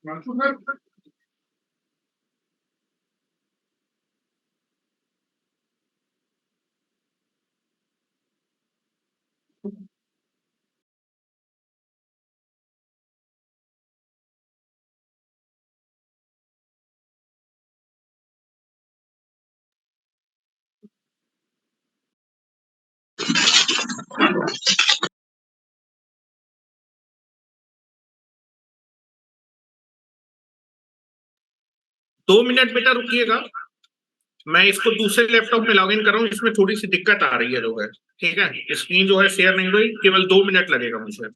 2 minute बेटा रुकिएगा। मैं इसको दूसरे लैपटॉप में लॉग इन कर रहा हूँ, इसमें थोड़ी सी दिक्कत आ रही है जो है। ठीक है, स्क्रीन जो है शेयर नहीं हुई, केवल 2 मिनट लगेगा मुझे।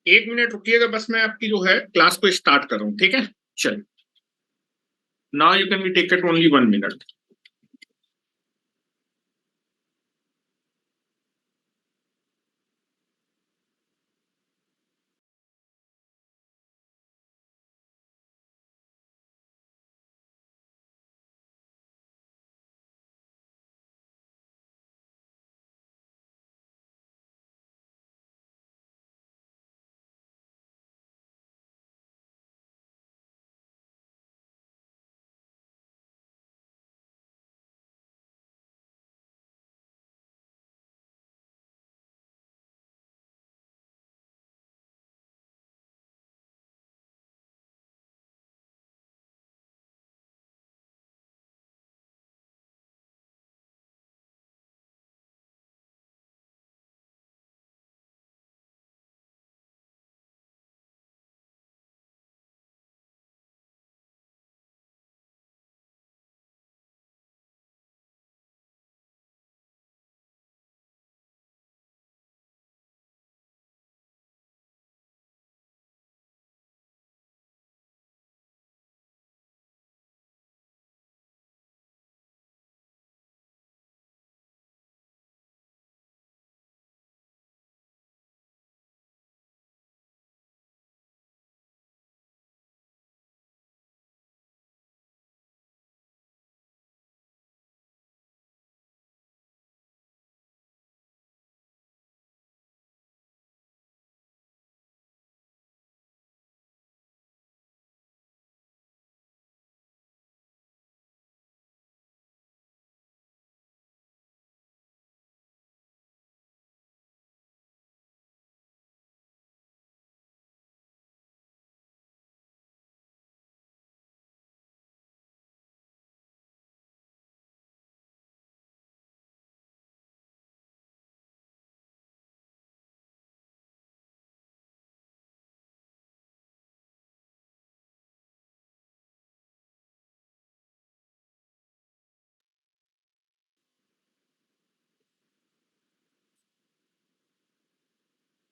एक मिनट रुकिएगा बस, मैं आपकी जो है क्लास को स्टार्ट कर रहा हूँ। ठीक है, चलिए। Now you can be take it only 1 minute.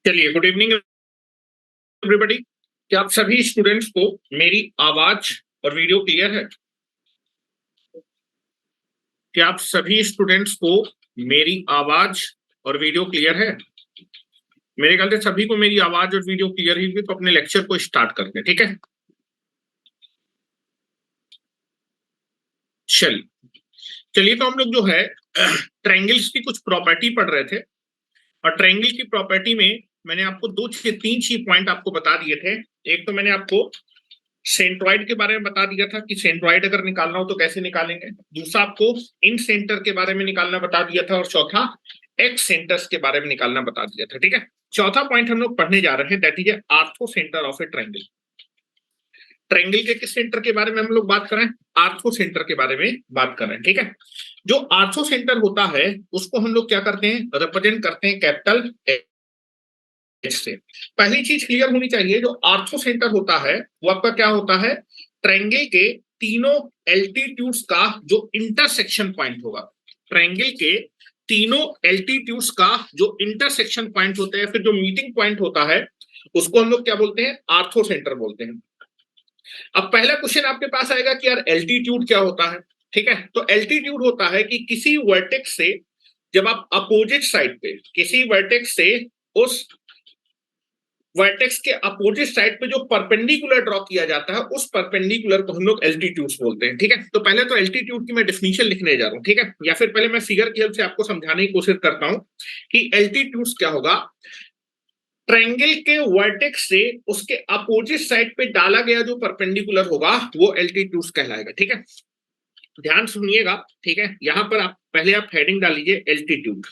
चलिए, गुड इवनिंग एवरीबॉडी। क्या आप सभी स्टूडेंट्स को मेरी आवाज और वीडियो क्लियर है? क्या आप सभी स्टूडेंट्स को मेरी आवाज और वीडियो क्लियर है? मेरे ख्याल से सभी को मेरी आवाज और वीडियो क्लियर ही हुई, तो अपने लेक्चर को स्टार्ट करते हैं, ठीक है? चलिए चलिए, तो हम लोग जो है ट्रायंगल्स की कुछ प्रॉपर्टी पढ़ रहे थे, और ट्रायंगल की प्रॉपर्टी में मैंने आपको तीन चीज पॉइंट आपको बता दिए थे। एक तो मैंने आपको सेंट्रॉइड के बारे में बता दिया था कि सेंट्रॉइड अगर निकालना हो तो कैसे निकालेंगे। दूसरा आपको इन सेंटर के बारे में निकालना बता दिया था, और चौथा एक्स सेंटर्स के बारे में निकालना बता दिया था, ठीक है? चौथा पॉइंट हम लोग पढ़ने जा रहे हैं, that is ortho centre of a triangle. Triangle के किस सेंटर के बारे में हम लोग बात करें? आर्थो सेंटर के बारे में बात कर रहे हैं, ठीक है? जो आर्थो सेंटर होता है उसको हम लोग क्या करते हैं, रिप्रेजेंट करते हैं कैपिटल एच से। पहली चीज क्लियर होनी चाहिए, जो आर्थो सेंटर होता है वो आपका क्या होता है, ट्रायंगल के तीनों एल्टीट्यूड्स का जो इंटरसेक्शन पॉइंट होगा। ट्रायंगल के तीनों एल्टीट्यूड्स का जो इंटरसेक्शन पॉइंट होते हैं, फिर जो मीटिंग पॉइंट होता है, उसको हम लोग क्या बोलते हैं, आर्थो सेंटर बोलते हैं। अब पहला क्वेश्चन आपके पास आएगा कि यार एल्टीट्यूड क्या होता है, ठीक है? तो एल्टीट्यूड होता है कि किसी वर्टेक्स से जब आप अपोजिट साइड पे, किसी वर्टेक्स से उस वर्टेक्स के अपोजिट साइड पे जो परपेंडिकुलर ड्रॉ किया जाता है, उस परपेंडिकुलर को हम लोग एल्टीट्यूड्स बोलते हैं, ठीक है? तो पहले तो एल्टीट्यूड की मैं डेफिनेशन लिखने जा रहा हूं, ठीक है? या फिर पहले मैं फिगर की हेल्प से आपको समझाने की कोशिश करता हूं कि एल्टीट्यूड्स क्या होगा। ट्रायंगल के वर्टेक्स से उसके अपोजिट साइड पे डाला गया जो परपेंडिकुलर होगा वो एल्टीट्यूड्स कहलाएगा, ठीक है? ध्यान सुनिएगा, ठीक है? यहां पर आप पहले आप हेडिंग डाल लीजिए एल्टीट्यूड।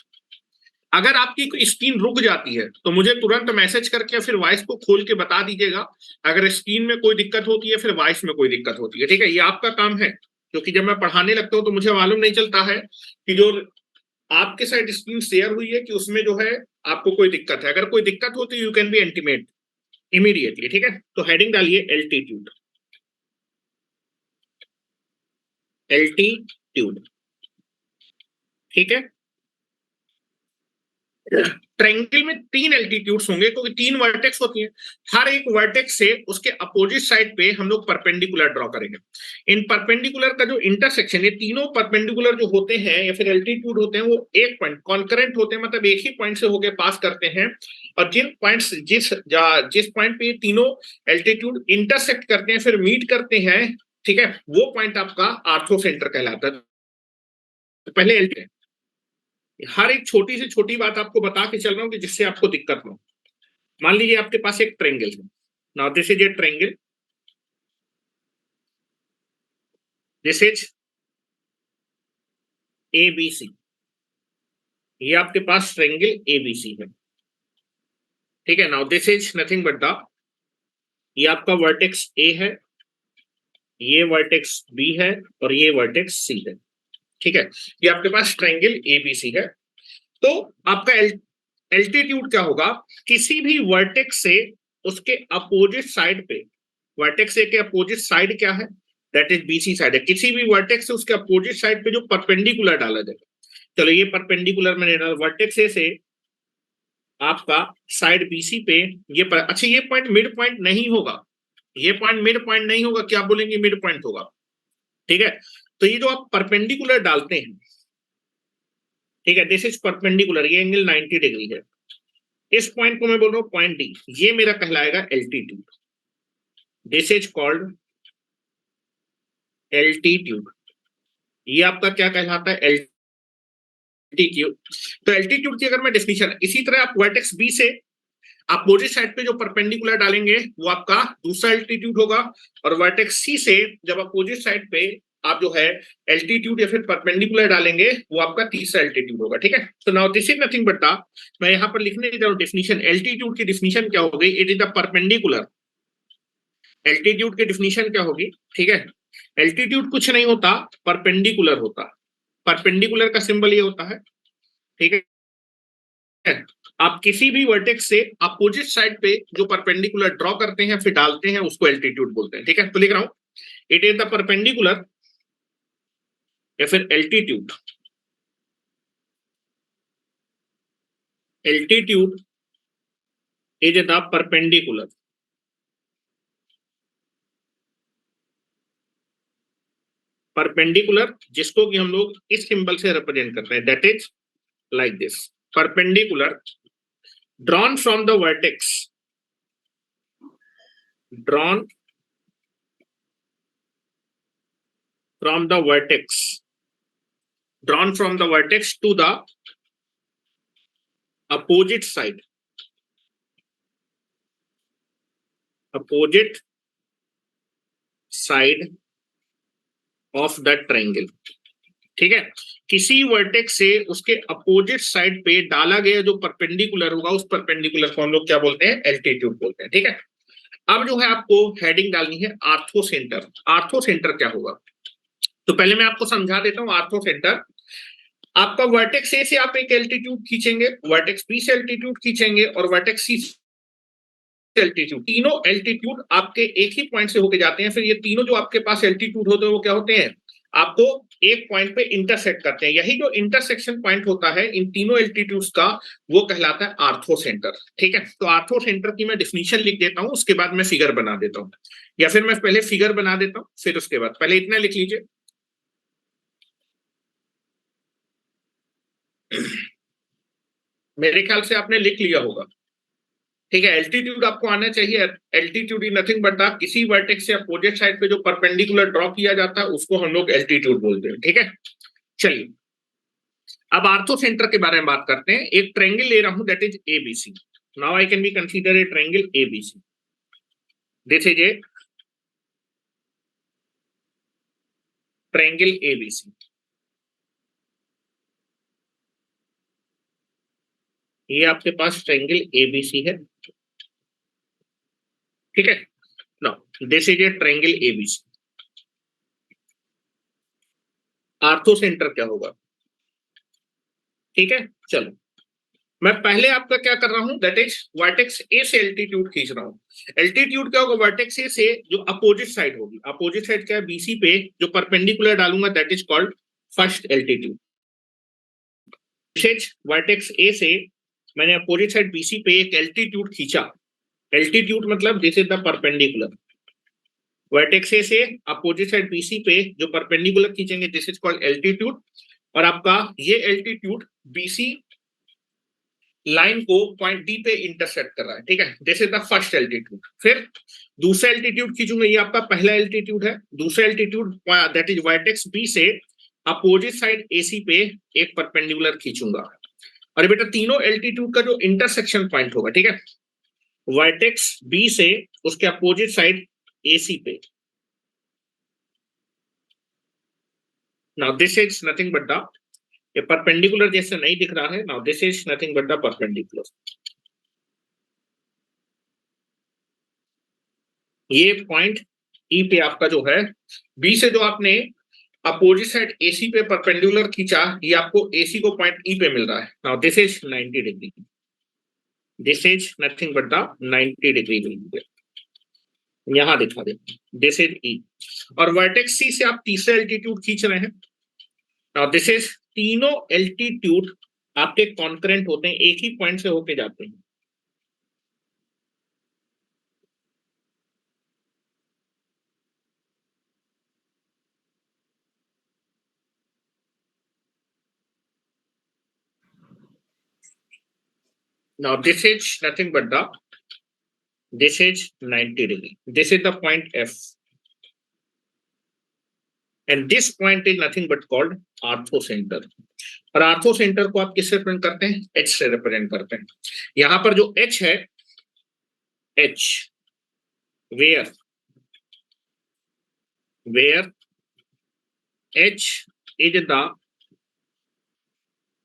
अगर आपकी स्क्रीन रुक जाती है तो मुझे तुरंत मैसेज करके फिर वॉइस को खोल के बता दीजिएगा, अगर स्क्रीन में कोई दिक्कत होती है, फिर वॉइस में कोई दिक्कत होती है, ठीक है? ये आपका काम है, क्योंकि जब मैं पढ़ाने लगता हूं तो मुझे मालूम नहीं चलता है कि जो आपके साइड स्क्रीन शेयर हुई है कि उसमें जो है आपको कोई दिक्कत है। अगर कोई दिक्कत हो तो you can B intimate immediately, ठीक है? तो हेडिंग डालिए एल्टीट्यूड, एल्टीट्यूड, ठीक है? ट्रायंगल में तीन एल्टीट्यूड्स होंगे, क्योंकि तीन वर्टेक्स होती हैं। हर एक वर्टेक्स से उसके अपोजिट साइड पे हम लोग परपेंडिकुलर ड्रॉ करेंगे। इन परपेंडिकुलर का जो इंटरसेक्शन, ये तीनों परपेंडिकुलर जो होते हैं या फिर एल्टीट्यूड होते हैं, वो एक पॉइंट कॉन्करेंट होते हैं, मतलब एक ही पॉइंट से होके पास करते हैं। और जिन पॉइंट्स जिस पॉइंट पे ये तीनों एल्टीट्यूड इंटरसेक्ट करते हैं, फिर मीट करते हैं, ठीक है, वो पॉइंट आपका आर्थो सेंटर कहलाता है। तो पहले हर एक छोटी से छोटी बात आपको बता के चल रहा हूं कि जिससे आपको दिक्कत हो। मान लीजिए आपके पास एक ट्रायंगल है, now this is A triangle, this is ABC. ये आपके पास ट्रायंगल एबीसी है, ठीक है? Now this is nothing but the, ये आपका वर्टेक्स ए है, ये वर्टेक्स बी है, और ये वर्टेक्स सी है, ठीक है? ये आपके पास ट्रायंगल एबीसी है। तो आपका एल्टीट्यूड क्या होगा, किसी भी वर्टेक्स से उसके अपोजिट साइड पे, वर्टेक्स ए के अपोजिट साइड क्या है, दैट इज बीसी साइड है। किसी भी वर्टेक्स से उसके अपोजिट साइड पे जो परपेंडिकुलर डाला जाएगा, चलो ये परपेंडिकुलर मैंने डाला वर्टेक्स ए से आपका साइड बीसी पे, अच्छा ये पॉइंट मिड पॉइंट नहीं होगा, ये पॉइंट मिड पॉइंट नहीं होगा, क्या बोलेंगे, मिड पॉइंट होगा, ठीक है? तो ये जो आप परपेंडिकुलर डालते हैं, ठीक है, दिस इज परपेंडिकुलर, ये एंगल 90 डिग्री है, इस पॉइंट को मैं बोल रहा हूं पॉइंट डी, ये मेरा कहलाएगा altitude, this is called altitude. ये आपका क्या कहलाता है, एल्टीट्यूड। तो एल्टीट्यूड की अगर मैं डेफिनेशन, इसी तरह आप वर्टेक्स बी से अपोजिट साइड पे जो परपेंडिकुलर डालेंगे वो आपका दूसरा एल्टीट्यूड होगा, और वर्टेक्स सी से जब अपोजिट साइड पे आप जो है एल्टीट्यूड या फिर परपेंडिकुलर डालेंगे वो आपका तीसरा एल्टीट्यूड होगा, ठीक है? तो now this is nothing but the, मैं यहां पर लिखने जा रहा हूं डेफिनेशन। एल्टीट्यूड की डेफिनेशन क्या होगी, it is the perpendicular, altitude की डेफिनेशन क्या होगी, ठीक है? एल्टीट्यूड कुछ नहीं होता, परपेंडिकुलर होता, परपेंडिकुलर का सिंबल ये होता है, ठीक है? आप किसी भी वर्टेक्स से अपोजिट साइड पे जो परपेंडिकुलर ड्रॉ करते हैं फिर डालते हैं, उसको एल्टीट्यूड बोलते हैं, ठीक है? तो लिख रहा हूं, इट इज द परपेंडिकुलर या फिर altitude, altitude is the perpendicular, perpendicular जिसको कि हम लोग इस सिंबल से रिप्रेजेंट करते हैं, that is like this, perpendicular drawn from the vertex, drawn from the vertex, drawn from the vertex to the opposite side, opposite side of the triangle। ठीक है, किसी वर्टेक्स से उसके अपोजिट साइड पे डाला गया जो परपेंडिकुलर होगा उस परपेंडिकुलर को हम लोग क्या बोलते हैं, एल्टीट्यूड बोलते हैं। ठीक है, अब जो है आपको हेडिंग डालनी है आर्थो सेंटर। आर्थो सेंटर क्या होगा, तो पहले मैं आपको समझा देता हूं। आर्थो सेंटर आपका वर्टेक्स ए से आप एक एल्टीट्यूड खींचेंगे, वर्टेक्स बी से एल्टीट्यूड खींचेंगे और वर्टेक्स सी एल्टीट्यूड, तीनों एल्टीट्यूड आपके एक ही पॉइंट से होके जाते हैं। फिर ये तीनों जो आपके पास एल्टीट्यूड होते हैं वो क्या होते हैं, आपको एक पॉइंट पे इंटरसेक्ट करते हैं। यही जो इंटरसेक्शन पॉइंट होता है इन तीनों एल्टीट्यूड्स का वो कहलाता है आर्थो सेंटर। ठीक है, तो आर्थो सेंटर की मैं डिफिनीशन लिख देता हूं, उसके बाद मैं फिगर बना देता हूं, या फिर मैं पहले फिगर बना देता हूं फिर उसके बाद, पहले इतना लिख लीजिए। मेरे ख्याल से आपने लिख लिया होगा। ठीक है, एल्टीट्यूड आपको आना चाहिए। एल्टीट्यूड इज नथिंग बट किसी वर्टेक्स से अपोजिट साइड पे जो परपेंडिकुलर ड्रॉ किया जाता है उसको हम लोग एल्टीट्यूड बोलते हैं। ठीक है, चलिए अब आर्थो सेंटर के बारे में बात करते हैं। एक ट्रायंगल ले रहा हूं that is ABC. Now I can B consider a triangle ABC. This is A triangle ABC. ये आपके पास ट्रायंगल एबीसी है। ठीक है, now this is A triangle ABC. Ortho centre क्या होगा, ठीक है, चलो मैं पहले आपका क्या कर रहा हूं, दैट इज वर्टेक्स ए से एल्टीट्यूड खींच रहा हूं। एल्टीट्यूड क्या होगा, वर्टेक्स ए से जो अपोजिट साइड होगी, अपोजिट साइड क्या है, बीसी पे जो परपेंडिकुलर डालूंगा that is called first altitude. Vertex ए से मैंने अपोजिट साइड बीसी पे एक एल्टीट्यूड खींचा। एल्टीट्यूड मतलब this is the perpendicular. Vertex ए से अपोजिट साइड बीसी पे जो परपेंडिकुलर खींचेंगे दिस इज कॉल्ड एल्टीट्यूड। और आपका ये एल्टीट्यूड बीसी लाइन को पॉइंट डी पे इंटरसेक्ट कर रहा है। ठीक है, this is the first altitude. फिर दूसरा एल्टीट्यूड खींचूंगा, ये आपका पहला एल्टीट्यूड है। दूसरा altitude that is vertex B से अपोजिट साइड एसी पे एक परपेंडिकुलर खींचूंगा। और बेटा तीनों एल्टीट्यूड का जो इंटरसेक्शन पॉइंट होगा, ठीक है, वर्टेक्स बी से उसके अपोजिट साइड एसी पे। Now this is nothing but the, ये परपेंडिकुलर जैसे नहीं दिख रहा है, now this is nothing but the perpendicular. ये पॉइंट ई पे आपका जो है, बी से जो आपने अपोजिट साइड एसी पे परपेंडिकुलर खींचा, ये आपको एसी को पॉइंट ई पे मिल रहा है। Now this is 90 degree, this is nothing but the 90 degree. यहां दिखा दे, दिस इज ई। और वर्टेक्स सी से आप तीसरा एल्टीट्यूड खींच रहे हैं। नाउ दिस इज, तीनों एल्टीट्यूड आपके कॉन्करेंट होते हैं, एक ही पॉइंट से होके जाते हैं। Now this is nothing but the, this is 90 degree. This is the point F. And this point is nothing but called ortho centre. और आर्थो सेंटर को आप किससे रिप्रेजेंट करते हैं, H से रिप्रेजेंट करते हैं। यहां पर जो H है, H where, where H is the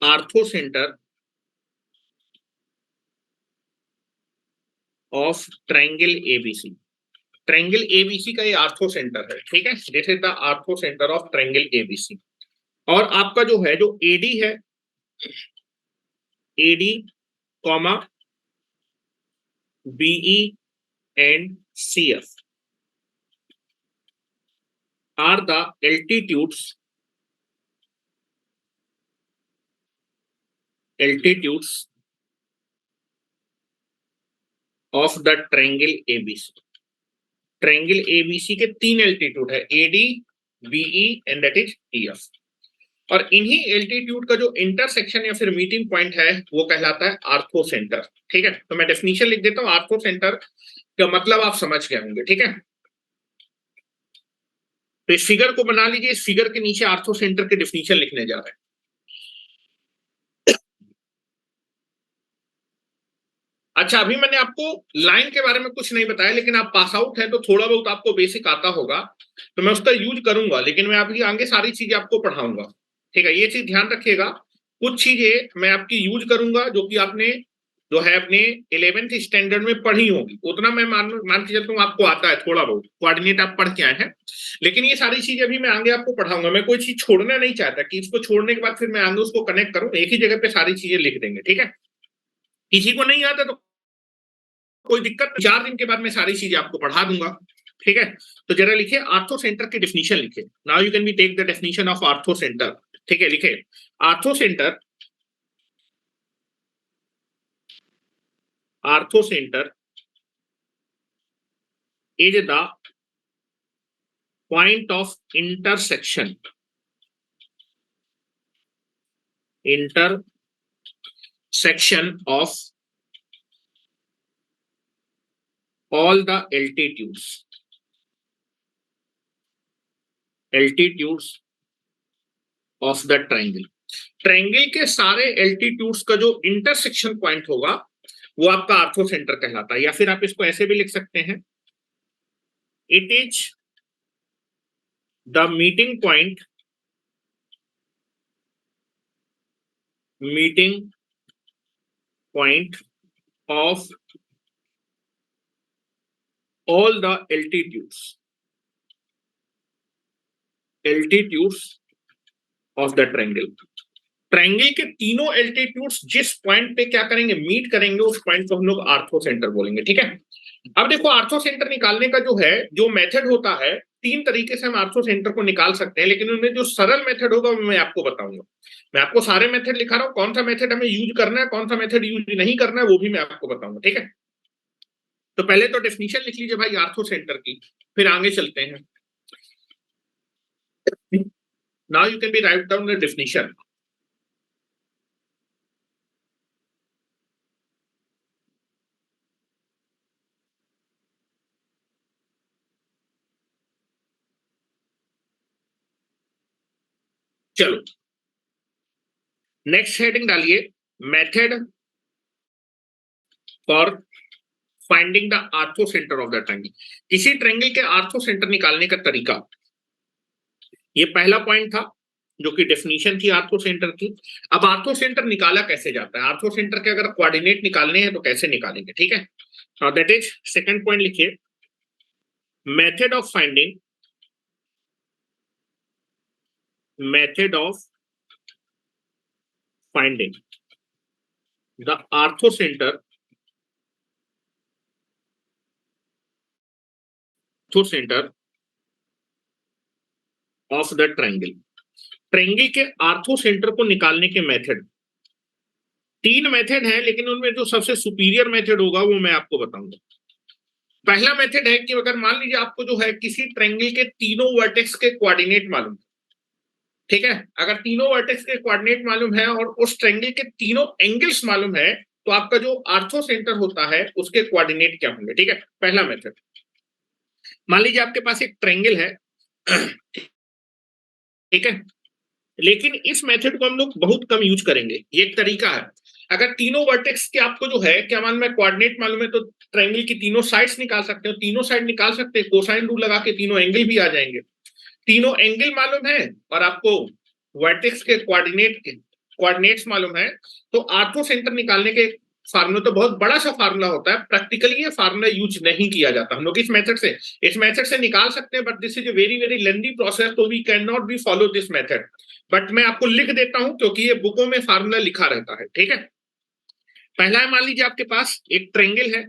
orthocentre of triangle ABC. Triangle ABC का ये आर्थो सेंटर है। ठीक है, this is the ortho centre of triangle ABC. और आपका जो है, जो एडी है, AD comma BE and CF are the altitudes of the triangle ABC. Triangle ABC के 3 एल्टीट्यूड है, AD, BE and that is EF. और इन्हीं एल्टीट्यूड का जो इंटरसेक्शन या फिर मीटिंग पॉइंट है वो कहलाता है आर्थो सेंटर। ठीक है, तो मैं डेफिनेशन लिख देता हूं। आर्थो सेंटर का मतलब आप समझ गए होंगे। ठीक है, तो इस फिगर को बना लीजिए। इस फिगर के नीचे आर्थो सेंटर के डेफिनेशन लिखने जा रहे हैं। अच्छा, अभी मैंने आपको लाइन के बारे में कुछ नहीं बताया, लेकिन आप पास आउट है तो थोड़ा बहुत आपको बेसिक आता होगा, तो मैं उसका यूज करूंगा, लेकिन मैं अभी आगे सारी चीजें आपको पढ़ाऊंगा। ठीक है, ये चीज ध्यान रखिएगा। कुछ चीजें मैं आपकी यूज करूंगा जो कि आपने जो है अपने 11th स्टैंडर्ड में पढ़ी होगी, उतना मैं मान के चलता हूँ आपको आता है थोड़ा बहुत, कोऑर्डिनेट आप पढ़ के आए हैं। लेकिन ये सारी चीजें अभी मैं आगे आपको पढ़ाऊंगा। मैं कोई चीज छोड़ना नहीं चाहता कि इसको छोड़ने के बाद फिर मैं आगे उसको कनेक्ट करूं, एक ही जगह पे सारी चीजें लिख देंगे। ठीक है, किसी को नहीं आता तो कोई दिक्कत, 4 दिन के बाद मैं सारी चीजें आपको पढ़ा दूंगा। ठीक है, तो जरा लिखिए आर्थो सेंटर की डेफिनेशन लिखिए। Now you can be take the definition of orthocentre. ठीक है, लिखे orthocentre. Ortho centre is the point of intersection, intersection of all the altitudes of the triangle। Triangle के सारे altitudes का जो intersection point होगा वो आपका आर्थो सेंटर कहलाता है। या फिर आप इसको ऐसे भी लिख सकते हैं, it is the meeting point, meeting point of all the altitudes of the triangle। Triangle के तीनों एल्टीट्यूड्स जिस पॉइंट पे क्या करेंगे, मीट करेंगे, उस पॉइंट को हम लोग आर्थो सेंटर बोलेंगे। ठीक है, अब देखो आर्थो सेंटर निकालने का जो है जो मेथड होता है, 3 तरीके से हम आर्थो सेंटर को निकाल सकते हैं, लेकिन उनमें जो सरल मेथड होगा वो मैं आपको बताऊंगा। मैं आपको सारे मेथड लिखा रहा हूं, कौन सा मेथड हमें यूज करना है, कौन सा मेथड यूज नहीं करना है, वो भी मैं आपको बताऊंगा। ठीक है, तो पहले तो डेफिनेशन लिख लीजिए भाई आर्थो सेंटर की, फिर आगे चलते हैं। Now you can B right down the definition. चलो नेक्स्ट हेडिंग डालिए, method for finding the ortho centre of the triangle. किसी ट्रायंगल के आर्थो सेंटर निकालने का तरीका, ये पहला पॉइंट था जो कि डेफिनेशन थी आर्थो सेंटर की। अब आर्थो सेंटर निकाला कैसे जाता है, आर्थो सेंटर के अगर कोऑर्डिनेट निकालने हैं तो कैसे निकालेंगे। ठीक है, दैट इज सेकंड पॉइंट लिखिए, method of finding, method of finding the ortho centre, orthocentre of the triangle. Triangle के आर्थो सेंटर को निकालने के मेथड 3 मेथड है, लेकिन उनमें जो सबसे सुपीरियर मेथड होगा वो मैं आपको बताऊंगा। पहला मेथड है कि अगर मान लीजिए आपको जो है किसी ट्रायंगल के तीनों वर्टेक्स के कोऑर्डिनेट मालूम, ठीक है, अगर तीनों वर्टेक्स के कोऑर्डिनेट मालूम है और उस ट्रायंगल के तीनों एंगल्स मालूम है, तो आपका जो आर्थो सेंटर होता है उसके कोऑर्डिनेट क्या होंगे। ठीक है, पहला मेथड, मान लीजिए आपके पास एक ट्रायंगल है, ठीक है, लेकिन इस मेथड को हम लोग बहुत कम यूज करेंगे। ये एक तरीका है, अगर तीनों वर्टेक्स के आपको जो है क्या मालूम है, कोऑर्डिनेट मालूम है, तो ट्रायंगल की तीनों साइड्स निकाल सकते हो, तीनों साइड निकाल सकते हैं, कोसाइन रूल लगा के तीनों एंगल भी आ जाएंगे। तीनों एंगल मालूम है और आपको वर्टेक्स के कोऑर्डिनेट्स मालूम है, तो आर्थो सेंटर निकालने के फार्मूला तो बहुत बड़ा सा फार्मूला होता है, प्रैक्टिकली ये फार्मूला यूज नहीं किया जाता। हम लोग इस मेथड से निकाल सकते हैं, but this is a very very lengthy process, तो we can not be follow this method. But मैं आपको लिख देता हूं क्योंकि ये बुकों में फार्मूला लिखा रहता है। ठीक है, पहला है, मान लीजिए आपके पास एक ट्रायंगल है,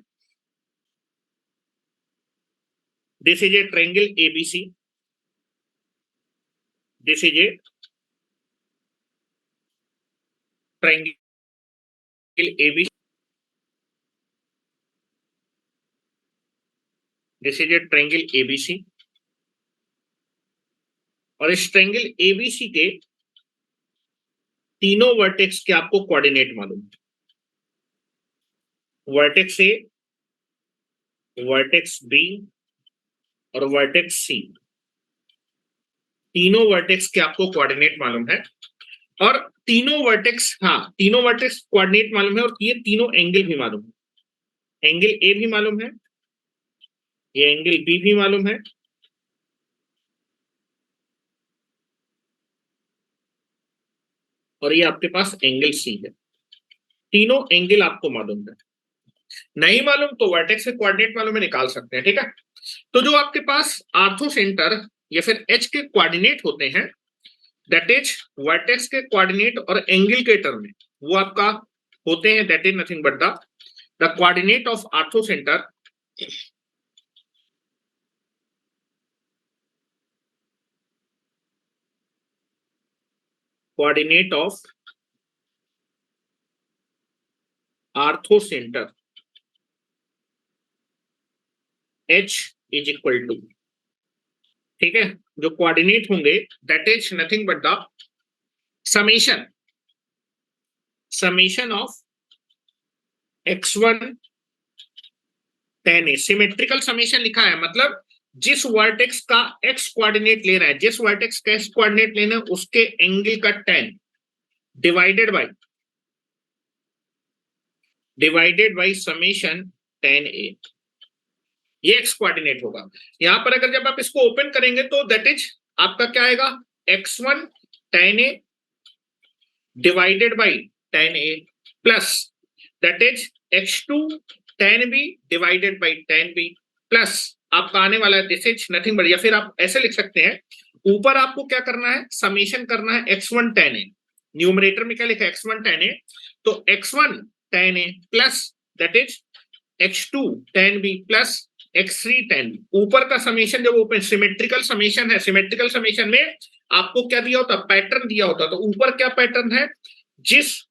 this is A triangle ABC, this is A triangle ABC, this is A triangle ABC, और इस ट्रायंगल एबीसी के तीनों वर्टेक्स के आपको कोऑर्डिनेट मालूम है। वर्टेक्स ए, वर्टेक्स बी और वर्टेक्स सी, तीनों वर्टेक्स के आपको कोऑर्डिनेट मालूम है। और तीनों वर्टेक्स, हाँ तीनों वर्टेक्स कोऑर्डिनेट मालूम है, और ये तीनों एंगल भी मालूम है। एंगल ए भी मालूम है, ये एंगल बी भी मालूम है, और ये आपके पास एंगल सी है। तीनों एंगल आपको मालूम है। नहीं मालूम तो वर्टेक्स के कोऑर्डिनेट मालूम है, निकाल सकते हैं, ठीक है। तो जो आपके पास आर्थो सेंटर या फिर एच के कोऑर्डिनेट होते हैं, दैट इज वर्टेक्स के कोऑर्डिनेट और एंगल के टर्म में वो आपका होते हैं, that is nothing but the coordinate of orthocentre coordinate of orthocentre H is equal to, ठीक है, जो कोऑर्डिनेट होंगे that is nothing but the summation of x1 tan a। Symmetrical summation लिखा है, मतलब जिस वर्टेक्स का x coordinate ले रहा है, जिस वर्टेक्स का x कोऑर्डिनेट लेना है उसके एंगल का tan divided by summation tan a, ये एक्स कोऑर्डिनेट होगा। यहां पर अगर जब आप इसको ओपन करेंगे तो दैट इज आपका क्या आएगा, x1 tan a divided by tan a plus that is x2 tan b divided by tan b plus आपका आने वाला है दिस इज नथिंग बट, या फिर आप ऐसे लिख सकते हैं, ऊपर आपको क्या करना है, समेशन करना है x1 tan a, न्यूमरेटर में क्या लिखा है x1 tan a, तो x1 tan a plus that is x2 tan b plus x3 tan b। ऊपर का समेशन जब ओपन सिमेट्रिकल समेशन है, सिमेट्रिकल समेशन में आपको क्या दिया होता, पैटर्न दिया होता, तो ऊपर क्या पैटर्न है, जिस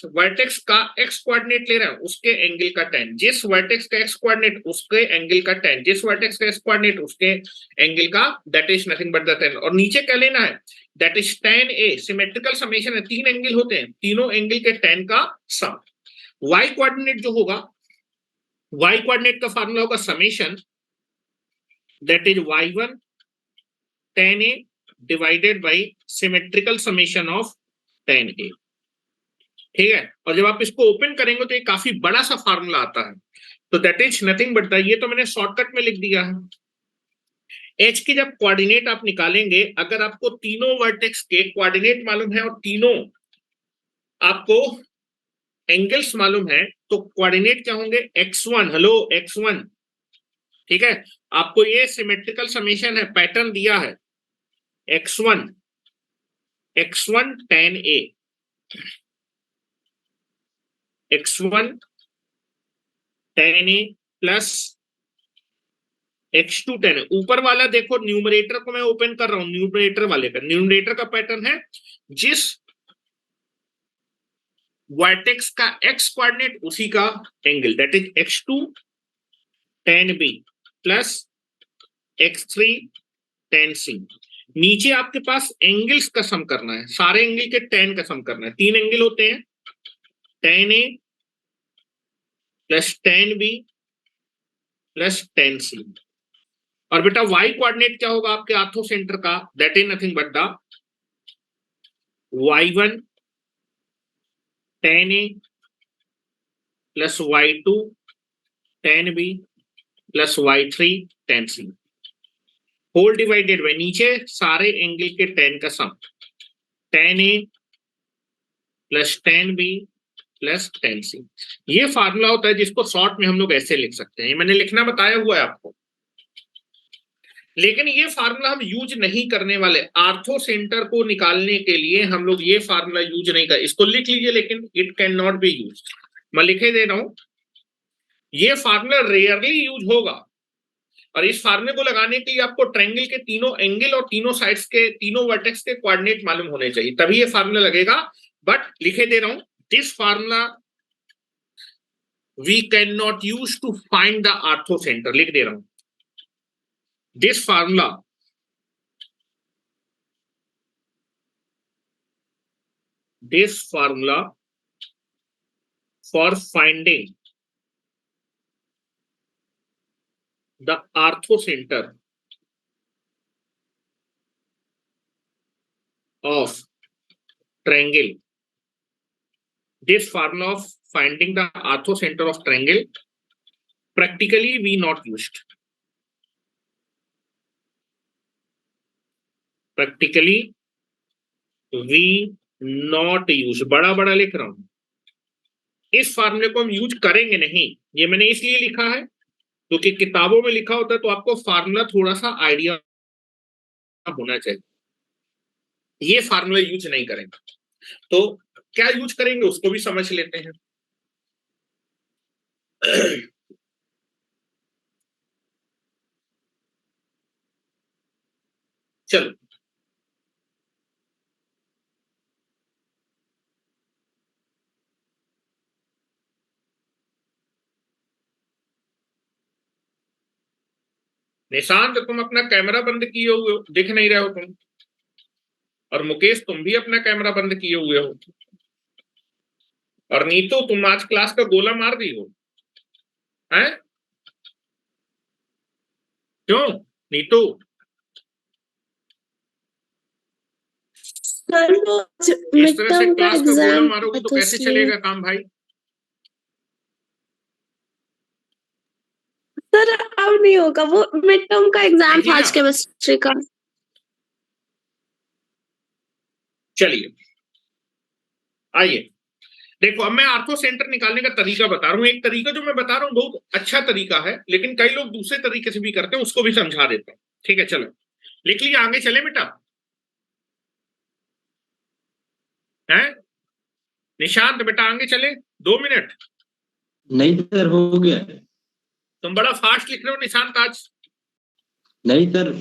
वर्टेक्स का x कोऑर्डिनेट ले रहा है उसके एंगल का tan, जिस वर्टेक्स का x कोऑर्डिनेट उसके एंगल का tan, जिस वर्टेक्स का x कोऑर्डिनेट उसके एंगल का, that is nothing but the tan। और नीचे क्या लेना है, that is tan a। Symmetrical summation है, तीन एंगल होते हैं, तीनों एंगल के tan का सम। y कोऑर्डिनेट जो होगा, y कोऑर्डिनेट का फार्मूला होगा summation that is y1 tan a divided by symmetrical summation of tan a, ठीक है। और जब आप इसको ओपन करेंगे तो ये काफी बड़ा सा फार्मूला आता है, तो that is nothing but the, ये तो मैंने शॉर्टकट में लिख दिया है। एच की जब कोऑर्डिनेट आप निकालेंगे, अगर आपको तीनों वर्टेक्स के कोऑर्डिनेट मालूम है और तीनों आपको एंगल्स मालूम है, तो कोऑर्डिनेट क्या होंगे, x1, हेलो x1, ठीक है। आपको ये सिमेट्रिकल समेशन है, पैटर्न दिया है x1 tan a, x1 tan a plus x2 tan a। ऊपर वाला देखो, न्यूमरेटर को मैं ओपन कर रहा हूं, न्यूमरेटर वाले का, न्यूमरेटर का पैटर्न है जिस वर्टेक्स का x कोऑर्डिनेट उसी का angle, that is x2 tan b plus x3 tan c। नीचे आपके पास एंगल्स का सम करना है, सारे एंगल के tan का सम करना है। तीन एंगल होते हैं, tan a plus tan b plus tan c। और बेटा y कोऑर्डिनेट क्या होगा आपके आर्थो सेंटर का, that is nothing but the y1 tan a plus y2 tan b plus y3 tan c whole divided by नीचे सारे angle के tan का sum, tan a plus tan b plus tan c। ये formula होता है जिसको short में हम लोग ऐसे लिख सकते हैं, मैंने लिखना बताया हुआ है आपको, लेकिन ये फार्मूला हम यूज नहीं करने वाले। आर्थो सेंटर को निकालने के लिए हम लोग ये फार्मूला यूज नहीं कर, इसको लिख लीजिए, लेकिन it can not B use, मैं लिखे दे रहा हूं, ये फार्मूला रेयरली यूज होगा। और इस फार्मूले को लगाने के लिए आपको ट्रायंगल के तीनों एंगल और तीनों साइड्स के तीनों वर्टेक्स के कोऑर्डिनेट मालूम होने चाहिए, तभी ये फार्मूला लगेगा। बट लिखे दे रहा हूं, this formula we can not use to find the ortho centre, लिख दे रहा हूं, This formula for finding the orthocenter of triangle. This formula of finding the orthocenter of triangle practically we not used. Practically we not use. बड़ा बड़ा लिख रहा हूं, इस फार्मूले को हम यूज करेंगे नहीं। ये मैंने इसलिए लिखा है क्योंकि किताबों में लिखा होता है तो आपको फार्मूला थोड़ा सा आइडिया होना चाहिए। ये फार्मूला यूज नहीं करेंगे, तो क्या यूज करेंगे उसको भी समझ लेते हैं। चलो, निशांत तुम अपना कैमरा बंद किए हुए हो, दिख नहीं रहे हो तुम। और मुकेश तुम भी अपना कैमरा बंद किए हुए हो। और नीतू तुम आज क्लास का गोला मार दी हो, हैं? क्यों नीतू? इस तरह से क्लास का गोला मारोगे तो कैसे चलेगा काम भाई? सर अब नहीं होगा, वो मिड टर्म का एग्जाम था आज केमिस्ट्री का। चलिए आइए देखो, अब मैं आर्थो सेंटर निकालने का तरीका बता रहा हूं। एक तरीका जो मैं बता रहा हूं बहुत अच्छा तरीका है, लेकिन कई लोग दूसरे तरीके से भी करते हैं, उसको भी समझा देता हूं। ठीक है, चलो लिख लिया, आगे चले बेटा। हैं निशांत बेटा आगे चले, 2 मिनट। नहीं सर, हो गया। तुम बड़ा फास्ट लिख रहे हो निशांत आज। नहीं सर,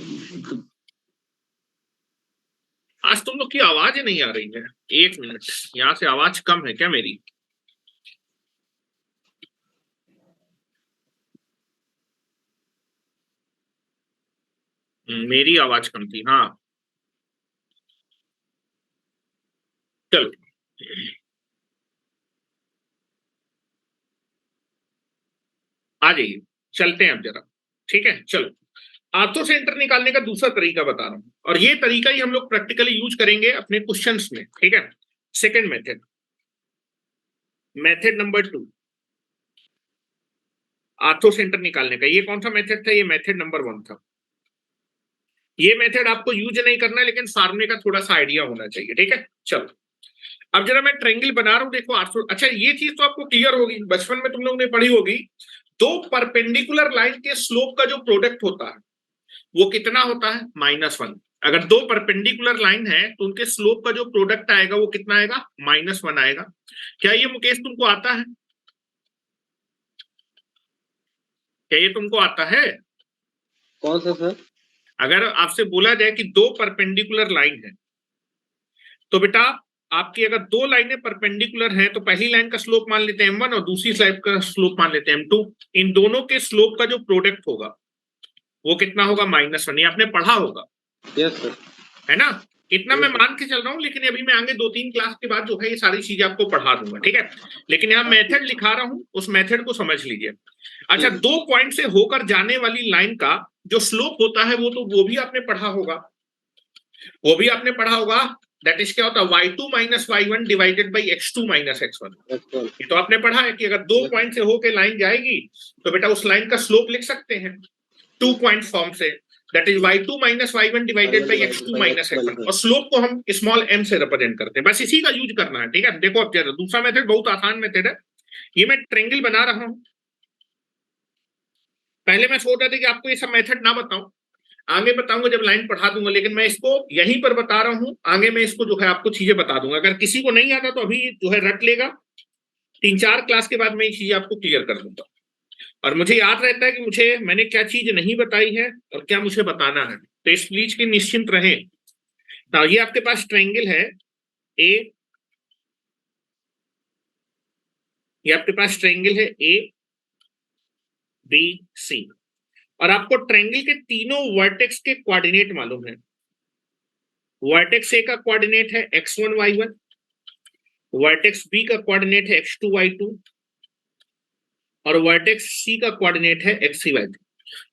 आज तुम लोग की आवाज नहीं आ रही है। 1 मिनट, यहां से आवाज कम है क्या मेरी? मेरी आवाज कम थी, हाँ। चलो आ जाइए, चलते हैं अब जरा। ठीक है, चलो आर्थो सेंटर निकालने का दूसरा तरीका बता रहा हूं, और ये तरीका ही हम लोग प्रैक्टिकली यूज करेंगे अपने क्वेश्चंस में। ठीक है, second method, method number 2 ortho centre निकालने का। ये कौन सा मेथड था? ये मेथड नंबर 1 था। ये मेथड आपको यूज नहीं करना है, लेकिन फार्मूले का थोड़ा सा आइडिया होना चाहिए। ठीक है, चलो अब जरा मैं ट्रायंगल बना रहा हूं, देखो आर्थो। अच्छा ये चीज तो आपको क्लियर होगी, बचपन में तुम लोगों ने पढ़ी होगी। दो परपेंडिकुलर लाइन के स्लोप का जो प्रोडक्ट होता है वो कितना होता है? -1। अगर दो परपेंडिकुलर लाइन है तो उनके स्लोप का जो प्रोडक्ट आएगा वो कितना आएगा? -1 आएगा। क्या ये मुकेश तुमको आता है? क्या ये तुमको आता है? कौन सा सर? अगर आपसे बोला जाए कि दो परपेंडिकुलर लाइन है, तो बेटा आपकी अगर दो लाइनें परपेंडिकुलर हैं तो पहली लाइन का स्लोप मान लेते हैं m1 और दूसरी लाइन का स्लोप मान लेते हैं m2। इन दोनों के स्लोप का जो प्रोडक्ट होगा वो कितना होगा? -1। ये आपने पढ़ा होगा। Yes sir. है ना? इतना मैं मान के चल रहा हूं, लेकिन अभी मैं आगे 2-3 क्लास के बाद जो है ये सारी चीजें आपको पढ़ा दूंगा। ठीक है, लेकिन यहाँ मेथड लिखा रहा हूं, उस मेथड को समझ लीजिए। अच्छा, दो पॉइंट से होकर जाने वाली लाइन का जो स्लोप होता है वो भी आपने पढ़ा होगा। दैट इज क्या होता है? y2 - y1 divided by x2 - x1। ये तो आपने पढ़ा है कि अगर दो पॉइंट से होकर लाइन जाएगी तो बेटा उस लाइन का स्लोप लिख सकते हैं 2 पॉइंट फॉर्म से। That is y2 - y1 divided by x2 - x1, और स्लोप को हम स्मॉल m से रिप्रेजेंट करते हैं। बस इसी का यूज करना है। ठीक है, देखो अब जरा दूसरा मेथड बहुत आसान मेथड है। ये मैं ट्रायंगल बना रहा हूं। पहले मैं सोच रहा था कि आपको ये सब मेथड ना बताऊं, आगे बताऊंगा जब लाइन पढ़ा दूंगा, लेकिन मैं इसको यहीं पर बता रहा हूं। आगे मैं इसको जो है आपको चीजें बता दूंगा। अगर किसी को नहीं आता तो अभी जो है रट लेगा, 3-4 क्लास के बाद मैं ये चीजें आपको क्लियर कर दूंगा। और मुझे याद रहता है कि मैंने क्या चीज नहीं बताई है और क्या मुझे बताना है, तो इस बीच के निश्चिंत रहे। ना ये आपके पास ट्रायंगल है ए, ये आपके पास ट्रायंगल है ए बी सी, और आपको ट्रायंगल के तीनों वर्टेक्स के कोऑर्डिनेट मालूम है। वर्टेक्स ए का कोऑर्डिनेट है x1 y1, वर्टेक्स बी का कोऑर्डिनेट है x2 y2 और वर्टेक्स सी का कोऑर्डिनेट है x3 y3।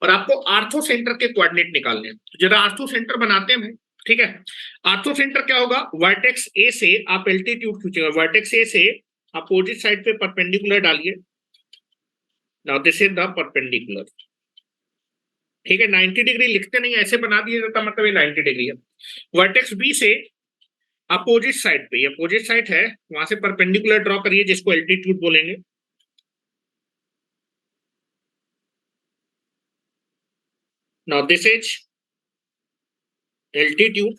और आपको आर्थो सेंटर के कोऑर्डिनेट निकालने हैं। तो जरा आर्थो सेंटर बनाते हैं भाई, ठीक है। आर्थो सेंटर क्या होगा, वर्टेक्स ए से आप एल्टीट्यूड खींचेगा, वर्टेक्स ए से अपोजिट साइड पे परपेंडिकुलर डालिए। Now this is the perpendicular, ठीक है। 90 डिग्री लिखते नहीं, ऐसे बना दिया जाता, मतलब ये 90 डिग्री है। वर्टेक्स बी से अपोजिट साइड पे, ये अपोजिट साइड है, वहां से परपेंडिकुलर ड्रॉ करिए जिसको एल्टीट्यूड बोलेंगे। Now this is altitude.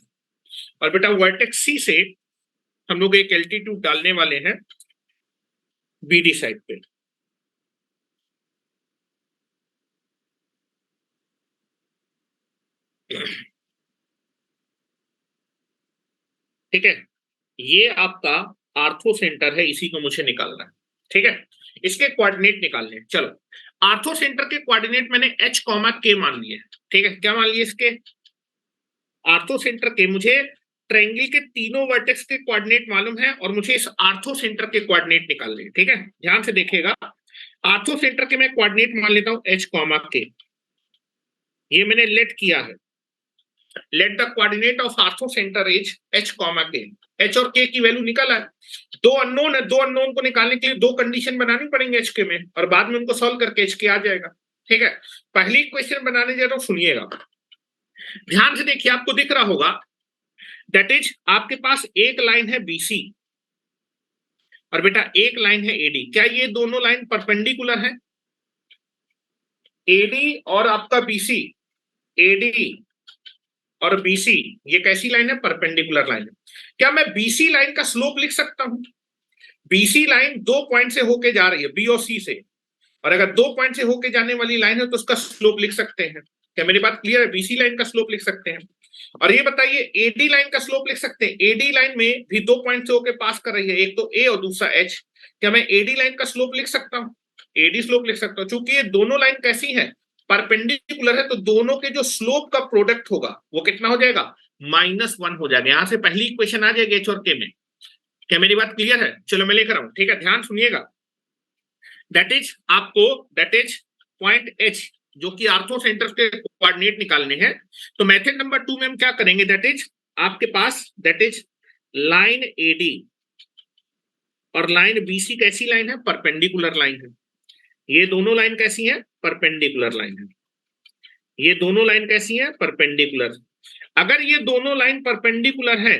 और बेटा वर्टेक्स सी से हम लोग एक एल्टीट्यूड डालने वाले हैं बीडी साइड पे। ठीक है, ये आपका आर्थो सेंटर है, इसी को मुझे निकालना है, ठीक है। इसके कोऑर्डिनेट निकालने हैं। चलो, आर्थो सेंटर के कोऑर्डिनेट मैंने h कॉमा k मान लिए, ठीक है। क्या मान लिए इसके, आर्थो सेंटर के। मुझे ट्रायंगल के तीनों वर्टेक्स के कोऑर्डिनेट मालूम है और मुझे इस आर्थो सेंटर के कोऑर्डिनेट निकालने हैं, ठीक है। ध्यान से देखिएगा, आर्थो सेंटर के मैं कोऑर्डिनेट मान लेता हूं h कॉमा k, ये मैंने लेट किया है। Let the coordinate of ortho centre is h comma k। h और k की वैल्यू निकल आए। दो अननोन है, दो अननोन को निकालने के लिए दो कंडीशन बनानी पड़ेंगे h k में, और बाद में उनको सॉल्व करके h k आ जाएगा, ठीक है। पहली इक्वेशन बनाने जा रहा हूं, सुनिएगा ध्यान से, देखिए आपको दिख रहा होगा, दैट इज आपके पास एक लाइन है BC और बेटा एक लाइन है AD। क्या ये दोनों लाइन परपेंडिकुलर है? AD और आपका BC, AD और BC ये कैसी लाइन है? परपेंडिकुलर लाइन है। क्या मैं BC लाइन का स्लोप लिख सकता हूं? BC लाइन दो पॉइंट से होके जा रही है, B और C से, और अगर दो पॉइंट से होके जाने वाली लाइन है तो उसका स्लोप लिख सकते हैं। क्या मेरी बात क्लियर है? BC लाइन का स्लोप लिख सकते हैं। और ये बताइए AD लाइन का स्लोप लिख सकते हैं? AD लाइन में भी दो पॉइंट से होके पास कर रही है, एक तो A और दूसरा H। क्या मैं AD लाइन का स्लोप लिख सकता हूं? AD स्लोप लिख सकता हूं। चूंकि ये दोनों लाइन कैसी है? परपेंडिकुलर है, तो दोनों के जो स्लोप का प्रोडक्ट होगा वो कितना हो जाएगा? -1 हो जाएगा। यहां से पहली इक्वेशन आ जाएगी H और K में। क्या मेरी बात क्लियर है? चलो मैं लेकर आऊं, ठीक है, ध्यान सुनिएगा। दैट इज आपको, दैट इज पॉइंट H जो कि आर्थो सेंटर के कोऑर्डिनेट निकालने हैं। तो मेथड नंबर 2 में हम क्या करेंगे, दैट इज आपके पास, दैट इज लाइन AD और लाइन BC कैसी लाइन है? परपेंडिकुलर लाइन है। ये दोनों लाइन कैसी है? परपेंडिकुलर लाइन है। ये दोनों लाइन कैसी है? परपेंडिकुलर। अगर ये दोनों लाइन परपेंडिकुलर है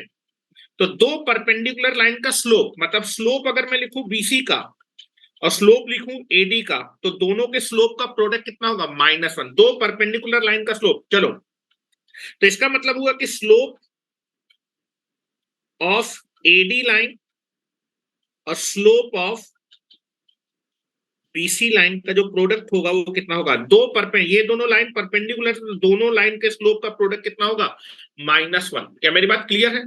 तो दो परपेंडिकुलर लाइन का स्लोप, मतलब स्लोप अगर मैं लिखूं BC का और स्लोप लिखूं AD का, तो दोनों के स्लोप का प्रोडक्ट कितना होगा? -1। दो परपेंडिकुलर लाइन का स्लोप। चलो, तो इसका मतलब हुआ कि स्लोप ऑफ AD लाइन और स्लोप ऑफ BC लाइन का जो प्रोडक्ट होगा वो कितना होगा? ये दोनों लाइन परपेंडिकुलर, तो दोनों लाइन के स्लोप का प्रोडक्ट कितना होगा? -1। क्या मेरी बात क्लियर है?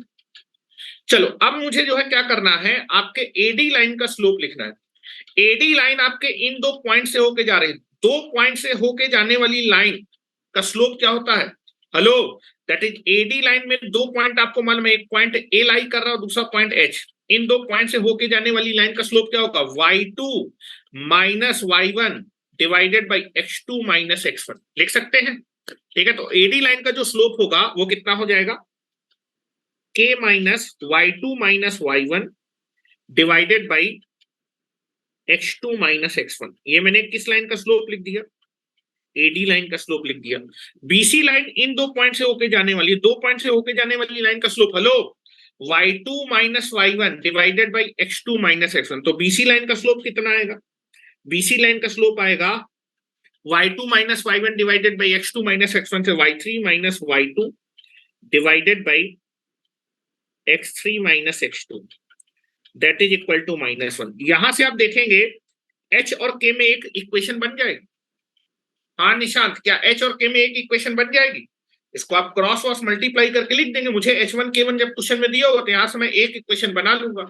चलो, अब मुझे जो है क्या करना है, आपके AD लाइन का स्लोप लिखना है। AD लाइन आपके इन दो पॉइंट से होके जा रही है। दो पॉइंट से होके जाने वाली लाइन का स्लोप क्या होता है? Hello, that is AD line में दो पॉइंट आपको मालूम है, एक पॉइंट A लाई कर रहा है, दूसरा पॉइंट H। इन दो पॉइंट से होके जाने वाली लाइन का स्लोप क्या होगा? y2 minus y1 divided by x2 minus x1 लिख सकते हैं, ठीक है। तो AD लाइन का जो स्लोप होगा वो कितना हो जाएगा? k minus y2 minus y1 divided by x2 minus x1। ये मैंने किस लाइन का स्लोप लिख दिया? AD लाइन का स्लोप लिख दिया। BC लाइन इन दो पॉइंट से होके जाने वाली, दो पॉइंट से होके जाने वाली लाइन का slope, hello, y2 minus y1 divided by x2 minus x1। तो BC लाइन का स्लोप कितना आएगा? BC लाइन का स्लोप आएगा y2 minus y1 divided by x2 minus x1 से y3 minus y2 divided by x3 minus x2 that is equal to -1। यहां से आप देखेंगे H और K में एक इक्वेशन बन जाएगी। हाँ निशांत, क्या H और K में एक इक्वेशन बन जाएगी? इसको आप क्रॉस वॉस मल्टीप्लाई करके लिख देंगे। मुझे H1 K1 जब क्वेश्चन में दिया होगा तो यहां से मैं एक इक्वेशन बना लूंगा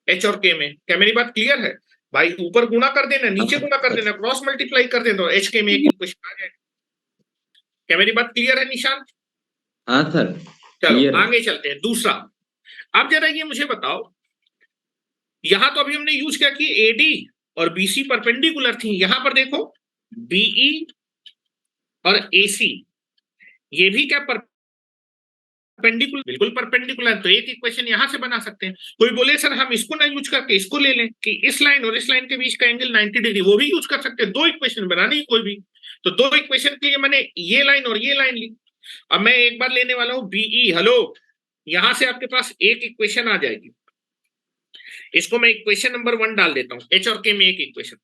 H और K में। क्या मेरी बात क्लियर है भाई? ऊपर गुणा कर देना, नीचे गुणा कर देना, क्रॉस मल्टीप्लाई कर देना, तो H K में एक इक्वेशन आ जाएगी। क्या मेरी बात क्लियर है निशांत? हाँ सर। चलो क्लियर है। आगे चलते हैं। दूसरा, अब जरा ये मुझे बताओ, यहां तो अभी हमने यूज किया कि एडी और बीसी परपेंडिकुलर थी, यहां पर देखो बीई और एसी ये भी क्या परपेंडिकुलर, बिल्कुल परपेंडिकुलर है, तो एक इक्वेशन यहां से बना सकते हैं। कोई बोले सर हम इसको ना यूज करके इसको ले लें कि इस लाइन और इस लाइन के बीच का एंगल 90 डिग्री, वो भी यूज कर सकते हैं। दो इक्वेशन बनानी कोई भी, तो दो इक्वेशन के लिए मैंने ये लाइन और ये लाइन ली। अब मैं एक बार लेने वाला हूं बीई, हेलो, यहां से आपके पास एक इक्वेशन आ जाएगी, इसको मैं इक्वेशन नंबर 1 डाल देता हूं, एच और के में एक इक्वेशन।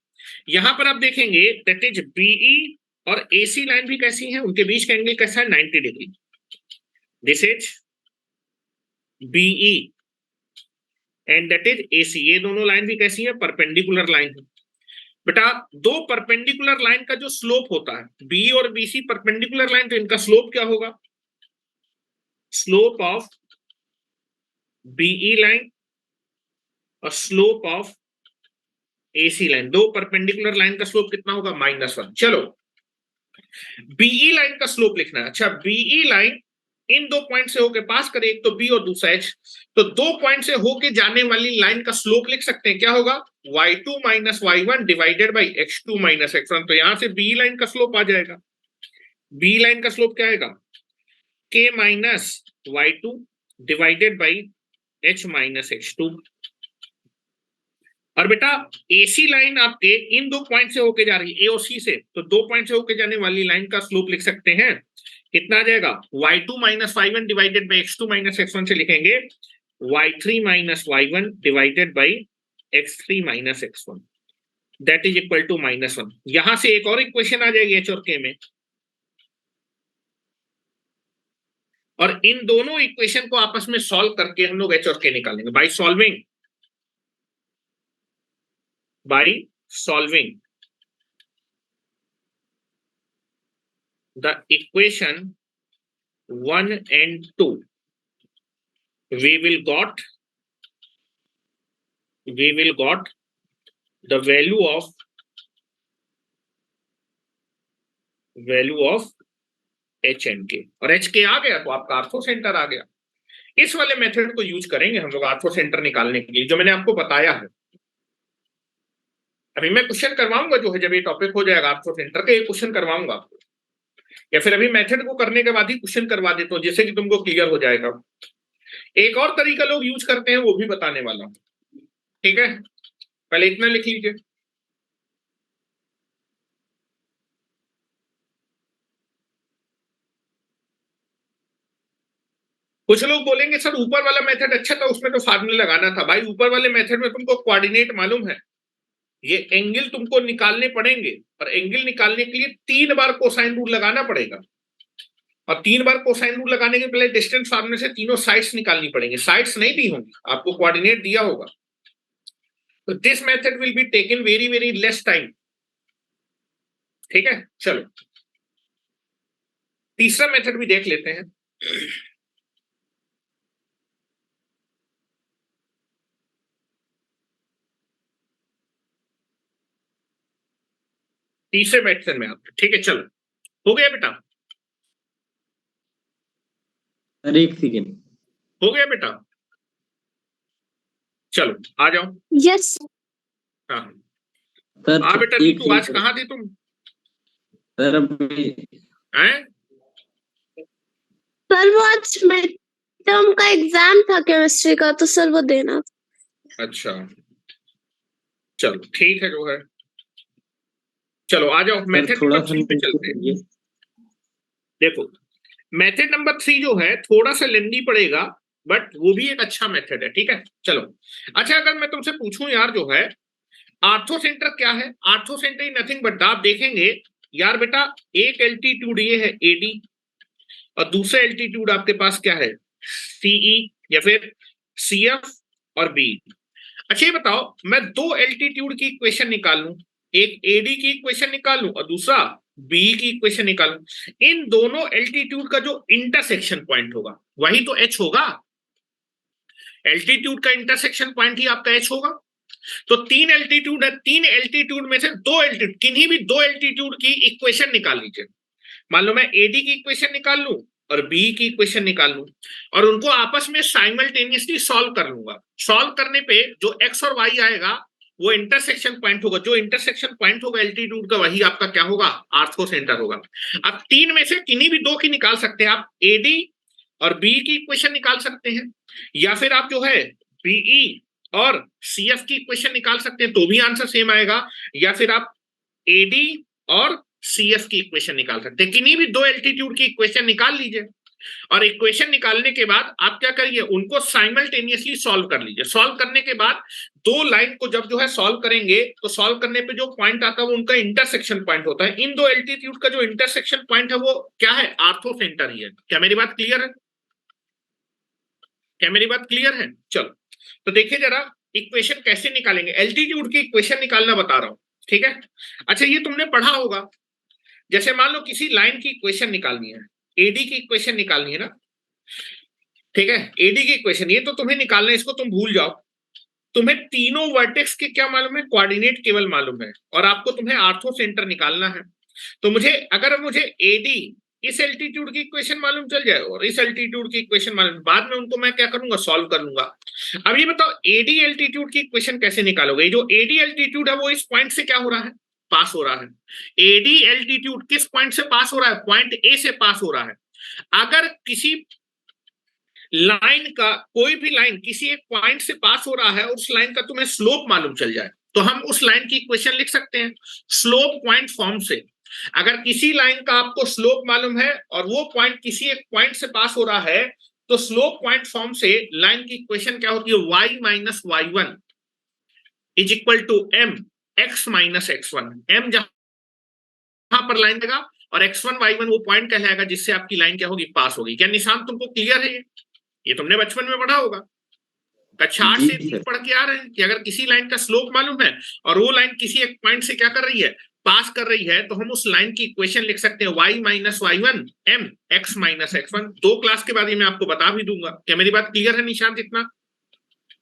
यहां पर आप देखेंगे दैट इज बीई और एसी लाइन भी कैसी है, उनके बीच का एंगल कैसा है, 90 degree. This is BE and that is AC, ये दोनों लाइन भी कैसी है, परपेंडिकुलर लाइन है। बेटा दो परपेंडिकुलर लाइन का जो स्लोप होता है, बी और बीसी परपेंडिकुलर लाइन, तो इनका स्लोप क्या होगा, स्लोप ऑफ बीई लाइन और स्लोप ऑफ एसी लाइन, दो परपेंडिकुलर लाइन का स्लोप कितना होगा, -1। चलो बीई लाइन का स्लोप लिखना है। अच्छा, बीई लाइन इन दो पॉइंट से होके पास करे, एक तो बी और दूसरा एच, तो दो पॉइंट से होके जाने वाली लाइन का स्लोप लिख सकते हैं, क्या होगा, y2 minus y1 divided by x2 minus x1। तो यहां से बी लाइन का स्लोप आ जाएगा, बी लाइन का स्लोप क्या आएगा, k minus y2 divided by h minus x2। और बेटा एसी लाइन आपके इन दो पॉइंट से होके जा रही है, ए और सी से, तो दो पॉइंट से होके जाने वाली लाइन का स्लोप लिख सकते हैं, कितना आ जाएगा, y2 minus y1 divided by x2 minus x1 से लिखेंगे y3 minus y1 divided by x3 minus x1, that is equal to -1। यहां से एक और इक्वेशन आ जाएगी एच और के में, और इन दोनों इक्वेशन को आपस में सॉल्व करके हम लोग एच और के निकालेंगे bye solving the equation 1 and 2, we will got the value of h and k, और h k आ गया तो आपका आर्थो सेंटर आ गया। इस वाले मेथड को यूज करेंगे हम लोग आर्थो सेंटर निकालने के लिए, जो मैंने आपको बताया है। अभी मैं क्वेश्चन करवाऊंगा, जो है जब ये टॉपिक हो जाएगा आर्थो सेंटर का, ये क्वेश्चन करवाऊंगा आपको, या फिर अभी मेथड को करने के बाद ही क्वेश्चन करवा देता हूं, जिससे कि तुमको क्लियर हो जाएगा। एक और तरीका लोग यूज करते हैं, वो भी बताने वाला हूं, ठीक है, पहले इतना लिख लीजिए। कुछ लोग बोलेंगे सर ऊपर वाला मेथड अच्छा था, उसमें तो फार्मूला लगाना था। भाई ऊपर वाले मेथड में तुमको कोऑर्डिनेट मालूम है, ये एंगल तुमको निकालने पड़ेंगे, और एंगल निकालने के लिए 3 बार कोसाइन रूल लगाना पड़ेगा, और 3 बार कोसाइन रूल लगाने के पहले डिस्टेंस फार्मूले से तीनों साइड्स निकालनी पड़ेंगे। साइड्स नहीं दी होंगी, आपको कोऑर्डिनेट दिया होगा। तो this method will be taken very very less time, ठीक है। चलो तीसरा मेथड भी देख लेते हैं। तीसरे मेथड में आप, ठीक है, चलो हो गया बेटा, एक सेकेंड, हो गया बेटा, चलो आ जाओ। यस हाँ सर हाँ बेटा, एक तू आज कहाँ थी तुम, सर अभी हैं? सर वो आज मिड टर्म का एग्जाम था केमिस्ट्री का, तो सर वो देना था। अच्छा चलो ठीक है, जो है चलो आ जाओ, मेथड थोड़ा नंबर 3 पे चलते हैं। ये देखो मेथड नंबर 3 जो है थोड़ा सा लेंदी पड़ेगा, बट वो भी एक अच्छा मेथड है, ठीक है। चलो अच्छा, अगर मैं तुमसे पूछूं यार, जो है आर्थो सेंटर क्या है, ortho centre is nothing but, आप देखेंगे यार बेटा, एक एल्टीट्यूड ये है एडी, और दूसरा एल्टीट्यूड आपके पास क्या है, सीई या फिर सीएफ और बी। अच्छा ये बताओ, मैं दो एल्टीट्यूड की इक्वेशन निकाल लूं, एक एडी की इक्वेशन निकाल लूं और दूसरा बी की इक्वेशन निकाल लूं, इन दोनों एल्टीट्यूड का जो इंटरसेक्शन पॉइंट होगा वही तो एच होगा। एल्टीट्यूड का इंटरसेक्शन पॉइंट ही आपका एच होगा। तो 3 एल्टीट्यूड है, 3 एल्टीट्यूड में से 2 एल्टीट्यूड, किन्हीं भी 2 एल्टीट्यूड की इक्वेशन निकाल लीजिए। मान लो मैं एडी की इक्वेशन निकाल लूं और बी की इक्वेशन निकाल लूं और उनको आपस में साइमल्टेनियसली सॉल्व कर लूंगा। सॉल्व करने पे जो एक्स और वाई आएगा वो इंटरसेक्शन पॉइंट होगा। जो इंटरसेक्शन पॉइंट होगा एल्टीट्यूड का, वही आपका क्या होगा, आर्थो सेंटर होगा। अब तीन में से किन्हीं भी दो की निकाल सकते हैं आप, एडी और बी की इक्वेशन निकाल सकते हैं, या फिर आप जो है बीई और सीएफ की इक्वेशन निकाल सकते हैं, तो भी आंसर सेम आएगा। या फिर आप एडी और सीएफ की इक्वेशन निकाल सकते हैं। किन्हीं भी दो एल्टीट्यूड की इक्वेशन निकाल लीजिए और इक्वेशन निकालने के बाद आप क्या करिए, उनको साइमल्टेनियसली सॉल्व कर लीजिए। सॉल्व करने के बाद दो लाइन को जब जो है सॉल्व करेंगे तो सॉल्व करने पे जो पॉइंट आता है वो उनका इंटरसेक्शन पॉइंट होता है। इन दो एल्टीट्यूड का जो इंटरसेक्शन पॉइंट है वो क्या है, आर्थो सेंटर ही है। क्या मेरी बात क्लियर है? क्या मेरी बात क्लियर है? चलो तो देखिए जरा इक्वेशन कैसे निकालेंगे। एल्टीट्यूड की इक्वेशन निकालना बता रहा हूं, ठीक है। अच्छा ये तुमने पढ़ा होगा, जैसे मान लो किसी लाइन की इक्वेशन निकालनी है, एडी की इक्वेशन निकालनी है ना, ठीक है। एडी की इक्वेशन ये तो तुम्हें निकालना है, इसको तुम भूल जाओ। तुम्हें तीनों वर्टेक्स के क्या मालूम है, कोऑर्डिनेट केवल मालूम है, और आपको तुम्हें आर्थो सेंटर निकालना है। तो मुझे एडी इस एल्टीट्यूड की इक्वेशन मालूम चल जाए और इस एल्टीट्यूड की इक्वेशन मालूम, बाद में उनको मैं क्या करूंगा, सॉल्व कर लूंगा। अब ये बताओ एडी एल्टीट्यूड की इक्वेशन कैसे निकालोगे। जो एडी एल्टीट्यूड है वो इस पॉइंट से क्या हो रहा है, पास हो रहा है। एडी एल्टीट्यूड किस पॉइंट से पास हो रहा है, पॉइंट ए से पास हो रहा है। अगर किसी लाइन का, कोई भी लाइन किसी एक पॉइंट से पास हो रहा है और उस लाइन का तुम्हें स्लोप मालूम चल जाए, तो हम उस लाइन की इक्वेशन लिख सकते हैं स्लोप पॉइंट फॉर्म से। अगर किसी लाइन का आपको स्लोप मालूम है और वो पॉइंट किसी एक पॉइंट से पास हो रहा है, तो स्लोप पॉइंट फॉर्म से लाइन की इक्वेशन क्या होती है, y minus y1 is equal to m x minus x1। m जहां पर लाइन देगा और x1 y1 वो पॉइंट कहलाएगा जिससे आपकी लाइन क्या होगी, पास होगी। क्या निशान तुमको क्लियर है? ये तुमने बचपन में पढ़ा होगा, कक्षा 8 से पढ़ के आ रहे हैं कि अगर किसी लाइन का स्लोप मालूम है और वो लाइन किसी एक पॉइंट से क्या कर रही है, पास कर रही है, तो हम उस लाइन की इक्वेशन लिख सकते हैं y minus y1 m x minus x1। 2 class के बाद ये मैं आपको बता भी दूंगा। क्या मेरी बात क्लियर है निशांत इतना?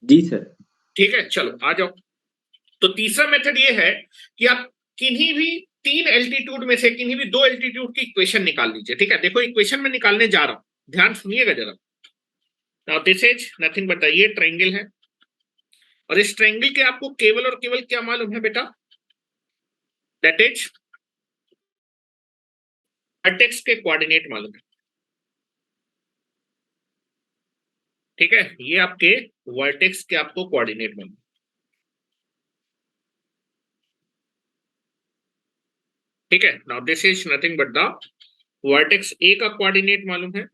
जी सर। ठीक है, चलो आ जाओ। तो तीसरा मेथड ये है कि आप किन्हीं भी तीन एल्टीट्यूड में से किन्हीं भी दो एल्टीट्यूड की इक्वेशन निकाल लीजिए, ठीक है। देखो इक्वेशन में निकालने जा रहा हूं, ध्यान सुनिएगा जरा। Now this is nothing but ये ट्रायंगल है और इस ट्रायंगल के आपको केवल और केवल क्या मालूम है बेटा, दैट इज वर्टेक्स के कोऑर्डिनेट मालूम है, ठीक है। ये आपके वर्टेक्स के आपको कोऑर्डिनेट मालूम है, ठीक है। Now this is nothing but the vertex ए का कोऑर्डिनेट मालूम है,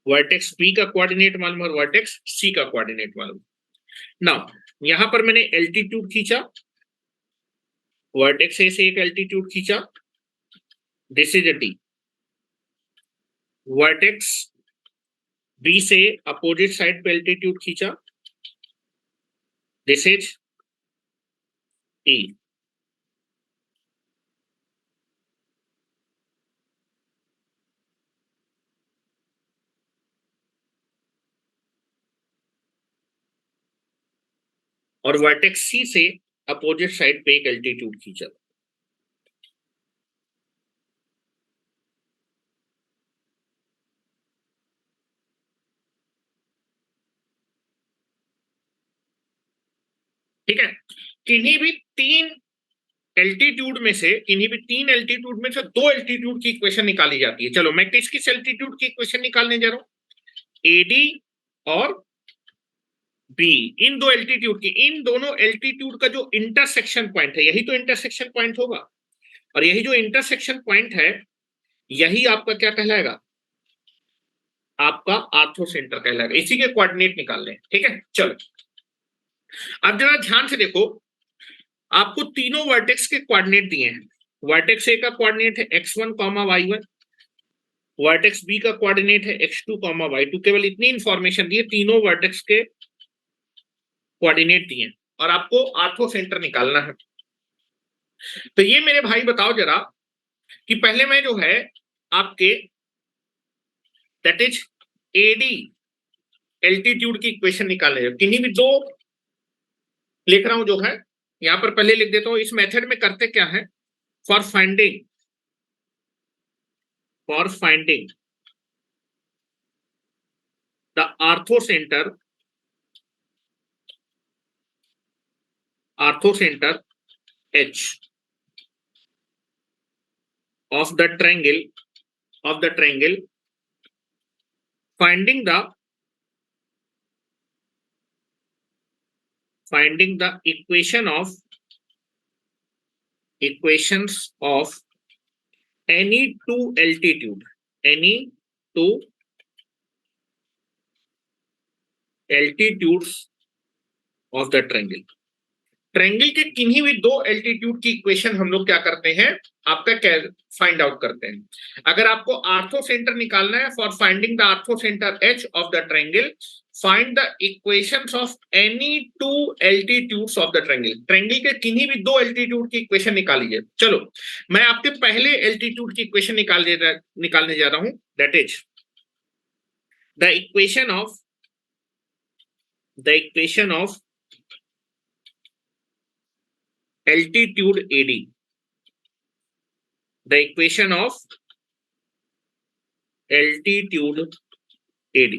वर्टेक्स बी का कोऑर्डिनेट मालूम है और वर्टेक्स सी का कोऑर्डिनेट मालूम है। नाउ यहां पर मैंने एल्टीट्यूड खींचा, वर्टेक्स ए से एक एल्टीट्यूड खींचा, this is A D. Vertex B से अपोजिट साइड पे एल्टीट्यूड खींचा, दिस इज ई। और वर्टेक्स सी से अपोजिट साइड पे एक एल्टीट्यूड खींचा। ठीक है, किन्हीं भी तीन एल्टीट्यूड में से दो एल्टीट्यूड की इक्वेशन निकाली जाती है। चलो मैं किस किस एल्टीट्यूड की इक्वेशन निकालने जा रहा हूं, एडी और बी। इन दो एल्टीट्यूड की, इन दोनों एल्टीट्यूड का जो इंटरसेक्शन पॉइंट है, यही तो इंटरसेक्शन पॉइंट होगा, और यही जो इंटरसेक्शन पॉइंट है यही आपका क्या कहलाएगा, आपका आर्थो सेंटर कहलाएगा। इसी के कोऑर्डिनेट निकालने हैं, ठीक है। चलो अब जरा ध्यान से देखो, आपको तीनों वर्टेक्स के कोऑर्डिनेट दिए हैं। वर्टेक्स ए का कोऑर्डिनेट है x1, y1, वर्टेक्स बी का कोऑर्डिनेट है x2, y2। केवल इतनी इंफॉर्मेशन दी है, तीनों वर्टेक्स के कोऑर्डिनेट दिए और आपको आर्थो सेंटर निकालना है। तो ये मेरे भाई बताओ जरा कि पहले मैं जो है आपके दैट इज एडी एल्टीट्यूड की इक्वेशन निकालने, किन्हीं भी दो लिख रहा हूं जो है, यहां पर पहले लिख देता हूं। इस मेथड में करते क्या है, for finding for finding the orthocenter H of the triangle finding the equations of any two altitudes of the triangle. Triangle के किन्हीं भी दो एल्टीट्यूड की इक्वेशन हम लोग क्या करते हैं, आपका फाइंड आउट करते हैं. अगर आपको आर्थो सेंटर निकालना है, for finding the ortho centre H of the triangle find the equations of any two altitudes of the triangle. Triangle के किन्हीं भी दो एल्टीट्यूड की इक्वेशन निकालिए. चलो मैं आपके पहले एल्टीट्यूड की इक्वेशन निकालने जा रहा हूं. That is the equation of altitude AD. The equation of altitude AD.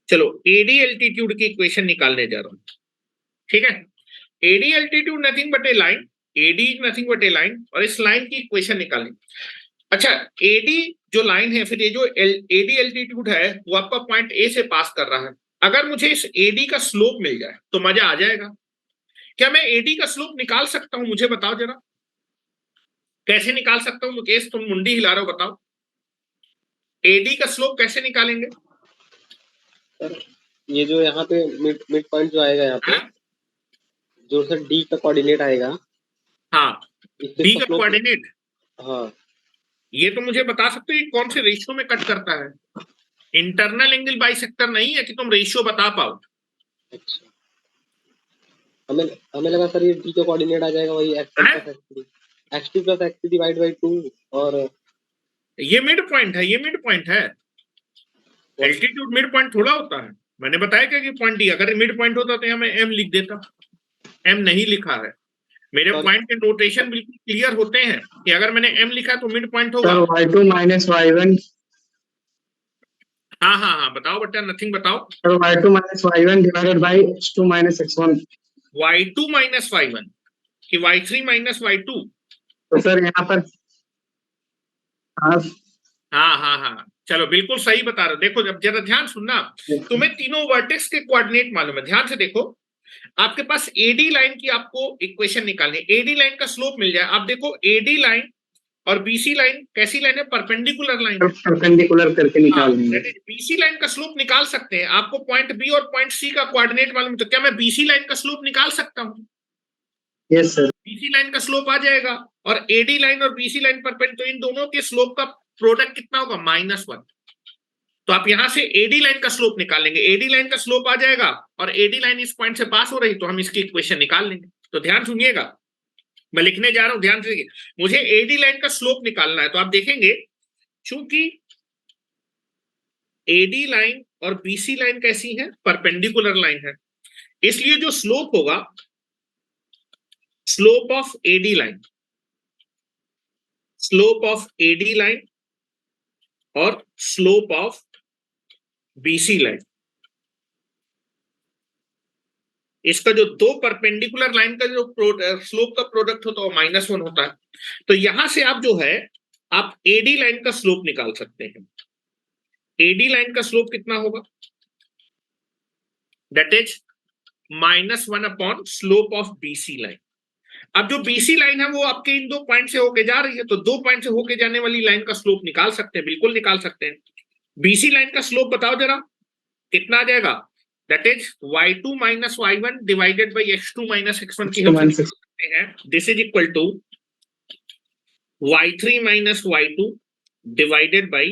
चलो AD altitude की इक्वेशन निकालने जा रहा हूं. ठीक है, AD altitude nothing but A line, AD is nothing but A line, और इस लाइन की इक्वेशन निकालनी. अच्छा, AD जो लाइन है, फिर ये जो AD altitude है वो आपका पॉइंट A से पास कर रहा है. अगर मुझे इस AD का स्लोप मिल जाए तो मजा आ जाएगा. क्या मैं AD का स्लोप निकाल सकता हूं? मुझे बताओ जरा, कैसे निकाल सकता हूं? मुकेश तुम मुंडी हिला रहे हो, बताओ AD का स्लोप कैसे निकालेंगे? सर ये जो यहाँ पे मिड पॉइंट जो आएगा यहाँ पे, जो सर D का कोऑर्डिनेट आएगा. हाँ, D का कोऑर्डिनेट. हाँ, ये तो मुझे बता सकते हो ये कौन से रेशियो में कट करता है? इंटरनल एंगल बाइसेक्टर नहीं है कि तुम रेशियो बता पाओ. अच्छा, हमें लगा सर ये D का कोऑर्डिनेट आ जाएगा वही x2 plus x3 divide by 2, और ये मिड पॉइंट है, ये मिड पॉइंट है. एल्टीट्यूड मिड पॉइंट थोड़ा होता है. मैंने बताया क्या कि पॉइंट D, अगर मिड पॉइंट होता तो मैं M लिख देता. M नहीं लिखा है. मेरे पॉइंट के नोटेशन बिल्कुल क्लियर होते हैं कि अगर मैंने M लिखा तो मिड पॉइंट होगा. y2 minus y1. हाँ बताओ बेटा, नथिंग बताओ. y2 minus y1 divided by x2 minus x1. y2 minus y1 कि y3 minus y2. तो सर यहाँ पर हाँ, चलो बिल्कुल सही बता रहे हो. देखो जब जरा ध्यान सुनना, तुम्हें तीनों वर्टेक्स के कोऑर्डिनेट मालूम है. ध्यान से देखो, आपके पास AD लाइन की आपको इक्वेशन निकालनी है. AD लाइन का स्लोप मिल जाए. आप देखो AD लाइन और BC लाइन कैसी लाइन है? Perpendicular line. परपेंडिकुलर करके निकाल देंगे. BC लाइन का स्लोप निकाल सकते हैं. आपको पॉइंट B और पॉइंट C का कोऑर्डिनेट मालूम, तो क्या मैं BC लाइन का स्लोप निकाल सकता हूँ? Yes sir. BC लाइन का स्लोप आ जाएगा, और AD लाइन और BC लाइन परपेंडिकुलर, तो इन दोनों के स्लोप का प्रोडक्ट कितना होगा? -1. तो आप यहां से AD लाइन का स्लोप निकाल लेंगे. AD लाइन का स्लोप आ जाएगा, और AD लाइन इस पॉइंट से पास हो रही, तो हम इसकी इक्वेशन निकाल लेंगे. तो ध्यान सुनिएगा, मैं लिखने जा रहा हूं, ध्यान से. मुझे AD लाइन का स्लोप निकालना है, तो आप देखेंगे चूंकि AD लाइन और BC लाइन कैसी है? परपेंडिकुलर लाइन है, इसलिए जो स्लोप होगा, स्लोप ऑफ AD लाइन और स्लोप ऑफ BC लाइन, इसका जो दो परपेंडिकुलर लाइन का जो स्लोप का प्रोडक्ट होता है वो -1 होता है. तो यहां से आप जो है, आप AD लाइन का स्लोप निकाल सकते हैं. AD लाइन का स्लोप कितना होगा? That is -1 upon slope of BC line. अब जो BC लाइन है वो आपके इन दो पॉइंट से होके जा रही है, तो दो पॉइंट से होके जाने वाली लाइन का स्लोप निकाल सकते हैं, बिल्कुल निकाल सकते हैं. BC लाइन का स्लोप बताओ जरा, कितना आ जाएगा? That is y2 minus y1 divided by x2 minus x1 की हम सकते हैं. This is equal to y3 minus y2 divided by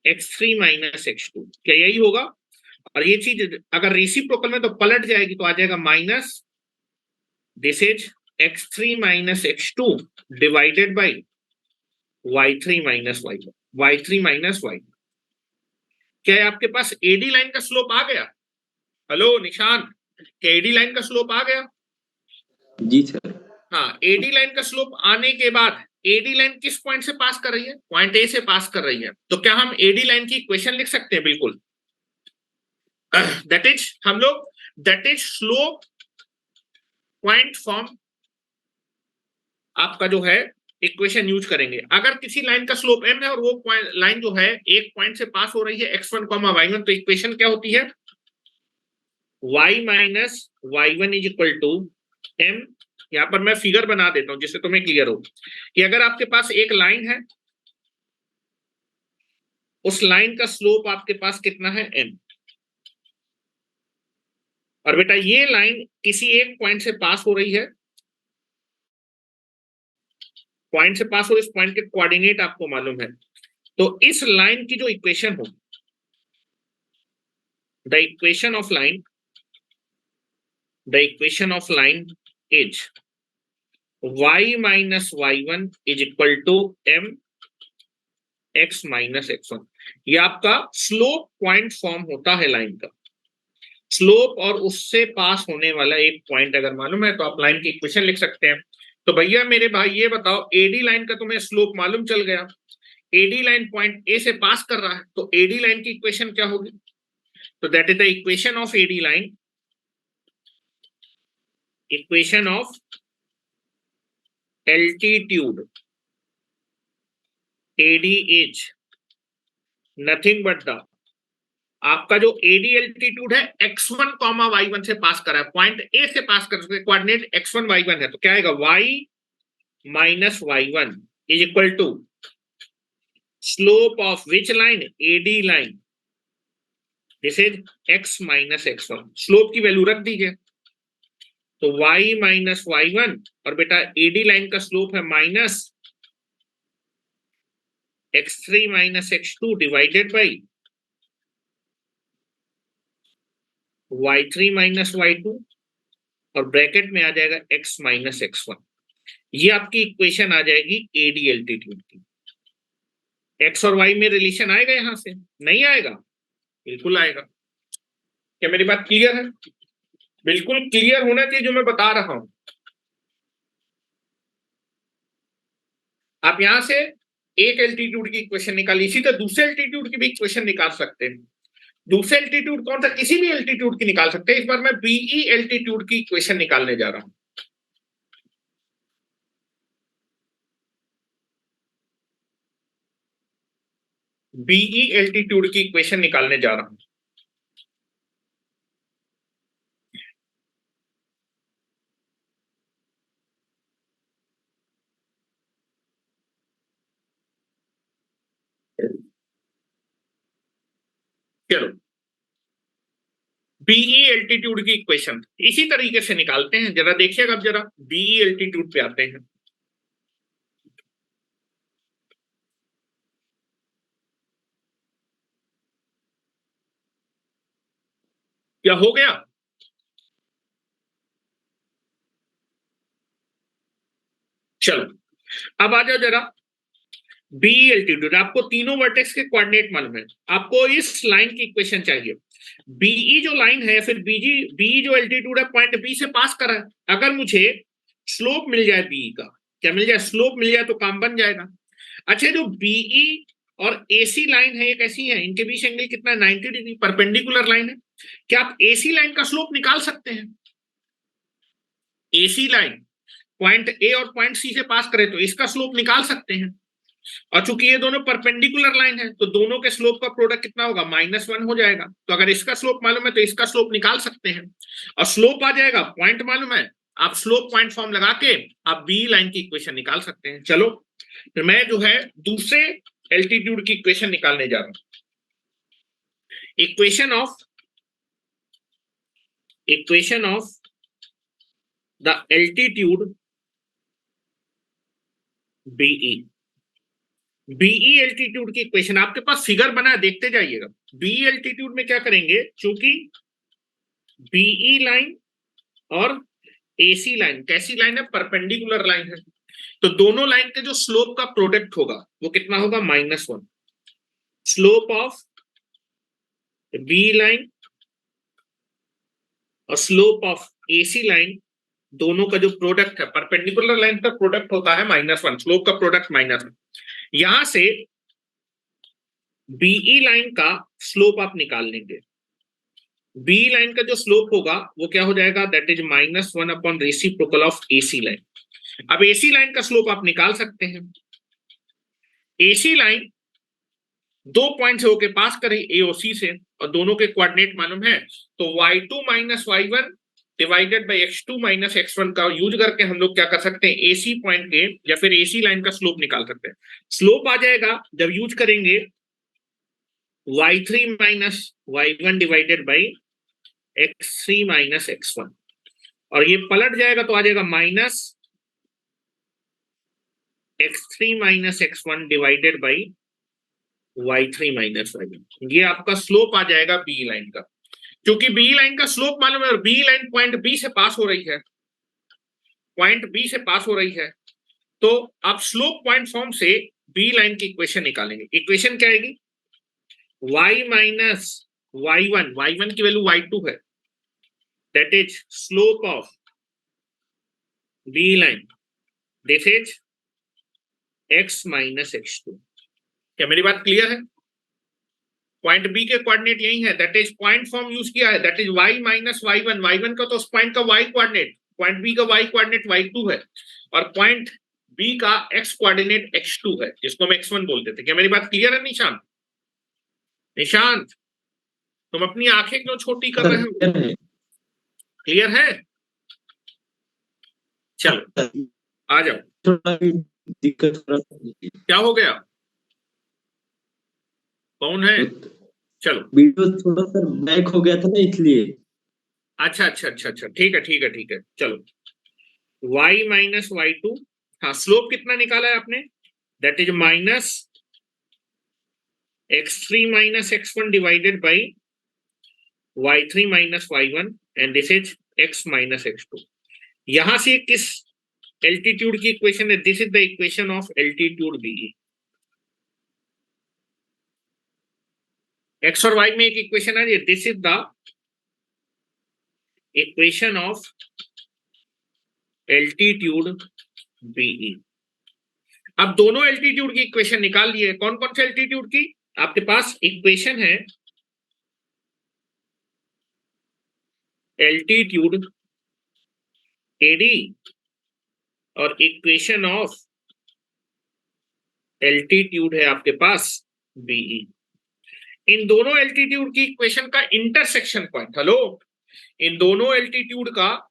x3 minus x2. क्या यही होगा? और ये चीज अगर रेसिप्रोकल में तो पलट जाएगी, तो आ जाएगा minus, this is x3 minus x2 divided by y3 minus y1. क्या आपके पास AD लाइन का स्लोप आ गया? हेलो निशान, क्या AD लाइन का स्लोप आ गया? जी सर. हाँ, AD लाइन का स्लोप आने के बाद एडी लाइन किस पॉइंट से पास कर रही है? पॉइंट ए से पास कर रही है। तो क्या हम एडी लाइन की इक्वेशन लिख सकते हैं? बिल्कुल। दैट इज हम लोग that is slope point form आपका जो है इक्वेशन यूज करेंगे। अगर किसी लाइन का स्लोप m है और वो लाइन जो है एक पॉइंट से पास हो रही है x1, y1, तो इक्वेशन क्या होती है? y minus y1 is equal to m। यहां पर मैं फिगर बना देता हूं जिससे तुम्हें क्लियर हो कि अगर आपके पास एक लाइन है, उस लाइन का स्लोप आपके पास कितना है? m। और बेटा ये लाइन किसी एक पॉइंट से पास हो रही है, पॉइंट से पास हो, इस पॉइंट के कोऑर्डिनेट आपको मालूम है। तो इस लाइन की जो इक्वेशन हो, the equation of line is y minus y1 is equal to m x minus x1। ये आपका स्लोप पॉइंट फॉर्म होता है लाइन का। स्लोप और उससे पास होने वाला एक पॉइंट अगर मालूम है तो आप लाइन की इक्वेशन लिख सकते हैं। तो भैया मेरे भाई ये बताओ, एडी लाइन का तुम्हें स्लोप मालूम चल गया, एडी लाइन पॉइंट ए से पास कर रहा है, तो एडी लाइन की इक्वेशन क्या होगी? तो that is the equation of AD line, equation of altitude AD is nothing but the, आपका जो एडी एल्टीट्यूड है x1, y1 से पास कर रहा है, पॉइंट ए से पास कर रहा है, कोऑर्डिनेट x1, y1 है, तो क्या आएगा? y minus y1 is equal to slope of which line? AD line, this is x minus x1। Slope की वैल्यू रख दीजिए, तो y माइनस y1, और बेटा एडी लाइन का स्लोप है minus x3 minus x2 divided by y3 minus y2, और bracket में आ जाएगा x माइनस x1। ये आपकी इक्वेशन आ जाएगी एडी एल्टीट्यूड की। x और y में रिलेशन आएगा यहां से? नहीं आएगा? बिल्कुल आएगा। क्या मेरी बात क्लियर है? बिल्कुल क्लियर होना चाहिए जो मैं बता रहा हूं। आप यहां से एक एल्टीट्यूड की इक्वेशन निकाली, इसी तरह दूसरे एल्टीट्यूड की भी इक्वेशन निकाल सकते हैं। दूसरे एल्टीट्यूड कौन सा? किसी भी एल्टीट्यूड की निकाल सकते हैं। इस बार मैं बीई एल्टीट्यूड की इक्वेशन निकालने जा रहा हूं। बीई एल्टीट्यूड की इक्वेशन निकालने जा रहा हूं। चलो, बीई एल्टीट्यूड की इक्वेशन इसी तरीके से निकालते हैं। जरा देखिएगा, अब जरा बीई एल्टीट्यूड पे आते हैं। क्या हो गया? चलो अब आ जाओ जरा बीई एल्टीट्यूड। आपको तीनों वर्टेक्स के कोऑर्डिनेट मालूम है, आपको इस लाइन की इक्वेशन चाहिए। बीई जो लाइन है, फिर बीई जो एल्टीट्यूड है पॉइंट बी से पास कर रहा है। अगर मुझे स्लोप मिल जाए बीई का, क्या मिल जाए? स्लोप मिल जाए तो काम बन जाएगा। अच्छा, जो बीई और एसी लाइन है, ये कैसी है? इनके बीच एंगल कितना है? 90 डिग्री, परपेंडिकुलर लाइन है। क्या आप एसी लाइन का स्लोप निकाल सकते हैं? एसी लाइन पॉइंट ए और पॉइंट सी से पास करे तो इसका स्लोप निकाल सकते हैं। और चूंकि ये दोनों परपेंडिकुलर लाइन है तो दोनों के स्लोप का प्रोडक्ट कितना होगा? -1 हो जाएगा। तो अगर इसका स्लोप मालूम है तो इसका स्लोप निकाल सकते हैं, और स्लोप आ जाएगा, पॉइंट मालूम है, आप स्लोप पॉइंट फॉर्म लगा के आप बी लाइन की इक्वेशन निकाल सकते हैं। चलो फिर मैं जो है दूसरे एल्टीट्यूड की इक्वेशन निकालने जा रहा हूं। Equation of the altitude BE. BE altitude की इक्वेशन आपके पास फिगर बना, देखते जाइएगा। बीई एल्टीट्यूड में क्या करेंगे, चूंकि बीई लाइन और एसी लाइन कैसी लाइन है? परपेंडिकुलर लाइन है, तो दोनों लाइन के जो स्लोप का प्रोडक्ट होगा वो कितना होगा? -1। स्लोप ऑफ बी लाइन और स्लोप ऑफ एसी लाइन दोनों का जो प्रोडक्ट है, परपेंडिकुलर लाइन का प्रोडक्ट होता है -1, स्लोप का प्रोडक्ट -1। यहां से बीई लाइन का स्लोप आप निकाल लेंगे। बीई लाइन का जो स्लोप होगा वो क्या हो जाएगा, that is -1 upon reciprocal of AC line. अब एसी लाइन का स्लोप आप निकाल सकते हैं। एसी लाइन दो पॉइंट से होके पास करे एओसी से, और दोनों के कोऑर्डिनेट मालूम है, तो y2 - y1 divided by x2 - x1 का यूज करके हम लोग क्या कर सकते हैं, एसी पॉइंट के या फिर एसी लाइन का स्लोप निकाल सकते हैं। स्लोप आ जाएगा जब यूज करेंगे y3 - y1 divided by x3 - x1, और ये पलट जाएगा तो आ जाएगा -x3 - x1 divided by y3 - y1। ये आपका स्लोप आ जाएगा बी लाइन का। क्योंकि बी लाइन का स्लोप मालूम है और बी लाइन पॉइंट बी से पास हो रही है, पॉइंट बी से पास हो रही है, तो आप स्लोप पॉइंट फॉर्म से बी लाइन की इक्वेशन निकालेंगे। इक्वेशन क्या आएगी, y - y1, y1 की वैल्यू y2 है, that is slope of B line, this is x - x2। क्या मेरी बात क्लियर है? पॉइंट बी के कोऑर्डिनेट यही है, that is point form use किया है, that is y - y1। y1 का तो उस पॉइंट का y कोऑर्डिनेट, पॉइंट बी का y कोऑर्डिनेट y2 है, और पॉइंट बी का x कोऑर्डिनेट x2 है, जिसको हम x1 बोलते थे। क्या मेरी बात क्लियर है निशांत? निशांत, तुम अपनी आंखें क्यों छोटी कर रहे हो? क्लियर है? चलो आ जाओ। थोड़ा दिक्कत हो रहा है। क्या हो गया, कौन है? चलो वीडियो थोड़ा सा बैक हो गया था ना, इसलिए। अच्छा अच्छा अच्छा अच्छा, ठीक है ठीक है ठीक है। चलो y - y2, हाँ स्लोप कितना निकाला है आपने, that is -x3 - x1 divided by y3 - y1, and this is x - x2। यहां से किस एल्टीट्यूड की इक्वेशन है, this is the equation of altitude B. x और y में एक इक्वेशन है, this is the equation of altitude BE. अब दोनों एल्टीट्यूड की इक्वेशन निकाल लिए। कौन कौन से एल्टीट्यूड की? आपके पास इक्वेशन है एल्टीट्यूड एडी और इक्वेशन ऑफ एल्टीट्यूड है आपके पास बीई। इन दोनों एल्टीट्यूड की इक्वेशन का इंटरसेक्शन पॉइंट, हेलो, इन दोनों एल्टीट्यूड का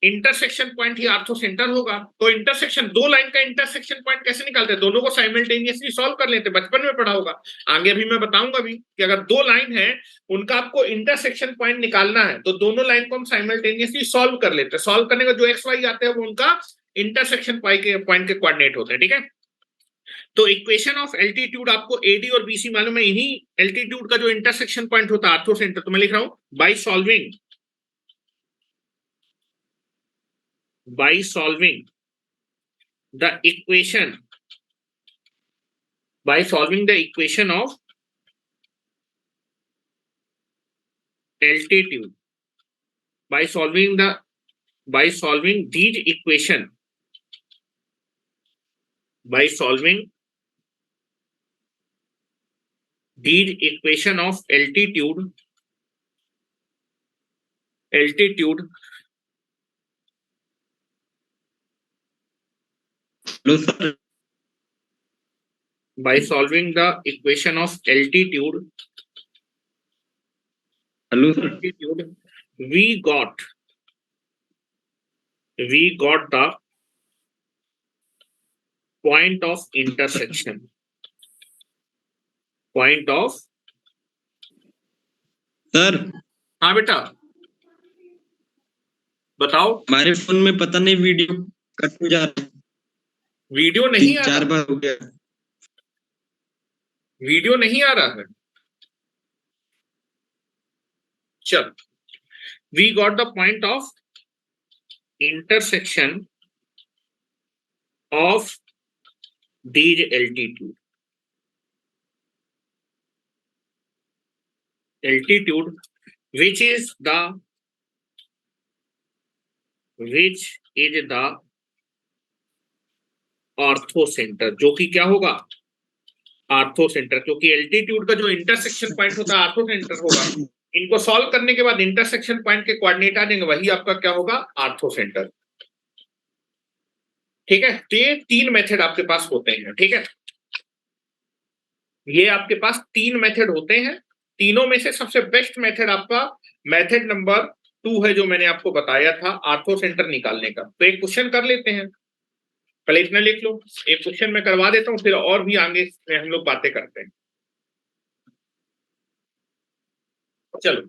इंटरसेक्शन पॉइंट ही आर्थो सेंटर होगा। तो इंटरसेक्शन, दो लाइन का इंटरसेक्शन पॉइंट कैसे निकालते हैं, दोनों को साइमल्टेनियसली सॉल्व कर लेते, बचपन में पढ़ा होगा, आगे अभी मैं बताऊंगा भी कि अगर दो लाइन है उनका आपको इंटरसेक्शन पॉइंट निकालना है तो दोनों लाइन को हम साइमल्टेनियसली सॉल्व कर लेते हैं। सॉल्व करने का जो एक्स वाई आते हैं वो उनका इंटरसेक्शन पॉइंट के कोऑर्डिनेट होते हैं, ठीक है। तो इक्वेशन ऑफ एल्टीट्यूड आपको एडी और बीसी मालूम है, यही एल्टीट्यूड का जो इंटरसेक्शन पॉइंट होता है आर्थो सेंटर, तो मैं लिख रहा हूं by solving the equation by solving the equation of altitude, by solving these equation, by solving these equation of altitude hello sir. by solving the equation of altitude hello sir. we got the point of intersection, point of, sir हाँ बेटा बताओ। हमारे phone में पता नहीं video cut हो जा रहा है, वीडियो नहीं आ 3-4 रहा, बार हो गया। वीडियो नहीं आ रहा है। चल, we got the point of intersection of these altitude which is the which is the ortho centre, जो कि क्या होगा, आर्थो सेंटर, क्योंकि एल्टीट्यूड का जो इंटरसेक्शन पॉइंट होता है आर्थो सेंटर होगा। इनको सॉल्व करने के बाद इंटरसेक्शन पॉइंट के कोऑर्डिनेट आ जाएंगे, वही आपका क्या होगा, आर्थो सेंटर। ठीक है, तो ये 3 मेथड आपके पास होते हैं। ठीक है, ये आपके पास 3 मेथड होते हैं। तीनों में से सबसे बेस्ट मेथड आपका मेथड नंबर 2 है, जो मैंने आपको बताया था आर्थो सेंटर निकालने का। तो एक क्वेश्चन कर लेते हैं, पहले इतना लिख लो। एक क्वेश्चन मैं करवा देता हूँ, फिर और भी आगे हम लोग बातें करते हैं। चलो,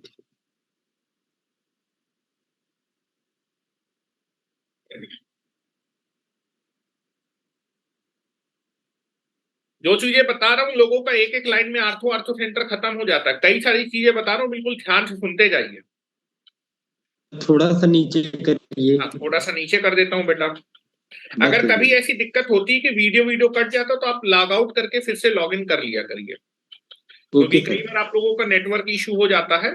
जो चीजें बता रहा हूँ लोगों का एक एक लाइन में आर्थो आर्थो सेंटर खत्म हो जाता है। कई सारी चीजें बता रहा हूँ, बिल्कुल ध्यान से सुनते जाइए। थोड़ा सा नीचे करिए। हाँ, थोड़ा सा नीचे कर देता हूँ बेटा। अगर कभी ऐसी दिक्कत होती है कि वीडियो कट जाता, तो आप लॉग आउट करके फिर से लॉग इन कर लिया करिए, क्योंकि कई बार आप लोगों का नेटवर्क इशू हो जाता है।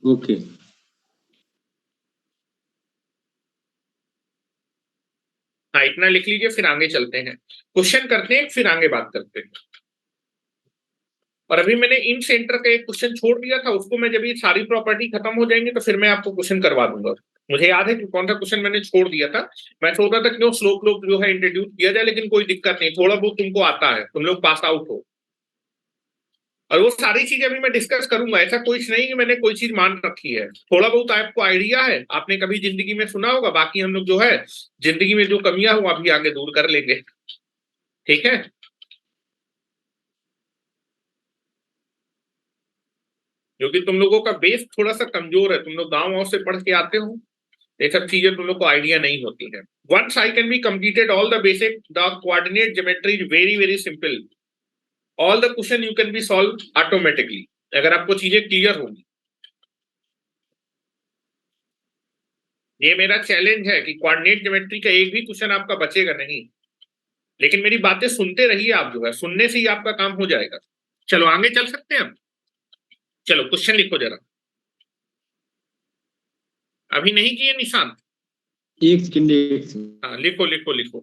ओके, हाँ, इतना लिख लीजिए, फिर आगे चलते हैं, क्वेश्चन करते हैं, फिर आगे बात करते हैं। और अभी मैंने इन सेंटर का एक क्वेश्चन छोड़ दिया था, उसको मैं जब ये सारी प्रॉपर्टी खत्म हो जाएंगी तो फिर मैं आपको क्वेश्चन करवा दूंगा। मुझे याद है कि कौन सा क्वेश्चन मैंने छोड़ दिया था। मैं सोचा था क्यों स्लोप लोप जो है इंट्रोड्यूस किया जाए, लेकिन कोई दिक्कत नहीं, थोड़ा बहुत तुमको आता है, तुम लोग पास आउट हो। और वो सारी चीजें अभी मैं डिस्कस करूंगा, ऐसा कुछ नहीं कि मैंने कोई चीज मान रखी है। थोड़ा बहुत आपको आइडिया है, आपने कभी जिंदगी में सुना होगा, बाकी हम लोग जो है जिंदगी में जो कमियां हो अभी आगे दूर कर लेंगे। ठीक है, क्योंकि तुम लोगों का बेस थोड़ा सा कमजोर है, तुम लोग गाँव से पढ़ के आते हो, ये सब चीजें तुम लोग को आइडिया नहीं होती है। Once I can be completed all the basic, the coordinate geometry is very very simple, all the question you can be solve automatically, अगर आपको चीजें क्लियर होंगी। ये मेरा चैलेंज है कि कोऑर्डिनेट ज्योमेट्री का एक भी क्वेश्चन आपका बचेगा नहीं, लेकिन मेरी बातें सुनते रहिए आप, जो है सुनने से ही आपका काम हो जाएगा। चलो आगे चल सकते हैं हम। चलो क्वेश्चन लिखो जरा, अभी नहीं किए निशांत? एक सेकंड। हाँ, लिखो लिखो लिखो।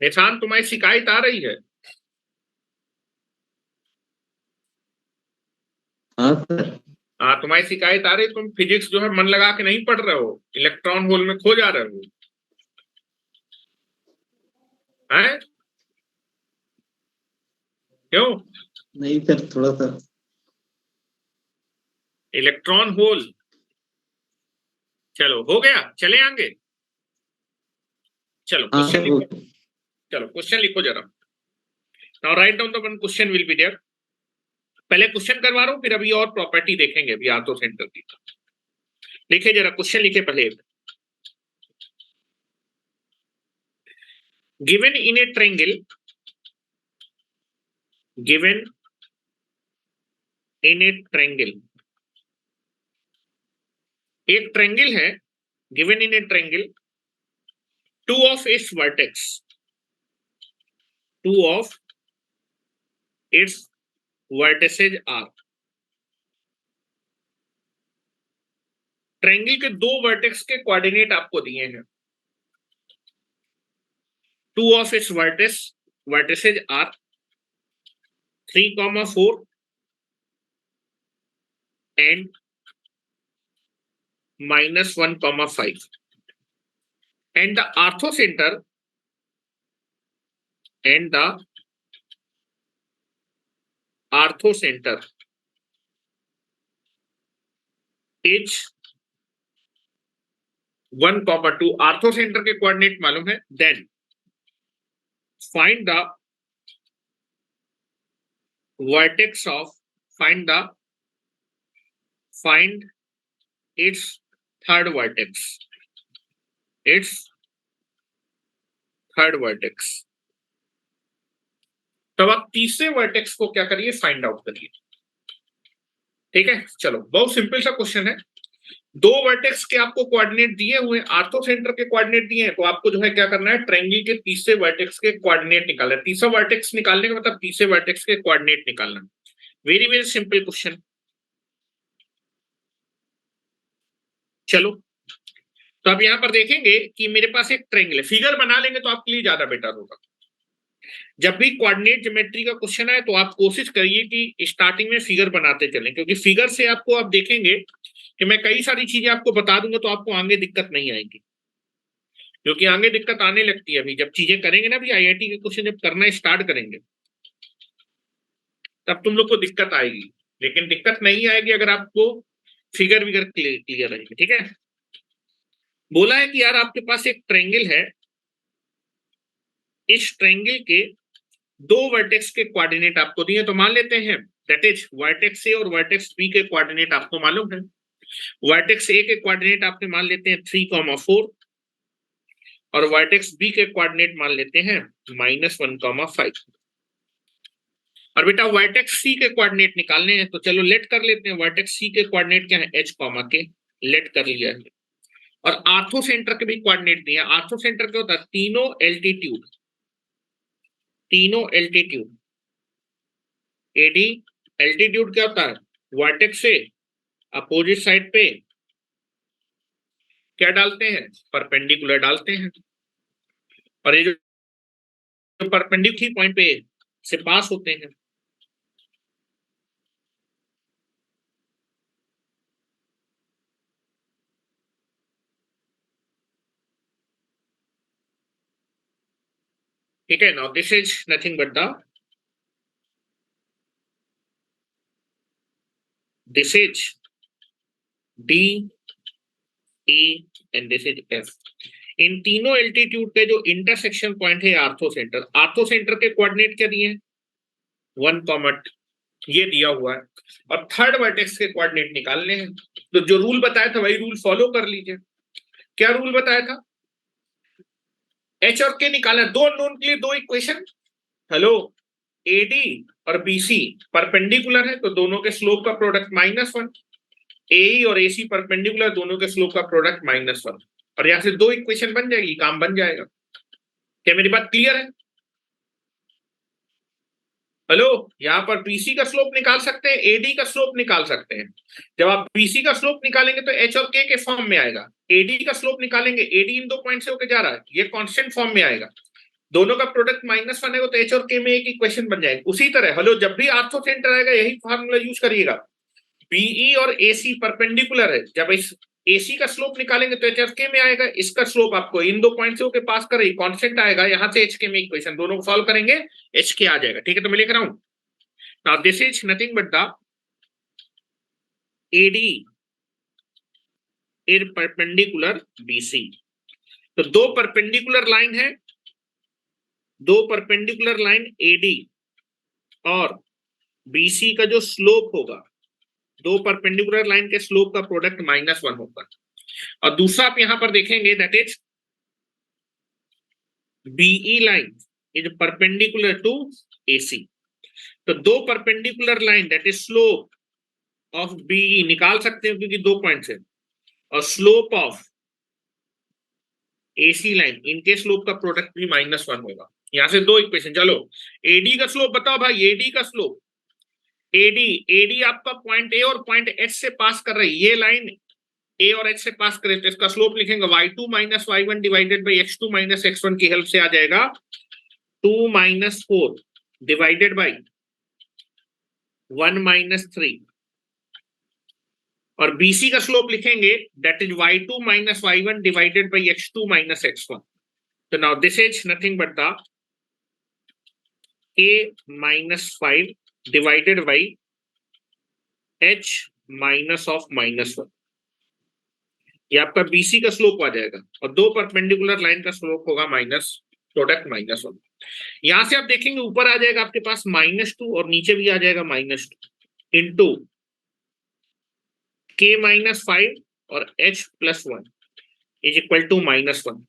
निशांत, तुम्हारी शिकायत आ रही है? हाँ सर। हाँ, तुम्हारी शिकायत आ रही, तुम फिजिक्स जो है मन लगा के नहीं पढ़ रहे हो, इलेक्ट्रॉन होल में खो जा रहे हो, हैं? क्यों? नहीं सर, थोड़ा सा इलेक्ट्रॉन होल, चलो हो गया, चले आगे। चलो क्वेश्चन लिखो, चलो क्वेश्चन लिखो जरा। Now write down the one question will be there. पहले क्वेश्चन करवा रहा हूं, फिर अभी और प्रॉपर्टी देखेंगे अभी आर्थो सेंटर की। लिखे जरा, क्वेश्चन लिखे पहले। Given in a triangle, given in a triangle, एक ट्रायंगल है, given in a triangle, two of its vertex, two of its vertices are. Triangle के 2 वर्टेक्स के कोऑर्डिनेट आपको दिए हैं। Two of its vertices are 3,4 and -1,5, and the orthocenter and the orthocenter is 1,2। Orthocentre के coordinate मालूम है, then find the vertex of, find its third vertex, its third vertex. तब आप तीसरे वर्टेक्स को क्या करिए, फाइंड आउट करिए। ठीक है, चलो बहुत सिंपल सा क्वेश्चन है। दो वर्टेक्स के आपको कोऑर्डिनेट दिए हुए, आर्थो सेंटर के कोऑर्डिनेट दिए हैं, तो आपको जो है क्या करना है, ट्रायंगल के तीसरे वर्टेक्स के कोऑर्डिनेट निकालना है। तीसरा वर्टेक्स निकालने का मतलब तीसरे वर्टेक्स के कोऑर्डिनेट निकालना। Very very simple question. चलो, तो अब यहां पर देखेंगे कि मेरे पास एक ट्रायंगल है, फिगर बना लेंगे तो आपके लिए ज्यादा बेटर होगा। जब भी कोऑर्डिनेट ज्योमेट्री का क्वेश्चन है तो आप कोशिश करिए कि स्टार्टिंग में फिगर बनाते चलें, क्योंकि फिगर से आपको आप देखेंगे कि मैं कई सारी चीजें आपको बता दूंगा तो आपको आगे दिक्कत नहीं आएगी, क्योंकि आगे दिक्कत आने लगती है अभी जब चीजें करेंगे ना। अभी आईआईटी के क्वेश्चन जब करना स्टार्ट करेंगे तब तुम लोग को दिक्कत आएगी, लेकिन दिक्कत नहीं आएगी अगर आपको फिगर विगर क्लियर रहेगी। ठीक है, बोला है कि यार आपके पास एक ट्रायंगल है, इस ट्रायंगल के दो वर्टेक्स के कोऑर्डिनेट आपको दिए, तो मान लेते हैं दैट इज वर्टेक्स ए और वर्टेक्स बी के कोऑर्डिनेट आपको मालूम है। वर्टेक्स ए के कोऑर्डिनेट आपने मान लेते हैं 3,4 और वर्टेक्स बी के कोऑर्डिनेट मान लेते हैं -1,5। और बेटा वर्टेक्स सी के कोऑर्डिनेट निकालने हैं, तो चलो लेट कर लेते हैं। वर्टेक्स सी के कोऑर्डिनेट क्या है, h, के, लेट कर लिया है। और आर्थो सेंटर के भी कोऑर्डिनेट दिए हैं। आर्थो सेंटर क्या होता है, तीनों एल्टीट्यूड एडी। एल्टीट्यूड क्या होता है, वर्टेक्स से अपोजिट साइड पे क्या डालते हैं, परपेंडिकुलर डालते हैं, और ये जो परपेंडिकुलर पॉइंट पे से पास होते हैं। ठीक है, now this is nothing but this is D A and this is F. इन तीनों एल्टीट्यूड के जो इंटरसेक्शन पॉइंट है आर्थो सेंटर, आर्थो सेंटर के कोऑर्डिनेट क्या दिए हैं, 1, ये दिया हुआ है। और थर्ड वर्टेक्स के कोऑर्डिनेट निकालने हैं, तो जो रूल बताया था वही रूल फॉलो कर लीजिए। क्या रूल बताया था, एच और के निकालना, दो नोन के लिए दो इक्वेशन। हेलो, एडी और बीसी परपेंडिकुलर है तो दोनों के स्लोप का प्रोडक्ट -1, एई और एसी परपेंडिकुलर, दोनों के स्लोप का प्रोडक्ट -1, और यहां से दो इक्वेशन बन जाएगी, काम बन जाएगा। क्या मेरी बात क्लियर है? हेलो, यहाँ पर बीसी का स्लोप निकाल सकते हैं, एडी का स्लोप निकाल सकते हैं। जब आप बीसी का स्लोप निकालेंगे तो एच और के फॉर्म में आएगा, एडी का स्लोप निकालेंगे, एडी इन दो पॉइंट से होकर जा रहा है, ये कांस्टेंट फॉर्म में आएगा। दोनों का प्रोडक्ट -1 है तो एच और के में एक इक्वेशन बन जाएगी। उसी तरह हेलो, जब भी आर्थो सेंटर आएगा यही फॉर्मूला यूज करिएगा। बीई और एसी परपेंडिकुलर है, जब इस एसी का स्लोप निकालेंगे तो एच के में आएगा, इसका स्लोप आपको इन दो पॉइंट से होकर पास करेगी, कांस्टेंट आएगा, यहां से एच के में इक्वेशन, दोनों को सॉल्व करेंगे एच के आ जाएगा। ठीक है, तो मैं लिख रहा हूं, now this is nothing but the AD in perpendicular BC. तो दो परपेंडिकुलर लाइन है, दो परपेंडिकुलर लाइन एडी और बीसी का जो स्लोप होगा, दो परपेंडिकुलर लाइन के स्लोप का प्रोडक्ट -1 होगा। और दूसरा आप यहां पर देखेंगे that is BE line is perpendicular to AC. तो दो perpendicular line that is slope of BE निकाल सकते हो क्योंकि दो पॉइंट्स है, और स्लोप ऑफ एसी लाइन, इनके स्लोप का प्रोडक्ट भी -1 होगा। यहां से दो इक्वेशन। चलो, एडी का स्लोप बताओ भाई, एडी का स्लोप, एडी आपका पॉइंट ए और पॉइंट एच से पास कर रही है, ये लाइन ए और एच से पास करे तो इसका स्लोप लिखेंगे y2 - y1 divided by x2 - x1 की हेल्प से आ जाएगा 2 - 4 डिवाइडेड बाई 1 - 3। और बीसी का स्लोप लिखेंगे that is y2 - y1 divided by x2 - x1। तो now this is nothing but the a -5 divided by h -1। ये आपका बीसी का स्लोप आ जाएगा, और दो परपेंडिकुलर लाइन का स्लोप होगा प्रोडक्ट -1। यहां से आप देखेंगे ऊपर आ जाएगा आपके पास -2 और नीचे भी आ जाएगा -2 इंटू k -5 और h +1 इज इक्वल टू -1।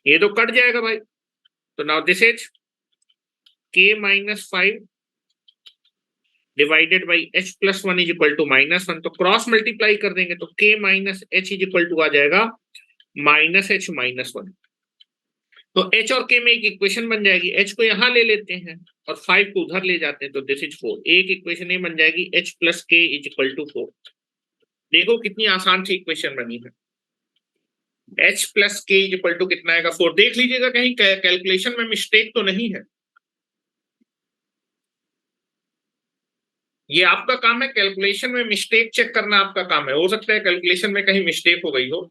ये तो कट जाएगा भाई, तो now this is k -5 divided by h plus 1 is equal to -1, तो क्रॉस मल्टीप्लाई कर देंगे तो k minus h is equal to आ जाएगा -h माइनस 1। तो h और k में एक इक्वेशन बन जाएगी, h को यहां ले लेते हैं और 5 को उधर ले जाते हैं, तो दिस इज 4। एक इक्वेशन ये बन जाएगी h plus k is equal to 4। देखो कितनी आसान सी इक्वेशन बनी है। h plus k is equal to कितना आएगा 4। देख लीजिएगा कहीं कैलकुलेशन में मिस्टेक तो नहीं है। ये आपका काम है, कैलकुलेशन में मिस्टेक चेक करना आपका काम है। हो सकता है कैलकुलेशन में कहीं मिस्टेक हो गई हो।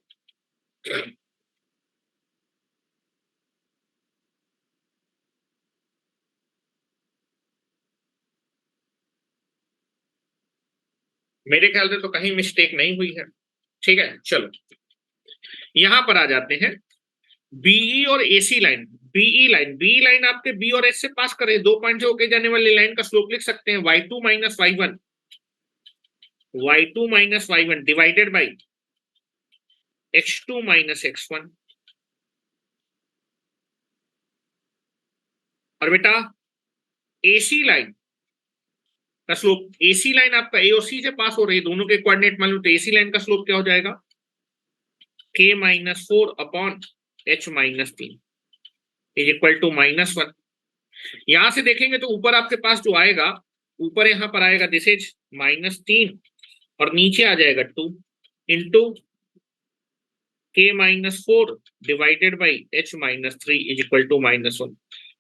मेरे ख्याल से तो कहीं मिस्टेक नहीं हुई है। ठीक है, चलो यहां पर आ जाते हैं। बीई और एसी लाइन, बीई लाइन आपके बी और एस से पास करे, 2 पॉइंट से होके जाने वाली लाइन का स्लोप लिख सकते हैं y2 minus y1 divided by x2 minus x1। और बेटा एसी लाइन का स्लोप, एसी लाइन आपका ए और सी से पास हो रही है, दोनों के कोऑर्डिनेट मान लो, तो एसी लाइन का स्लोप क्या हो जाएगा k minus 4 upon h minus 3 is equal to -1। यहां से देखेंगे तो ऊपर आपके पास जो आएगा, ऊपर यहां पर आएगा दिस इज -3 और नीचे आ जाएगा 2 into k minus 4 divided by h minus 3 is equal to -1।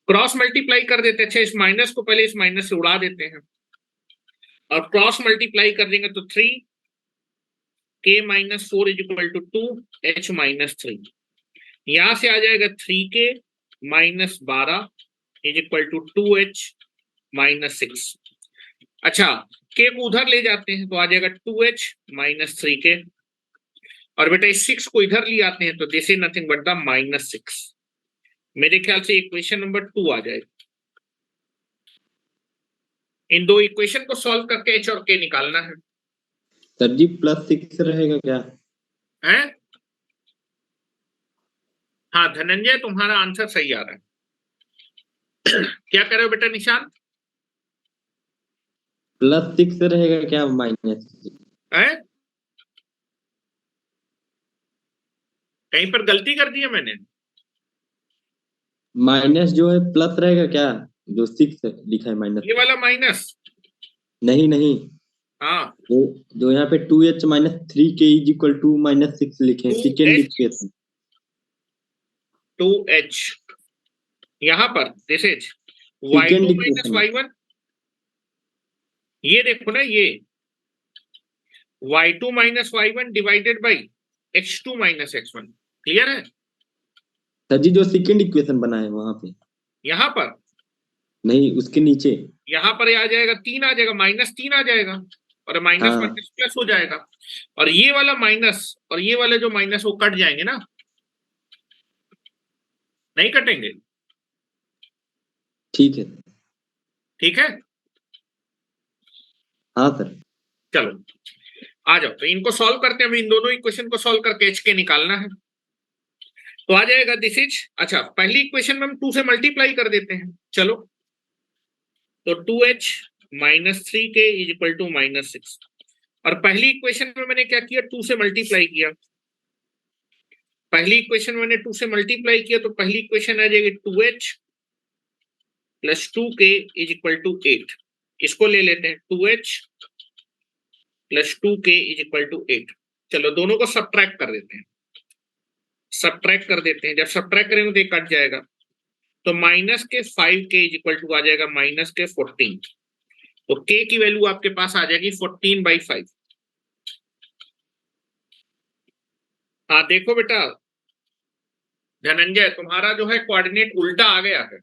Cross multiply कर देते हैं। अच्छा, इस माइनस को पहले इस माइनस से उड़ा देते हैं और क्रॉस मल्टीप्लाई कर देंगे तो 3 k minus 4 is equal to 2 h minus 3। यहां से आ जाएगा 3k minus 12 is equal to 2h माइनस 6। अच्छा, k को उधर ले जाते हैं तो आ जाएगा 2h माइनस 3k, और बेटा इस 6 को इधर ले आते हैं तो this is nothing but the -6। मेरे ख्याल से इक्वेशन नंबर 2 आ जाएगा। इन दो इक्वेशन को सॉल्व करके h और k निकालना है। सर जी +6 रहेगा क्या? है? हाँ धनंजय, तुम्हारा आंसर सही आ रहा है। क्या कर रहे हो बेटा निशान? +6 रहेगा क्या माइनस? है? कहीं पर गलती कर दी है मैंने? माइनस जो है प्लस रहेगा क्या? जो 6 लिखा है माइनस। ये वाला माइनस? नहीं, हाँ, जो यहाँ पे 2h minus 3k is equal to -6 लिखे हैं, सेकेंड इक्वेशन। 2h यहाँ पर this is y2 minus y1। ये देखो ना, ये y2 minus y1 divided by x2 minus x1। Clear है? सर जी जो सेकेंड इक्वेशन बना है वहां पे, यहाँ पर नहीं उसके नीचे। यहाँ पर आ जाएगा 3 आ जाएगा, -3 आ जाएगा और माइनस हाँ। माइनस प्लस हो जाएगा, और ये वाला माइनस और ये वाला जो माइनस वो कट जाएंगे ना, नहीं कटेंगे? ठीक है। ठीक है, हाँ सर। चलो आ जाओ, तो इनको सॉल्व करते हैं। अभी इन दोनों इक्वेशन को सॉल्व करके h के निकालना है। तो आ जाएगा दिस इज, अच्छा पहली इक्वेशन में हम 2 से मल्टीप्लाई कर देते हैं। चलो, तो 2h minus 3k is equal to -6, और पहली इक्वेशन में मैंने क्या किया, 2 से मल्टीप्लाई किया। पहली इक्वेशन में मैंने 2 से मल्टीप्लाई किया, तो पहली इक्वेशन आ जाएगी 2h plus 2k is equal to 8। इसको ले लेते हैं, 2h plus 2k is equal to 8। चलो दोनों को सब्ट्रैक्ट कर देते हैं, सब्ट्रैक्ट कर देते हैं। जब सब्ट्रैक्ट करेंगे तो ये कट जाएगा, तो -5k इज इक्वल टू आ जाएगा -14। तो k की वैल्यू आपके पास आ जाएगी 14/5। हाँ देखो बेटा धनंजय, तुम्हारा जो है कोऑर्डिनेट उल्टा आ गया है।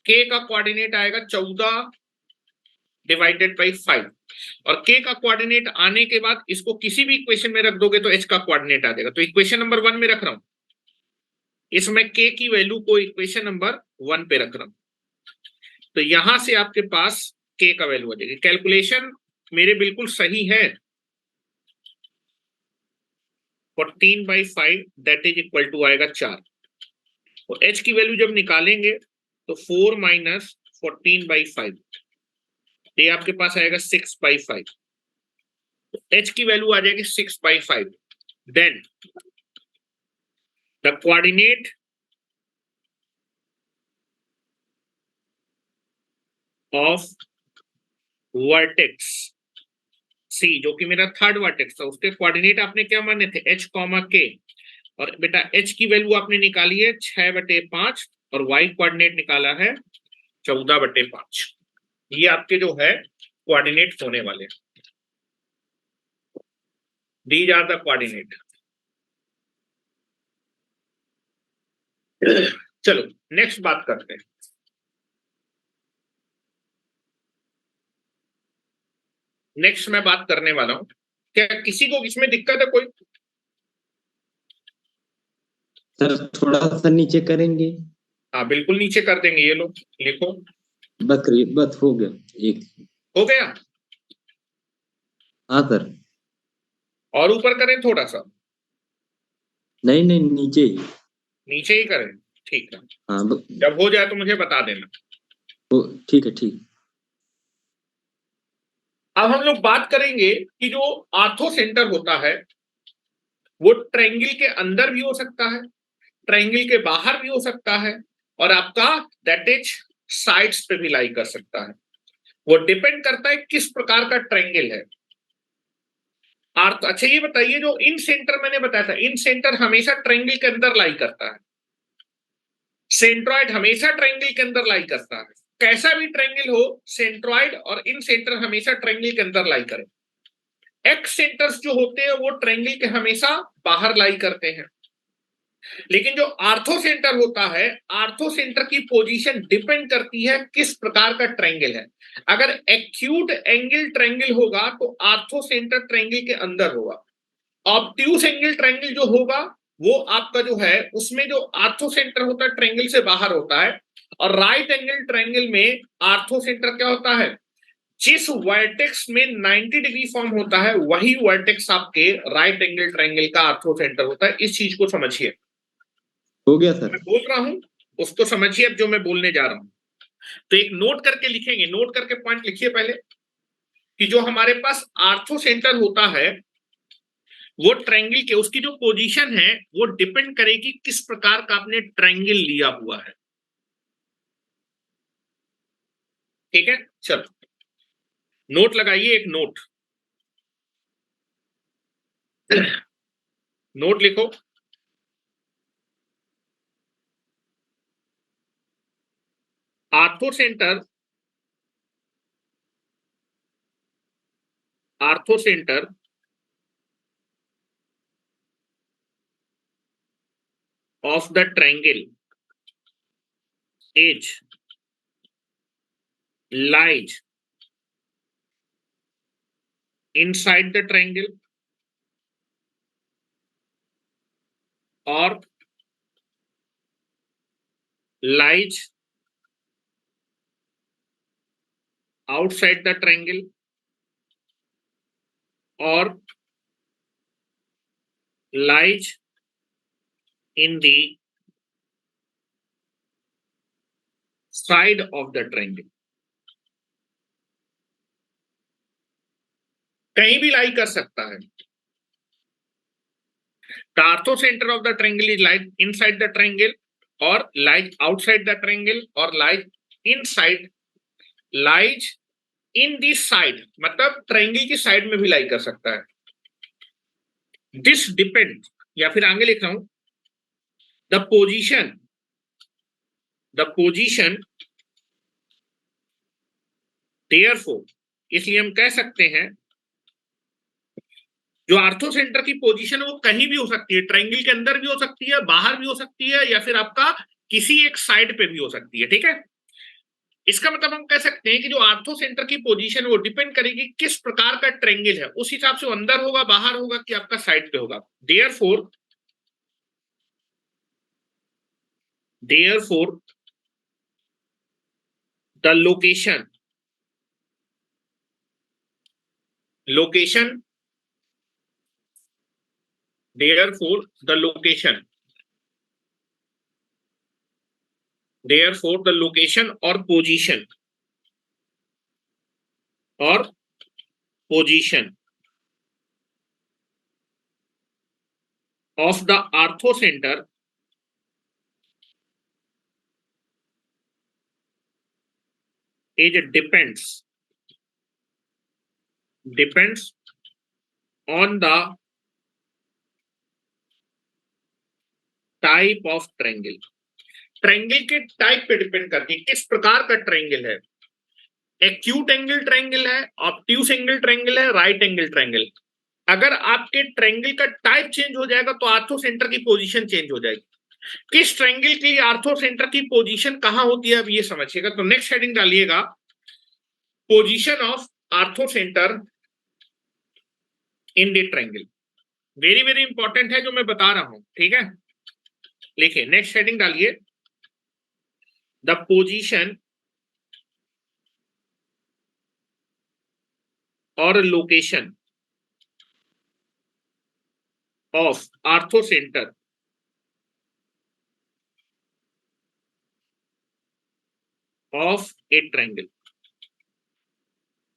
k का कोऑर्डिनेट आएगा 14 डिवाइडेड बाई 5, और k का कोऑर्डिनेट आने के बाद इसको किसी भी इक्वेशन में रख दोगे तो h का कोऑर्डिनेट आ जाएगा। तो इक्वेशन नंबर 1 में रख रहा हूं, इसमें k की वैल्यू को इक्वेशन नंबर 1 पे रख रहा हूं, तो यहां से आपके पास k का वैल्यू आ जाएगी। कैलकुलेशन मेरे बिल्कुल सही है। 14/5 दैट इज इक्वल टू आएगा 4, और h की वैल्यू जब निकालेंगे तो 4 - 14/5 ये आपके पास आएगा 6/5, h की वैल्यू आ जाएगी 6/5। Then the coordinate of vertex C, जो कि मेरा थर्ड वर्टेक्स था, उसके कोऑर्डिनेट आपने क्या माने थे, h, k, और बेटा h की वैल्यू आपने निकाली है 6/5 और y कोऑर्डिनेट निकाला है 14/5। ये आपके जो है कोऑर्डिनेट होने वाले, दीज आर द कोऑर्डिनेट। चलो नेक्स्ट बात करते हैं। नेक्स्ट मैं बात करने वाला हूं, क्या किसी को इसमें दिक्कत है कोई? सर थोड़ा सा नीचे करेंगे? हाँ बिल्कुल नीचे कर देंगे, ये लोग लिखो। बस हो गया, एक हो गया? हाँ सर। और ऊपर करें थोड़ा सा? नहीं नहीं, नीचे ही। नीचे ही करें, ठीक है। हाँ जब हो जाए तो मुझे बता देना। ठीक है, ठीक। अब हम लोग बात करेंगे कि जो आर्थो सेंटर होता है वो ट्रायंगल के अंदर भी हो सकता है, ट्रायंगल के बाहर भी हो सकता है, और आपका दैट इज साइड्स पे भी लाई कर सकता है। वो डिपेंड करता है किस प्रकार का ट्रायंगल है। अच्छा ये बताइए, जो इन सेंटर मैंने बताया था, इन सेंटर हमेशा ट्रायंगल के अंदर लाई करता है, सेंट्रॉइड हमेशा ट्रायंगल के अंदर लाई करता है। कैसा भी ट्रायंगल हो, सेंट्रॉइड और इन सेंटर हमेशा ट्रायंगल के अंदर लाई करें। एक्स सेंटर्स जो होते हैं वो ट्रायंगल के हमेशा बाहर लाई करते हैं। लेकिन जो आर्थो सेंटर होता है, आर्थो सेंटर की पोजीशन डिपेंड करती है किस प्रकार का ट्रायंगल है। अगर एक्यूट एंगल ट्रायंगल होगा तो आर्थो सेंटर ट्रायंगल के अंदर होगा। ऑब्ट्यूस एंगल ट्रायंगल जो होगा वो आपका जो है उसमें जो आर्थो सेंटर होता है ट्रायंगल से बाहर होता है। और राइट एंगल ट्रायंगल में आर्थो सेंटर क्या होता है, जिस वर्टेक्स में 90 डिग्री फॉर्म होता है वही वर्टेक्स आपके राइट एंगल ट्रायंगल का आर्थो सेंटर होता है। इस चीज को समझिए। हो गया सर। मैं बोल रहा हूं उसको समझिए, अब जो मैं बोलने जा रहा हूं। तो एक नोट करके लिखेंगे, नोट करके पॉइंट लिखिए पहले, कि जो हमारे पास आर्थो सेंटर होता है वो ट्रायंगल के, उसकी जो पोजीशन है वो डिपेंड करेगी किस प्रकार का आपने ट्रायंगल लिया हुआ है। ठीक है, चलो नोट लगाइए, एक नोट नोट लिखो। Ortho centre of the triangle is lies inside the triangle or lies outside the triangle or lies in the side of the triangle। कहीं भी लाई कर सकता है। The ortho center of the triangle is lies inside the triangle or lies outside the triangle or lies inside, lies in the side, मतलब triangle की side में भी लाई कर सकता है। दिस डिपेंड, या फिर आगे लिख रहा हूं, द पोजीशन देयरफॉर, इसलिए हम कह सकते हैं जो आर्थो सेंटर की पोजीशन है वो कहीं भी हो सकती है, ट्रायंगल के अंदर भी हो सकती है, बाहर भी हो सकती है, या फिर आपका किसी एक साइड पे भी हो सकती है। ठीक है, इसका मतलब हम कह सकते हैं कि जो आर्थो सेंटर की पोजीशन है वो डिपेंड करेगी किस प्रकार का ट्रायंगल है, उस हिसाब से अंदर होगा, बाहर होगा, कि आपका साइड पे होगा। Therefore the location therefore the location or position और position of the orthocentre is depends on the type of triangle. Triangle के टाइप पे डिपेंड करती है, किस प्रकार का ट्रायंगल है। एक्यूट एंगल ट्रायंगल है, ऑब्ट्यूस एंगल ट्रायंगल है, राइट एंगल ट्रायंगल। अगर आपके ट्रायंगल का टाइप चेंज हो जाएगा तो आर्थोसेंटर की पोजीशन चेंज हो जाएगी। किस ट्रायंगल के लिए आर्थोसेंटर की पोजीशन कहां होती है, अब ये समझिएगा। तो नेक्स्ट हेडिंग डालिएगा, position of orthocentre in the triangle. Very very important है जो मैं बता रहा हूं, ठीक है। लिखिए, नेक्स्ट हेडिंग डालिए, द पोजीशन और location of orthocentre of a triangle.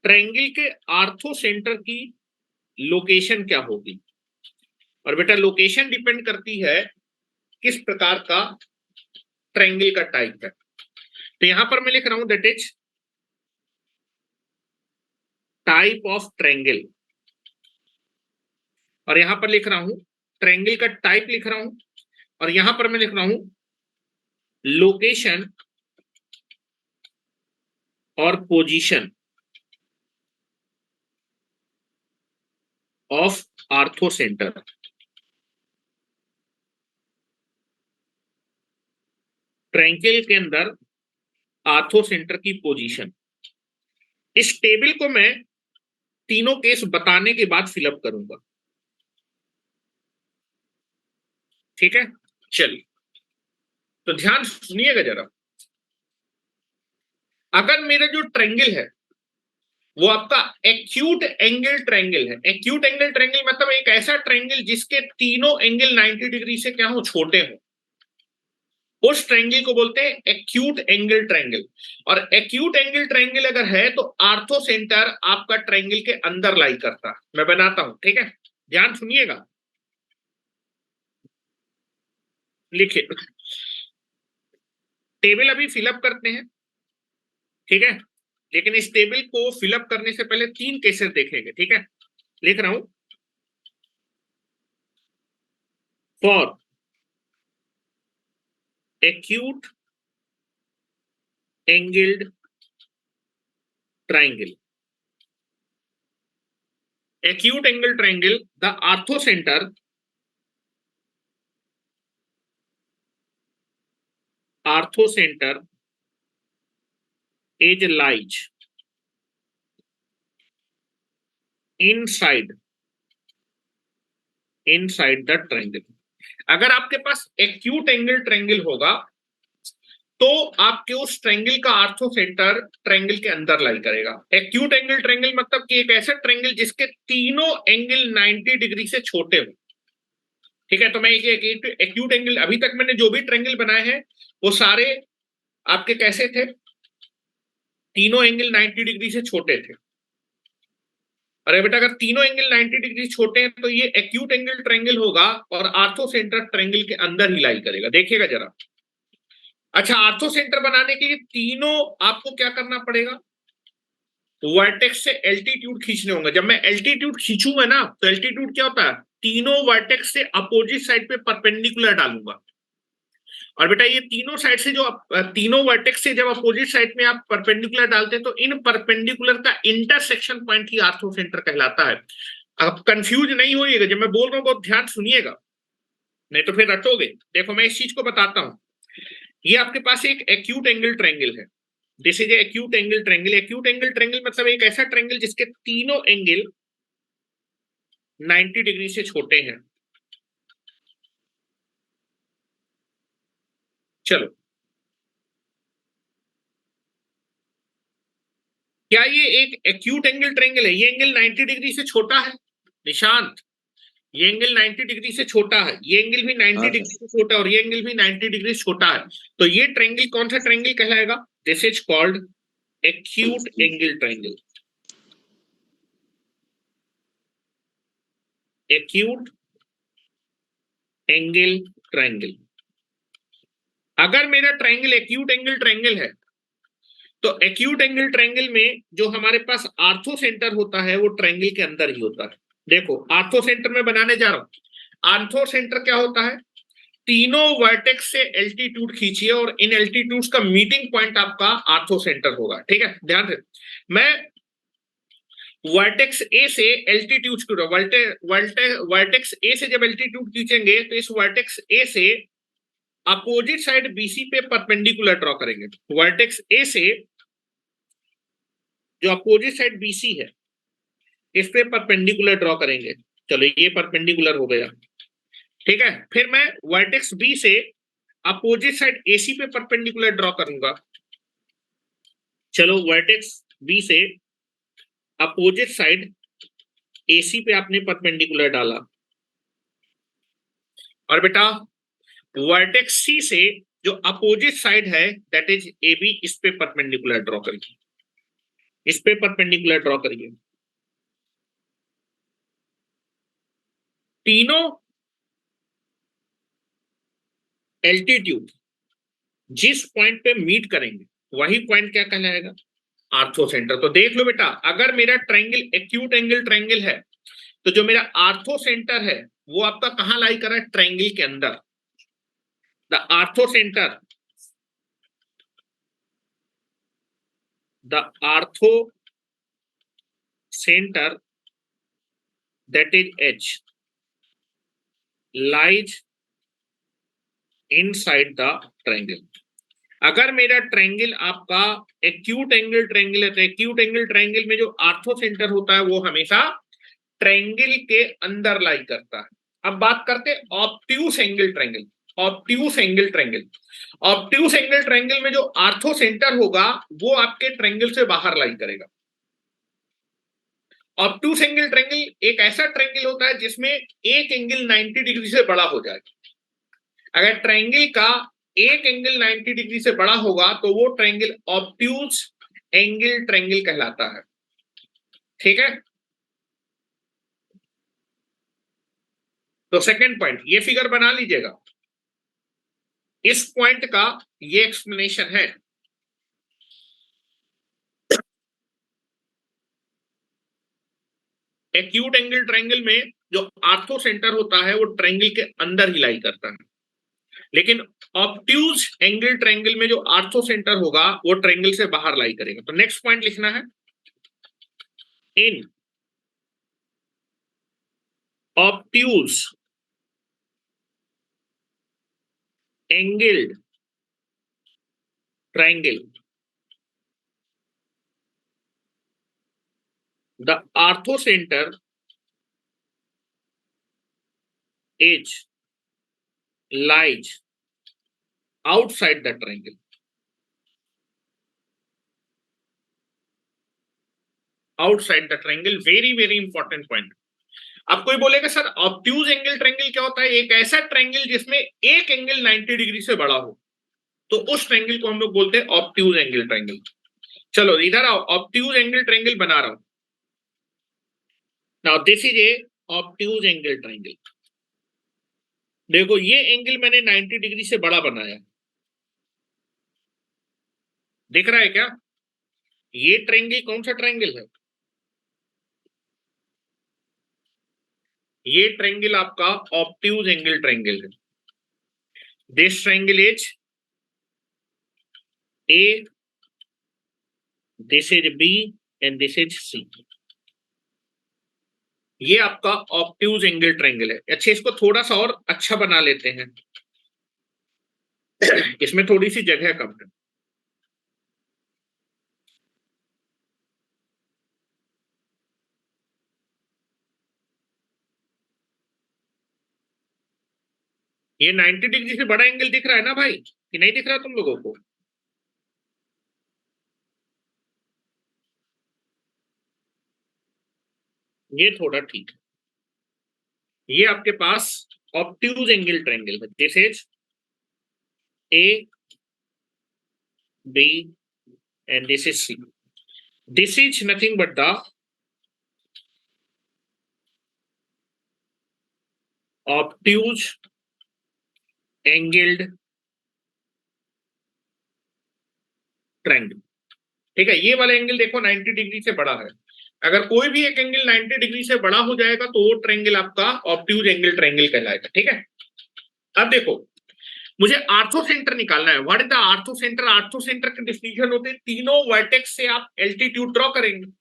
Triangle के आर्थोसेंटर की लोकेशन क्या होगी। और बेटा लोकेशन डिपेंड करती है किस प्रकार का ट्रायंगल का टाइप है। तो यहां पर मैं लिख रहा हूं that is type of triangle, और यहां पर लिख रहा हूं ट्रायंगल का टाइप लिख रहा हूं, और यहां पर मैं लिख रहा हूं लोकेशन और पोजीशन ऑफ आर्थोसेंटर। ट्रायंगल के अंदर आर्थोसेंटर की पोजीशन। इस टेबल को मैं तीनों केस बताने के बाद फिलअप करूंगा, ठीक है। चलिए, तो ध्यान सुनिएगा जरा। अगर मेरा जो ट्रायंगल है वो आपका एक्यूट एंगल ट्रायंगल है। एक्यूट एंगल ट्रायंगल मतलब एक ऐसा ट्रायंगल जिसके तीनों एंगल 90 डिग्री से क्या हो, छोटे हो, उस ट्रायंगल को बोलते हैं एक्यूट एंगल ट्रायंगल। और एक्यूट एंगल ट्रायंगल अगर है तो आर्थोसेंटर आपका ट्रायंगल के अंदर लाई करता है। मैं बनाता हूं, ठीक है, ध्यान सुनिएगा। लिखिए, टेबल अभी फिलअप करते हैं, ठीक है, लेकिन इस टेबल को फिलअप करने से पहले 3 केसेस देखेंगे, ठीक है। लिख रहा हूं, for acute angled triangle, acute angle triangle, the arthocenter is lies inside the triangle। अगर आपके पास एक्यूट एंगल ट्रायंगल होगा तो आपके उस ट्रायंगल का आर्थोसेंटर ट्रायंगल के अंदर लाई करेगा। एक्यूट एंगल ट्रायंगल मतलब कि एक ऐसा ट्रायंगल जिसके तीनों एंगल 90 डिग्री से छोटे हो, ठीक है। तो मैं एक्यूट एंगल, अभी तक मैंने जो भी ट्रायंगल बनाए हैं वो सारे आपके कैसे थे, तीनों एंगल 90 डिग्री से छोटे थे। अरे बेटा, अगर तीनों एंगल 90 डिग्री छोटे हैं तो ये एक्यूट एंगल ट्रायंगल होगा और आर्थोसेंटर ट्रायंगल के अंदर ही लाई करेगा। देखिएगा जरा। अच्छा, आर्थोसेंटर बनाने के लिए तीनों आपको क्या करना पड़ेगा, वर्टेक्स से एल्टीट्यूड खींचने होंगे। जब मैं एल्टीट्यूड खींचूंगा ना तो एल्टीट्यूड क्या होता है, तीनों वर्टेक्स से अपोजिट साइड पे परपेंडिकुलर डालूंगा। और बेटा ये तीनों साइड से जो तीनों वर्टेक्स से जब अपोजिट साइड में आप परपेंडिकुलर डालते हैं तो इन परपेंडिकुलर का इंटरसेक्शन पॉइंट ही आर्थोसेंटर कहलाता है। अब कंफ्यूज नहीं होइएगा, जब मैं बोल रहा हूं बहुत ध्यान सुनिएगा, नहीं तो फिर रटोगे। देखो मैं इस चीज को बताता हूं। ये आपके पास एक एक्यूट एंगल ट्रायंगल है, this is acute angle triangle. Acute angle triangle मतलब एक ऐसा ट्रायंगल जिसके तीनों एंगल 90 डिग्री से छोटे हैं। चलो, क्या ये एक एक्यूट एंगल ट्रायंगल है? ये एंगल 90 डिग्री से छोटा है निशांत, ये एंगल 90 डिग्री से छोटा है, ये एंगल भी 90 डिग्री से छोटा है और ये एंगल भी 90 डिग्री से छोटा है। तो ये ट्रायंगल कौन सा ट्रायंगल कहलाएगा? This is called acute angle triangle. Acute angle triangle. अगर मेरा ट्रायंगल एक्यूट एंगल ट्रायंगल है तो एक्यूट एंगल ट्रायंगल में जो हमारे पास आर्थो सेंटर होता है वो ट्रायंगल के अंदर ही होता है। देखो आर्थो सेंटर में बनाने जा रहा हूं। आर्थो सेंटर क्या होता है? तीनों वर्टेक्स से एल्टीट्यूड खींचिए और इन एल्टीट्यूड्स का मीटिंग पॉइंट आपका आर्थो सेंटर होगा। ठीक है, ध्यान से मैं वर्टेक्स ए से एल्टीट्यूड वर्टेक्स ए से जब एल्टीट्यूड खींचेंगे तो इस वर्टेक्स ए से अपोजिट साइड बीसी पे परपेंडिकुलर ड्रॉ करेंगे। वर्टेक्स ए से जो अपोजिट साइड बीसी है इस पे परपेंडिकुलर ड्रॉ करेंगे। चलो ये परपेंडिकुलर हो गया। ठीक है, फिर मैं वर्टेक्स बी से अपोजिट साइड एसी पे परपेंडिकुलर ड्रॉ करूंगा। चलो वर्टेक्स बी से अपोजिट साइड एसी पे आपने परपेंडिकुलर डाला और बेटा वर्टेक्स सी से जो अपोजिट साइड है दैट इज ए बी इस पे परपेंडिकुलर ड्रॉ करिए। इस पे परपेंडिकुलर ड्रॉ करिए। तीनों एल्टीट्यूड जिस पॉइंट पे मीट करेंगे वही पॉइंट क्या कहलाएगा? Ortho centre. तो देख लो बेटा, अगर मेरा ट्रायंगल एक्यूट एंगल ट्रायंगल है तो जो मेरा आर्थो सेंटर है वो आपका कहां लाई कर रहा है? ट्रायंगल के अंदर। The ortho centre that is H lies inside the triangle। अगर मेरा ट्रायंगल आपका एक्यूट एंगल ट्रायंगल है तो एक्यूट एंगल ट्रायंगल में जो आर्थो सेंटर होता है वो हमेशा ट्रायंगल के अंदर लाई करता है। अब बात करते हैं obtuse angle triangle. Obtuse angle triangle, obtuse angle triangle में जो आर्थो सेंटर होगा वो आपके ट्रायंगल से बाहर लाई करेगा। ऑब्ट्यूस एंगल ट्रायंगल एक ऐसा ट्रायंगल होता है जिसमें एक एंगल 90 डिग्री से बड़ा हो जाए। अगर ट्रायंगल का एक एंगल 90 डिग्री से बड़ा होगा तो वो ट्रायंगल ऑब्ट्यूस एंगल ट्रायंगल कहलाता है। ठीक है, तो सेकंड पॉइंट ये फिगर बना लीजिएगा। इस पॉइंट का ये एक्सप्लेनेशन है। एक्यूट एंगल ट्रायंगल में जो आर्थो सेंटर होता है वो ट्रायंगल के अंदर ही लाई करता है, लेकिन ऑब्ट्यूज एंगल ट्रायंगल में जो आर्थो सेंटर होगा वो ट्रायंगल से बाहर लाई करेगा। तो नेक्स्ट पॉइंट लिखना है, in obtuse angled triangle the orthocenter is lies outside the triangle। outside the triangle, very very important point। अब कोई बोलेगा सर ऑब्ट्यूज एंगल ट्रायंगल क्या होता है? एक ऐसा ट्रायंगल जिसमें एक एंगल 90 डिग्री से बड़ा हो, तो उस ट्रायंगल को हम लोग बोलते हैं ऑब्ट्यूज एंगल ट्रायंगल। चलो इधर आओ, ऑब्ट्यूज एंगल ट्रायंगल बना रहा हूं। Now this is A obtuse angle triangle. देखो ये एंगल मैंने 90 डिग्री से बड़ा बनाया, दिख रहा है क्या? ये ट्रायंगल कौन सा ट्रायंगल है? ये ट्रायंगल आपका ऑब्ट्यूज एंगल ट्रायंगल है। This triangle is A, this is B and this is C। ये आपका ऑब्ट्यूज एंगल ट्रायंगल है। अच्छा, इसको थोड़ा सा और अच्छा बना लेते हैं। इसमें थोड़ी सी जगह कम है। ये 90 डिग्री से बड़ा एंगल दिख रहा है ना भाई, कि नहीं दिख रहा तुम लोगों को? ये थोड़ा ठीक है। ये आपके पास ऑब्ट्यूज एंगल ट्रायंगल है। This is A, B and this is C। This is nothing but the obtuse angled triangle. ठीक है, ये वाला एंगल देखो 90 डिग्री से बड़ा है। अगर कोई भी एक एंगल 90 डिग्री से बड़ा हो जाएगा तो वो ट्रायंगल आपका ऑब्ट्यूज एंगल ट्रायंगल कहलाएगा। ठीक है, अब देखो मुझे आर्थो सेंटर निकालना है। What is the ortho centre? Orthocentre के डिफिनेशन होते हैं तीनों वर्टेक्स से आप एल्टीट्यूड ड्रॉ करेंगे,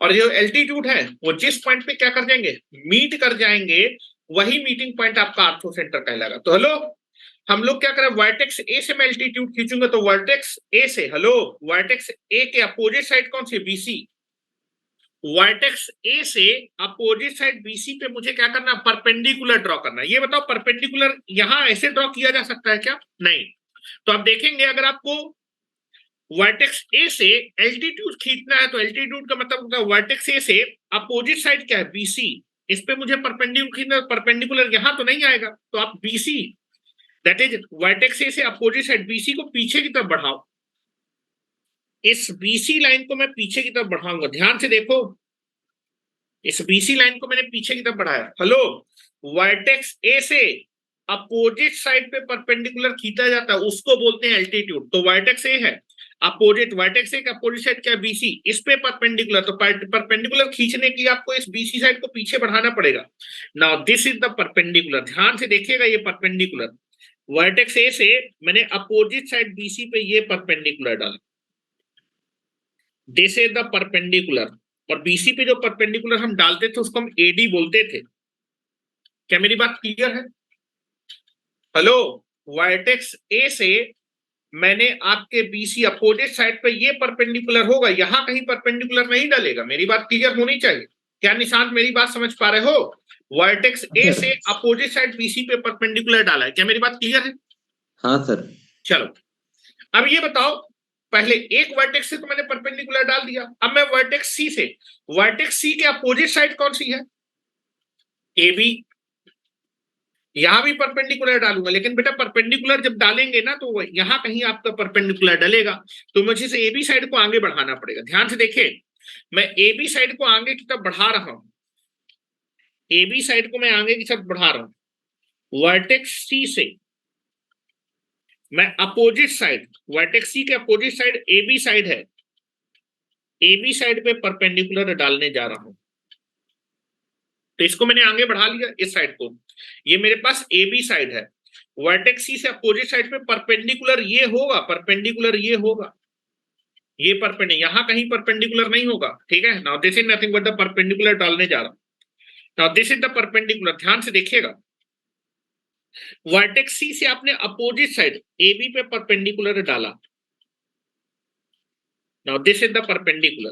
और जो एल्टीट्यूड है वो जिस पॉइंट पे क्या कर जाएंगे, मीट कर जाएंगे, वही मीटिंग पॉइंट आपका आर्थो सेंटर कहलाएगा। तो हेलो, हम लोग क्या करें, वर्टेक्स ए से मैं एल्टीट्यूड खींचूंगा तो वर्टेक्स ए से, हेलो, वर्टेक्स ए के अपोजिट साइड कौन सी, बीसी। वर्टेक्स ए से अपोजिट साइड बीसी पे मुझे क्या करना, परपेंडिकुलर ड्रॉ करना है। ये बताओ परपेंडिकुलर यहां ऐसे ड्रॉ किया जा सकता है क्या? नहीं। तो आप देखेंगे अगर आपको वर्टेक्स ए से एल्टीट्यूड खींचना है तो एल्टीट्यूड का मतलब होता है वर्टेक्स ए से अपोजिट साइड क्या है, बीसी, इस पे मुझे परपेंडिकुलर खींचना, परपेंडिकुलर यहां तो नहीं आएगा, तो आप बीसी दैट इज वर्टेक्स ए से अपोजिट साइड बीसी को पीछे की तरफ बढ़ाओ। इस बीसी लाइन को मैं पीछे की तरफ बढ़ाऊंगा, ध्यान से देखो, इस बीसी लाइन को मैंने पीछे की तरफ बढ़ाया। हेलो, वर्टेक्स ए से अपोजिट साइड पे परपेंडिकुलर खींचा जाता है उसको बोलते हैं एल्टीट्यूड। तो वर्टेक्स ए है, अपोजिट, वर्टेक्स ए का अपोजिट साइड क्या है, बीसी, इस पे परपेंडिकुलर, तो परपेंडिकुलर खींचने के लिए आपको इस बीसी साइड को पीछे बढ़ाना पड़ेगा। Now this is the perpendicular, ध्यान से देखिएगा, ये परपेंडिकुलर वर्टेक्स ए से मैंने अपोजिट साइड बीसी पे ये परपेंडिकुलर डाला, दिस इज द परपेंडिकुलर। और बीसी पे जो परपेंडिकुलर हम डालते थे उसको हम एडी बोलते थे। क्या मेरी बात क्लियर है? हेलो, वर्टेक्स ए से मैंने आपके बीसी अपोजिट साइड पे ये परपेंडिकुलर होगा, यहां कहीं परपेंडिकुलर नहीं डालेगा। मेरी बात क्लियर होनी चाहिए। क्या निशांत मेरी बात समझ पा रहे हो? वर्टेक्स ए से अपोजिट साइड बीसी पे परपेंडिकुलर डाला है। क्या मेरी बात क्लियर है? हाँ सर। चलो, अब ये बताओ, पहले एक वर्टेक्स से तो मैंने परपेंडिकुलर डाल दिया, अब मैं वर्टेक्स सी से, वर्टेक्स सी के अपोजिट साइड कौन सी है, ए बी, यहां भी परपेंडिकुलर डालूंगा। लेकिन बेटा परपेंडिकुलर जब डालेंगे ना तो यहां कहीं आपका परपेंडिकुलर डलेगा, तो मुझे से ए बी साइड को आगे बढ़ाना पड़ेगा। ध्यान से देखिए, मैं ए बी साइड को आगे की तरफ बढ़ा रहा हूं, ए बी साइड को मैं आगे की तरफ बढ़ा रहा हूं। वर्टेक्स सी से मैं अपोजिट साइड, वर्टेक्स सी के opposite side A B side है, ए बी साइड पे परपेंडिकुलर डालने जा रहा हूं। तो इसको मैंने आगे बढ़ा लिया, इस साइड को, ये मेरे पास ए बी साइड है। वर्टेक्स सी से अपोजिट साइड पे परपेंडिकुलर ये होगा, परपेंडिकुलर ये होगा, ये परपेंडिकुलर, यहां कहीं परपेंडिकुलर नहीं होगा। ठीक है, now this is nothing but the perpendicular डालने जा रहा हूं। Now this is the perpendicular, ध्यान से देखिएगा, वर्टेक्स सी से आपने अपोजिट साइड ए बी पे परपेंडिकुलर डाला। Now this is the perpendicular,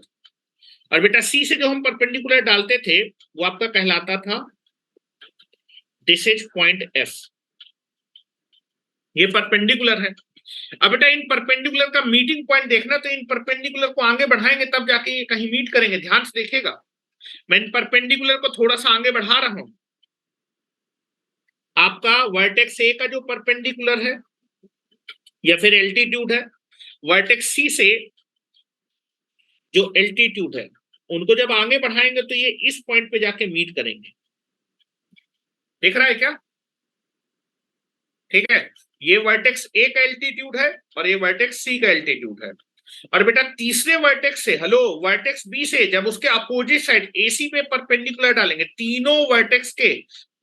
और बेटा सी से जो हम परपेंडिकुलर डालते थे वो आपका कहलाता था दिस इज पॉइंट एफ, ये परपेंडिकुलर है। अब बेटा इन परपेंडिकुलर का मीटिंग पॉइंट देखना, तो इन परपेंडिकुलर को आगे बढ़ाएंगे तब जाके ये कहीं मीट करेंगे। ध्यान से देखिएगा, मैं इन परपेंडिकुलर को थोड़ा सा आगे बढ़ा रहा हूं। आपका वर्टेक्स ए का जो परपेंडिकुलर है या फिर एल्टीट्यूड है, वर्टेक्स सी से जो एल्टीट्यूड है, उनको जब आगे बढ़ाएंगे तो ये इस पॉइंट पे जाके मीट करेंगे। दिख रहा है क्या? ठीक है, ये वर्टेक्स ए का एल्टीट्यूड है और ये वर्टेक्स सी का एल्टीट्यूड है। और बेटा तीसरे वर्टेक्स से, हेलो, वर्टेक्स बी से जब उसके अपोजिट साइड एसी पे परपेंडिकुलर डालेंगे, तीनों वर्टेक्स के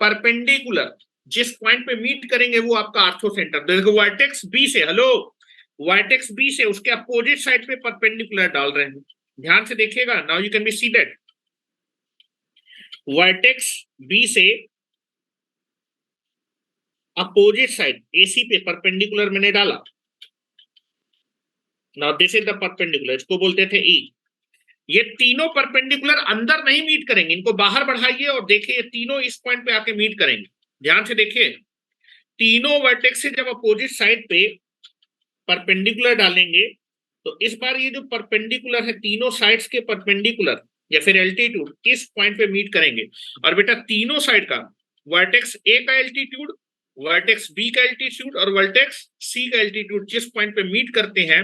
परपेंडिकुलर जिस पॉइंट पे मीट करेंगे वो आपका आर्थो सेंटर। देखो वर्टेक्स बी से, हेलो, वर्टेक्स बी से उसके अपोजिट साइड पे परपेंडिकुलर डाल रहे हैं, ध्यान से देखिएगा। Now you can be see that vertex B से अपोजिट साइड एसी पे परपेंडिकुलर मैंने डाला। Now this is the perpendicular, इसको बोलते थे ई। ये तीनों परपेंडिकुलर अंदर नहीं मीट करेंगे, इनको बाहर बढ़ाइए और देखिए ये तीनों इस पॉइंट पे आके मीट करेंगे। ध्यान से देखिए, तीनों वर्टेक्स से जब अपोजिट साइड पे परपेंडिकुलर डालेंगे तो इस बार ये जो परपेंडिकुलर है, तीनों साइड्स के परपेंडिकुलर या फिर एल्टीट्यूड किस पॉइंट पे मीट करेंगे। और बेटा तीनों साइड का, वर्टेक्स ए का एल्टीट्यूड, वर्टेक्स बी का एल्टीट्यूड और वर्टेक्स सी का एल्टीट्यूड जिस पॉइंट पे मीट करते हैं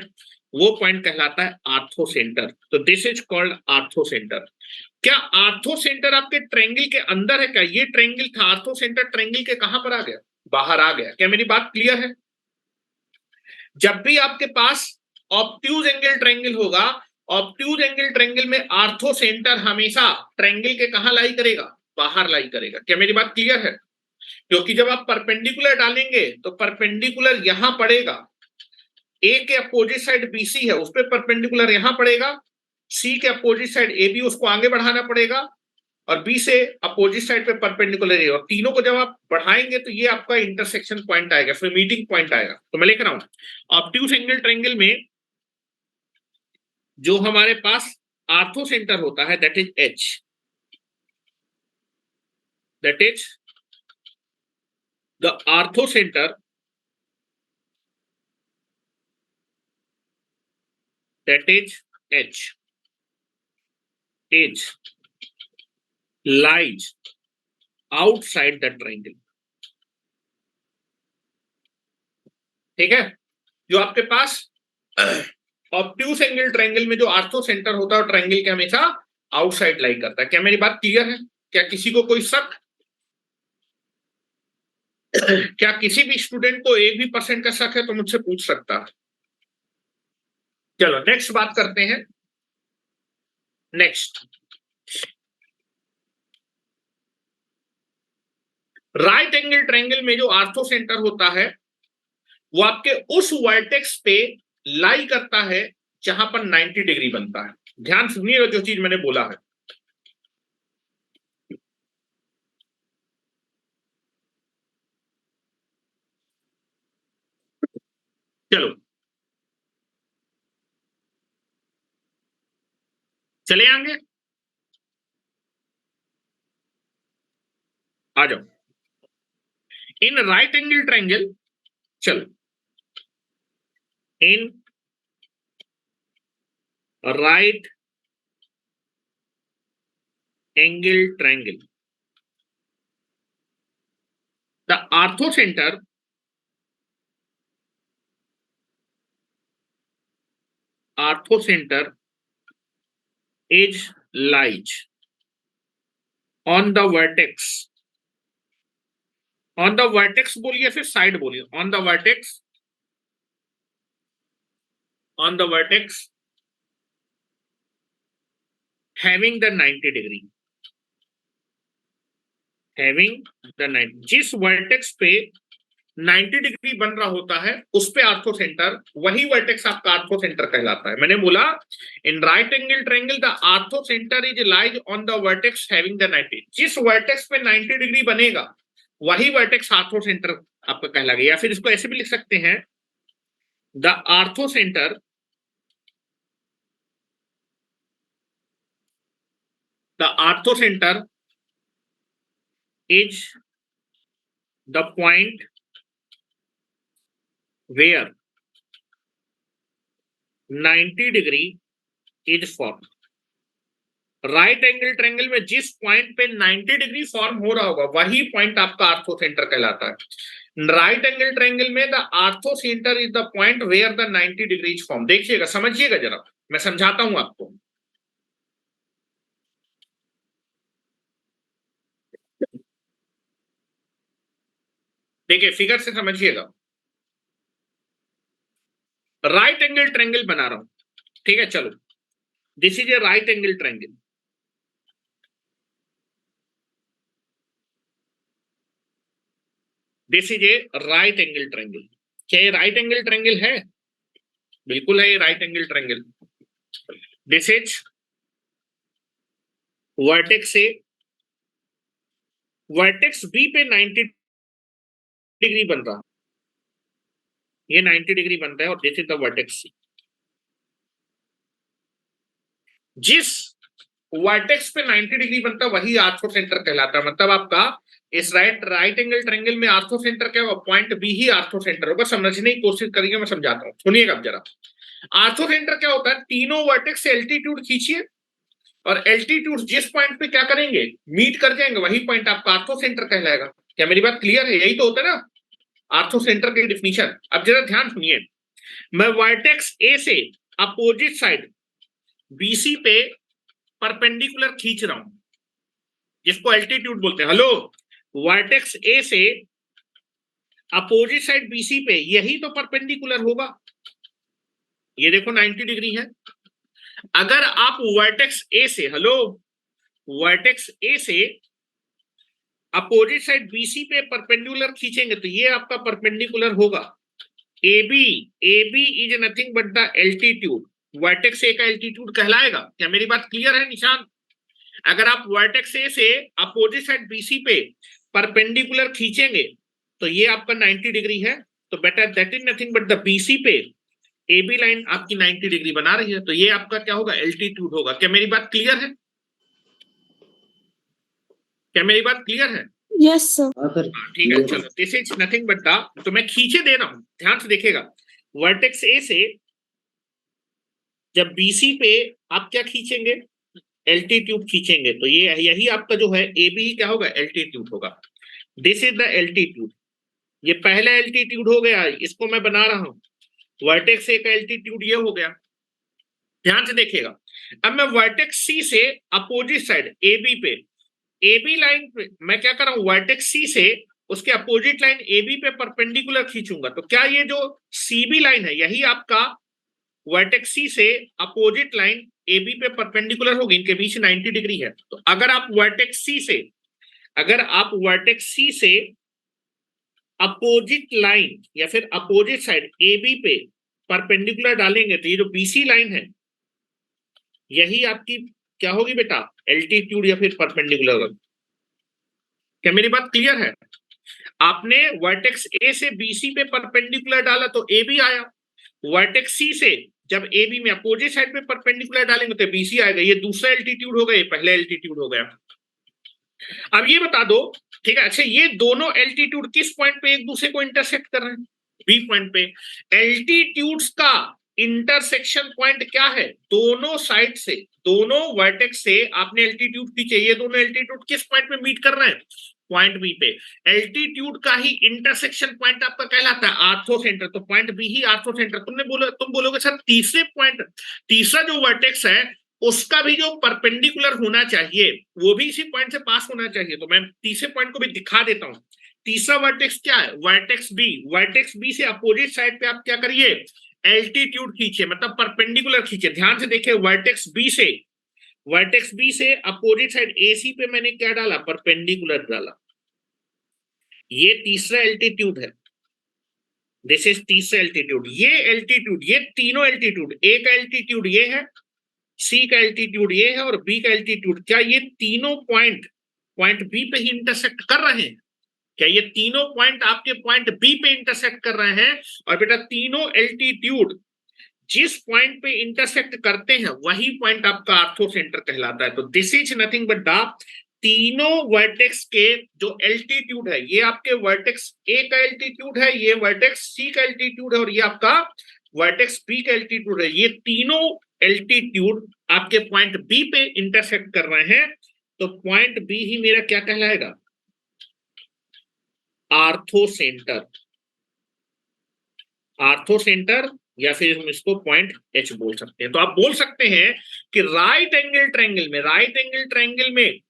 वो पॉइंट कहलाता है आर्थो सेंटर। तो this is called ortho centre. क्या आर्थो सेंटर आपके ट्रायंगल के अंदर है? क्या ये ट्रायंगल था, आर्थो सेंटर ट्रायंगल के कहां पर आ गया? बाहर आ गया। क्या मेरी बात क्लियर है? जब भी आपके पास ऑब्ट्यूज एंगल ट्रायंगल होगा, ऑब्ट्यूज एंगल ट्रायंगल में आर्थो सेंटर हमेशा ट्रायंगल के कहां लाई करेगा? बाहर लाई करेगा। क्या मेरी बात क्लियर है? क्योंकि जब आप परपेंडिकुलर डालेंगे तो परपेंडिकुलर यहां पड़ेगा, ए के अपोजिट साइड बीसी है, उस पर परपेंडिकुलर यहां पड़ेगा, सी के अपोजिट साइड ए बी, उसको आगे बढ़ाना पड़ेगा, और बी से अपोजिट साइड पे परपेंडिकुलर है, और तीनों को जब आप बढ़ाएंगे तो ये आपका इंटरसेक्शन पॉइंट आएगा, फिर मीटिंग पॉइंट आएगा। तो मैं लिख रहा हूं ऑब्ट्यूज एंगल ट्रायंगल में जो हमारे पास आर्थो सेंटर होता है that is H, that is the ortho centre that is H is lies outside the triangle। ठीक है, जो आपके पास ऑब्ट्यूज एंगल ट्रायंगल में जो आर्थो सेंटर होता है ट्रायंगल के हमेशा आउटसाइड लाई करता है। क्या मेरी बात क्लियर है? क्या किसी को कोई शक? क्या किसी भी स्टूडेंट को 1% का शक है तो मुझसे पूछ सकता है। चलो नेक्स्ट बात करते हैं। नेक्स्ट, राइट एंगल ट्रायंगल में जो आर्थो सेंटर होता है वो आपके उस वर्टेक्स पे लाई करता है जहां पर 90 डिग्री बनता है। ध्यान सुनिएगा जो चीज मैंने बोला है। चलो चले आएंगे, आ जाओ। इन राइट एंगल ट्रायंगल, चलो in right angle triangle the ortho centre is lies on the vertex, on the vertex बोलिए फिर साइड बोलिए, on the vertex, on the vertex having the 90 degree, having the 90, जिस vertex पे 90 degree बन रहा होता है उस पे आर्थो सेंटर, वही वर्टेक्स आपका आर्थो सेंटर कहलाता है। मैंने बोला in right angle triangle the ortho centre is lies on the vertex having the 90, जिस वर्टेक्स पे 90 डिग्री बनेगा वही वर्टेक्स आर्थो सेंटर आपका कहलाएगा। या फिर इसको ऐसे भी लिख सकते हैं, the ortho centre is the point where 90 degree is formed। Right angle triangle में जिस पॉइंट पे 90 डिग्री फॉर्म हो रहा होगा वही पॉइंट आपका आर्थो सेंटर कहलाता है। राइट एंगल ट्रायंगल में the ortho centre is the point where the 90 degree is form. देखिएगा, समझिएगा जरा, मैं समझाता हूं आपको। देखिए फिगर से समझिएगा। राइट एंगल ट्रायंगल बना रहा हूं, ठीक है। चलो, this is a right angle triangle, this is a right angle triangle. क्या ये राइट एंगल ट्रायंगल है? बिल्कुल है, ये right angle triangle. This is vertex A, vertex B पे 90 डिग्री बन रहा, ये 90 डिग्री बनता है, और दिस इज द वर्टेक्स सी। जिस वर्टेक्स पे 90 डिग्री बनता है वही आर्थो सेंटर कहलाता है। मतलब आपका इस राइट एंगल ट्रायंगल में आर्थो सेंटर क्या होगा? पॉइंट बी ही आर्थो सेंटर होगा। समझने की कोशिश करिए, मैं समझाता हूं, सुनिएगा अब जरा। आर्थो सेंटर क्या होता है? तीनों वर्टेक्स से एल्टीट्यूड खींचिए, और एल्टीट्यूड जिस पॉइंट पे क्या करेंगे? मीट कर जाएंगे, वही पॉइंट आपका आर्थो सेंटर कहलाएगा। क्या मेरी बात क्लियर है? यही तो होता है ना आर्थो सेंटर की डिफिनीशन। अब जरा ध्यान सुनिए, मैं वर्टेक्स ए से अपोजिट साइड बीसी पे परपेंडिकुलर खींच रहा हूं, जिसको एल्टीट्यूड बोलते हैं। हेलो, वर्टेक्स ए से अपोजिट साइड बीसी पे, यही तो परपेंडिकुलर होगा। ये देखो 90 डिग्री है। अगर आप वर्टेक्स ए से, हेलो, वर्टेक्स ए से अपोजिट साइड बीसी पे परपेंडिकुलर खींचेंगे तो ये आपका परपेंडिकुलर होगा। AB is nothing but the altitude, vertex ए का एल्टीट्यूड कहलाएगा। क्या मेरी बात क्लियर है निशान? अगर आप वर्टेक्स ए से अपोजिट साइड बीसी पे परपेंडिकुलर खींचेंगे तो ये आपका 90 डिग्री है, तो बेटा that is nothing but the BC पे AB लाइन आपकी 90 डिग्री बना रही है, तो ये आपका क्या होगा? एल्टीट्यूड होगा। क्या मेरी बात क्लियर है? क्या मेरी बात क्लियर है? Yes sir. हाँ सर। ठीक है, चलो, this is nothing but the, तो मैं खींचे दे रहा हूं, ध्यान से देखिएगा। वर्टेक्स ए से जब BC पे आप क्या खींचेंगे? एल्टीट्यूड खींचेंगे, तो ये यही आपका जो है AB क्या होगा? एल्टीट्यूड होगा। This is the altitude. ये पहला एल्टीट्यूड हो गया, इसको मैं बना रहा हूं। वर्टेक्स ए का एल्टीट्यूड ये हो गया, ध्यान से देखिएगा। अब मैं वर्टेक्स C से अपोजिट साइड AB पे, AB लाइन पे मैं क्या कर रहा हूं? वर्टेक्स C से उसके अपोजिट लाइन AB पे परपेंडिकुलर खींचूंगा, तो क्या ये जो CB लाइन है यही आपका वर्टेक्स C से अपोजिट लाइन AB पे परपेंडिकुलर होगी? इनके बीच 90 डिग्री है। तो अगर आप वर्टेक्स C से, अगर आप वर्टेक्स C से अपोजिट लाइन या फिर अपोजिट साइड AB पे परपेंडिकुलर डालेंगे तो ये जो BC लाइन है यही आपकी क्या होगी बेटा? एल्टीट्यूड या फिर परपेंडिकुलर होगी। क्या मेरी बात क्लियर है? आपने वर्टेक्स A से BC पे परपेंडिकुलर डाला तो AB आया, वर्टेक्स C से जब AB में अपोजिट साइड पे परपेंडिकुलर डालेंगे तो BC आएगा। ये दूसरा एल्टीट्यूड हो गया, ये पहला एल्टीट्यूड हो गया। अब ये बता दो, ठीक है, अच्छा, ये दोनों एल्टीट्यूड किस पॉइंट पे एक दूसरे को इंटरसेक्ट कर रहे हैं? B पॉइंट पे। एल्टीट्यूड्स का इंटरसेक्शन पॉइंट क्या है? दोनों साइड से, दोनों वर्टेक्स से आपने एल्टीट्यूड खींचे, ये दोनों एल्टीट्यूड किस पॉइंट पे मीट कर रहे हैं? पॉइंट बी पे। एल्टीट्यूड का ही इंटरसेक्शन पॉइंट आपका कहलाता है आर्थो सेंटर, तो पॉइंट बी ही आर्थो सेंटर। तुम बोलोगे सर तीसरे पॉइंट, तीसरा जो वर्टेक्स है उसका भी जो परपेंडिकुलर होना चाहिए वो भी इसी पॉइंट से पास होना चाहिए, तो मैं तीसरे पॉइंट को भी दिखा देता हूं। तीसरा वर्टेक्स क्या है? Vertex B. वर्टेक्स बी से अपोजिट साइड पे आप क्या करिए? एल्टीट्यूड खींचे, मतलब परपेंडिकुलर खींचे। ध्यान से देखिए, वर्टेक्स बी से अपोजिट साइड AC पे मैंने क्या डाला? परपेंडिकुलर डाला। ये तीसरा एल्टीट्यूड है, दिस इज तीसरा एल्टीट्यूड। ये एल्टीट्यूड, ये तीनों एल्टीट्यूड, A का एल्टीट्यूड ये है, C का एल्टीट्यूड ये है और B का एल्टीट्यूड, क्या ये तीनों पॉइंट B पे ही इंटरसेक्ट कर रहे हैं? क्या ये तीनों पॉइंट आपके पॉइंट B पे इंटरसेक्ट कर रहे हैं? और बेटा तीनों एल्टीट्यूड जिस पॉइंट पे इंटरसेक्ट करते हैं वही पॉइंट आपका आर्थो सेंटर कहलाता है। तो this is nothing but the, तीनों वर्टेक्स के जो एल्टीट्यूड है, ये आपके वर्टेक्स A का एल्टीट्यूड है, ये वर्टेक्स C का एल्टीट्यूड है और ये आपका वर्टेक्स B का एल्टीट्यूड है। ये तीनों एल्टीट्यूड आपके पॉइंट B पे इंटरसेक्ट कर रहे हैं, तो पॉइंट B ही मेरा क्या कहलाएगा? Ortho centre. आर्थो सेंटर या फिर हम इसको पॉइंट H बोल सकते हैं। तो आप बोल सकते हैं कि राइट एंगल ट्रायंगल में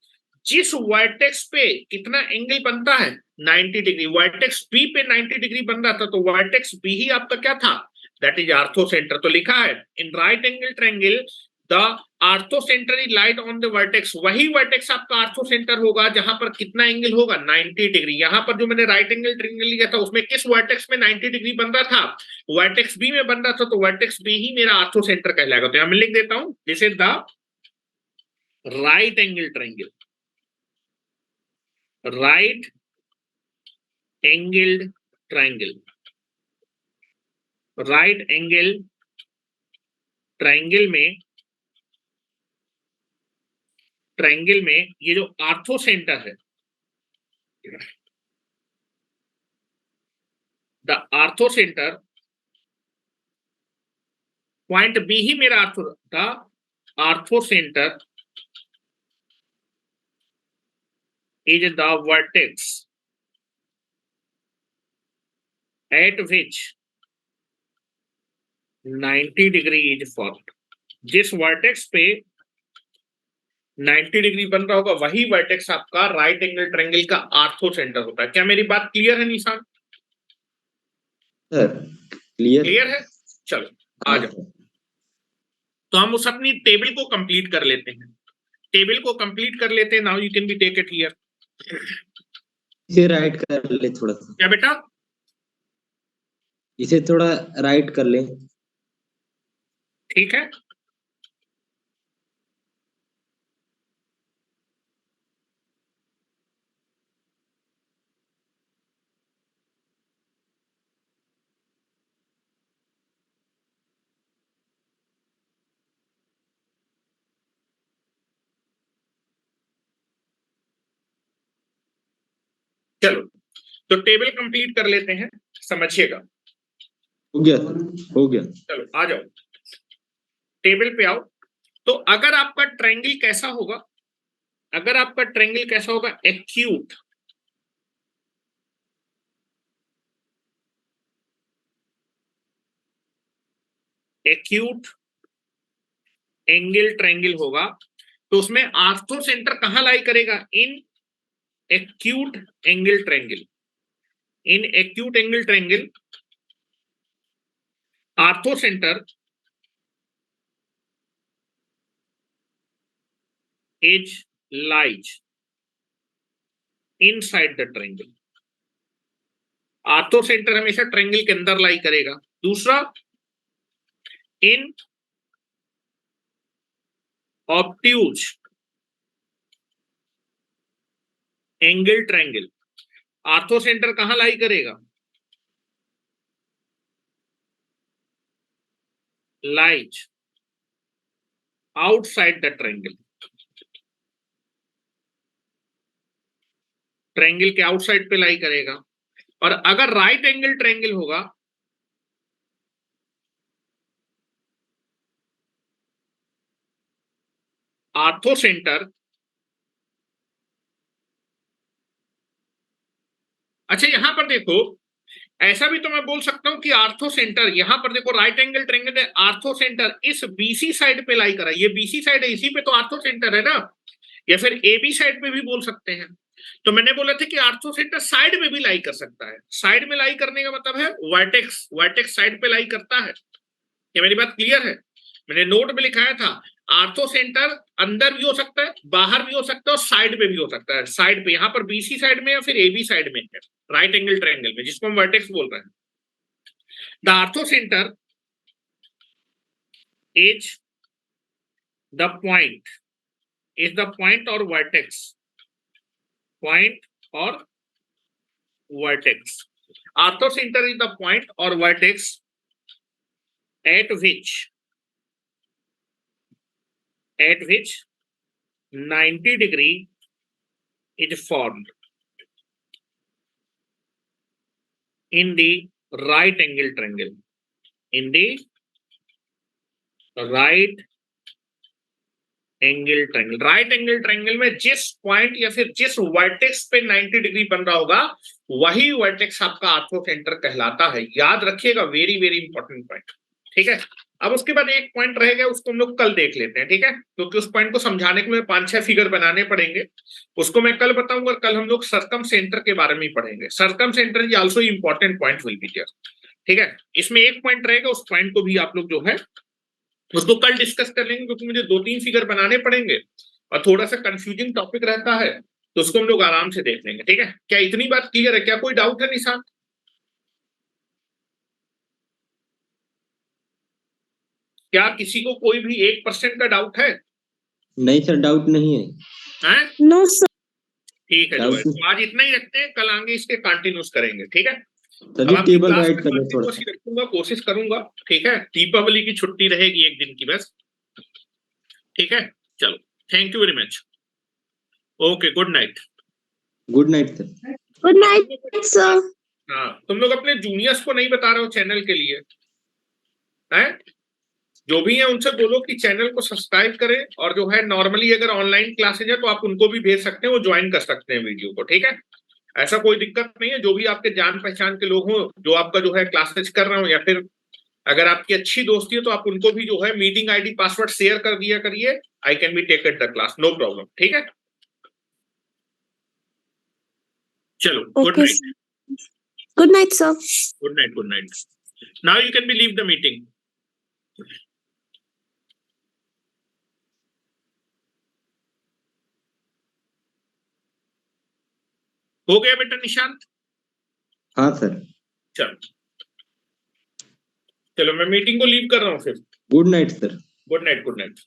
जिस वर्टेक्स पे कितना एंगल बनता है? 90 डिग्री। वर्टेक्स B पे 90 डिग्री बन रहा था, तो वर्टेक्स B ही आपका क्या था? That is ortho centre. तो लिखा है in right angle triangle the ortho centre is light on the vertex. वही वर्टेक्स आपका आर्थो सेंटर होगा जहां पर कितना एंगल होगा? 90 डिग्री। यहां पर जो मैंने राइट एंगल ट्रायंगल लिया था उसमें किस वर्टेक्स में 90 डिग्री बन रहा था? वर्टेक्स B में बन रहा था, तो वर्टेक्स B ही मेरा आर्थो सेंटर कहलाएगा। तो यहां मैं लिख देता हूं, this is the right angle triangle. Right angle triangle, right angle triangle में ये जो आर्थो सेंटर है, the ortho centre, point B ही मेरा ortho centre is the vertex at which 90 degree is formed। जिस वर्टेक्स पे 90 डिग्री बन रहा होगा, वही वर्टेक्स आपका राइट एंगल ट्रायंगल का आर्थो सेंटर होता है। क्या मेरी बात क्लियर है निशान? Sir clear. क्लियर है? चलो आ जाओ। तो हम उस अपनी टेबल को कंप्लीट कर लेते हैं। टेबल को कंप्लीट कर लेते हैं। Now you can be take it here. इसे राइट कर ले थोड़ा सा, क्या बेटा? इसे थोड़ा राइट कर ले। ठीक है, चलो तो टेबल कंप्लीट कर लेते हैं, समझिएगा। हो गया सर, हो गया। चलो आ जाओ, टेबल पे आओ। तो अगर आपका ट्रायंगल कैसा होगा, अगर आपका ट्रायंगल कैसा होगा, एक्यूट एक्यूट एंगल ट्रायंगल होगा, तो उसमें आर्थो सेंटर कहां लाई करेगा? In acute angle triangle. In acute angle triangle orthocentre is lies inside the triangle। Orthocentre हमेशा ट्रायंगल के अंदर लाई करेगा। दूसरा, in obtuse angle triangle orthocentre कहां लाई करेगा? Lies outside the triangle. Triangle के outside पे lie करेगा। और अगर राइट एंगल ट्रायंगल होगा, आर्थो सेंटर, अच्छा यहां पर देखो, ऐसा भी तो मैं बोल सकता हूं कि आर्थो सेंटर, यहां पर देखो राइट एंगल ट्रायंगल है, आर्थो सेंटर इस बीसी साइड पे लाई करा। ये बीसी साइड है, इसी पे तो आर्थो सेंटर है ना। या फिर एबी साइड पे भी बोल सकते हैं। तो मैंने बोला था कि आर्थो सेंटर साइड में भी लाई कर सकता है। साइड में लाई करने का मतलब है वर्टेक्स, वर्टेक्स साइड पे लाई करता है। ये मेरी बात क्लियर है? मैंने नोट में लिखाया था, आर्थो सेंटर अंदर भी हो सकता है, बाहर भी हो सकता है, और साइड पे भी हो सकता है। साइड पे, यहां पर बीसी साइड में या फिर एबी साइड में है, राइट एंगल ट्रायंगल में, जिसको हम वर्टेक्स बोल रहे हैं। The ortho centre is the point, is the point और वर्टेक्स, पॉइंट और vertex. Ortho centre is the point और vertex at which 90 degree is formed in the right angle triangle, in the right angle triangle. Right angle triangle में जिस point या फिर जिस vertex पे 90 degree बन रहा होगा, वही वर्टेक्स आपका आर्थो सेंटर कहलाता है। याद रखिएगा, वेरी वेरी इंपॉर्टेंट पॉइंट। ठीक है, अब उसके बाद एक पॉइंट रह गया, उसको हम लोग कल देख लेते हैं। ठीक है, क्योंकि उस पॉइंट को समझाने के लिए 5-6 फिगर बनाने पड़ेंगे, उसको मैं कल बताऊंगा। कल हम लोग सर्कम सेंटर के बारे में पढ़ेंगे। Circum centre is also important point will be there. ठीक है, इसमें एक पॉइंट रहेगा, उस पॉइंट को भी आप लोग जो है उसको कल डिस्कस कर लेंगे, क्योंकि मुझे 2-3 फिगर बनाने पड़ेंगे और थोड़ा सा कंफ्यूजिंग टॉपिक रहता है, तो उसको हम लोग आराम से देख लेंगे। ठीक है, क्या इतनी बात क्लियर है? क्या कोई डाउट है निशान? क्या किसी को कोई भी 1% का डाउट है? नहीं सर, डाउट नहीं है। हैं? No sir. ठीक है, जो है डाउट तो आज इतना ही रखते हैं, कल आगे इसके कंटिन्यूस करेंगे। ठीक है, सर अब जी आपकी टेबल क्लास राइट में कर ले थोड़ा continuous ही रखूंगा, कोशिश करूंगा। ठीक है, दीपावली की छुट्टी रहेगी एक दिन की बस। ठीक है, चलो, thank you very much. Okay, good night. Good night sir. Good night sir. हाँ, तुम लोग अपने जूनियर्स को नहीं बता रहे हो चैनल के लिए, हैं? जो भी है उनसे बोलो कि चैनल को सब्सक्राइब करें, और जो है नॉर्मली अगर ऑनलाइन क्लासेज है तो आप उनको भी भेज सकते हैं, वो ज्वाइन कर सकते हैं वीडियो को। ठीक है, ऐसा कोई दिक्कत नहीं है। जो भी आपके जान पहचान के लोग हो, जो आपका जो है क्लासेज कर रहे हो, या फिर अगर आपकी अच्छी दोस्ती है तो आप उनको भी जो है मीटिंग आईडी पासवर्ड शेयर कर दिया करिए। I can be take the class, no problem. ठीक है, चलो, good Okay, night. sir. Good night, sir. Good night, good night. Now you can be leave the meeting. हो गया बेटा निशांत? हाँ सर। चलो चलो, मैं मीटिंग को लीव कर रहा हूँ फिर। Good night sir. Good night, good night.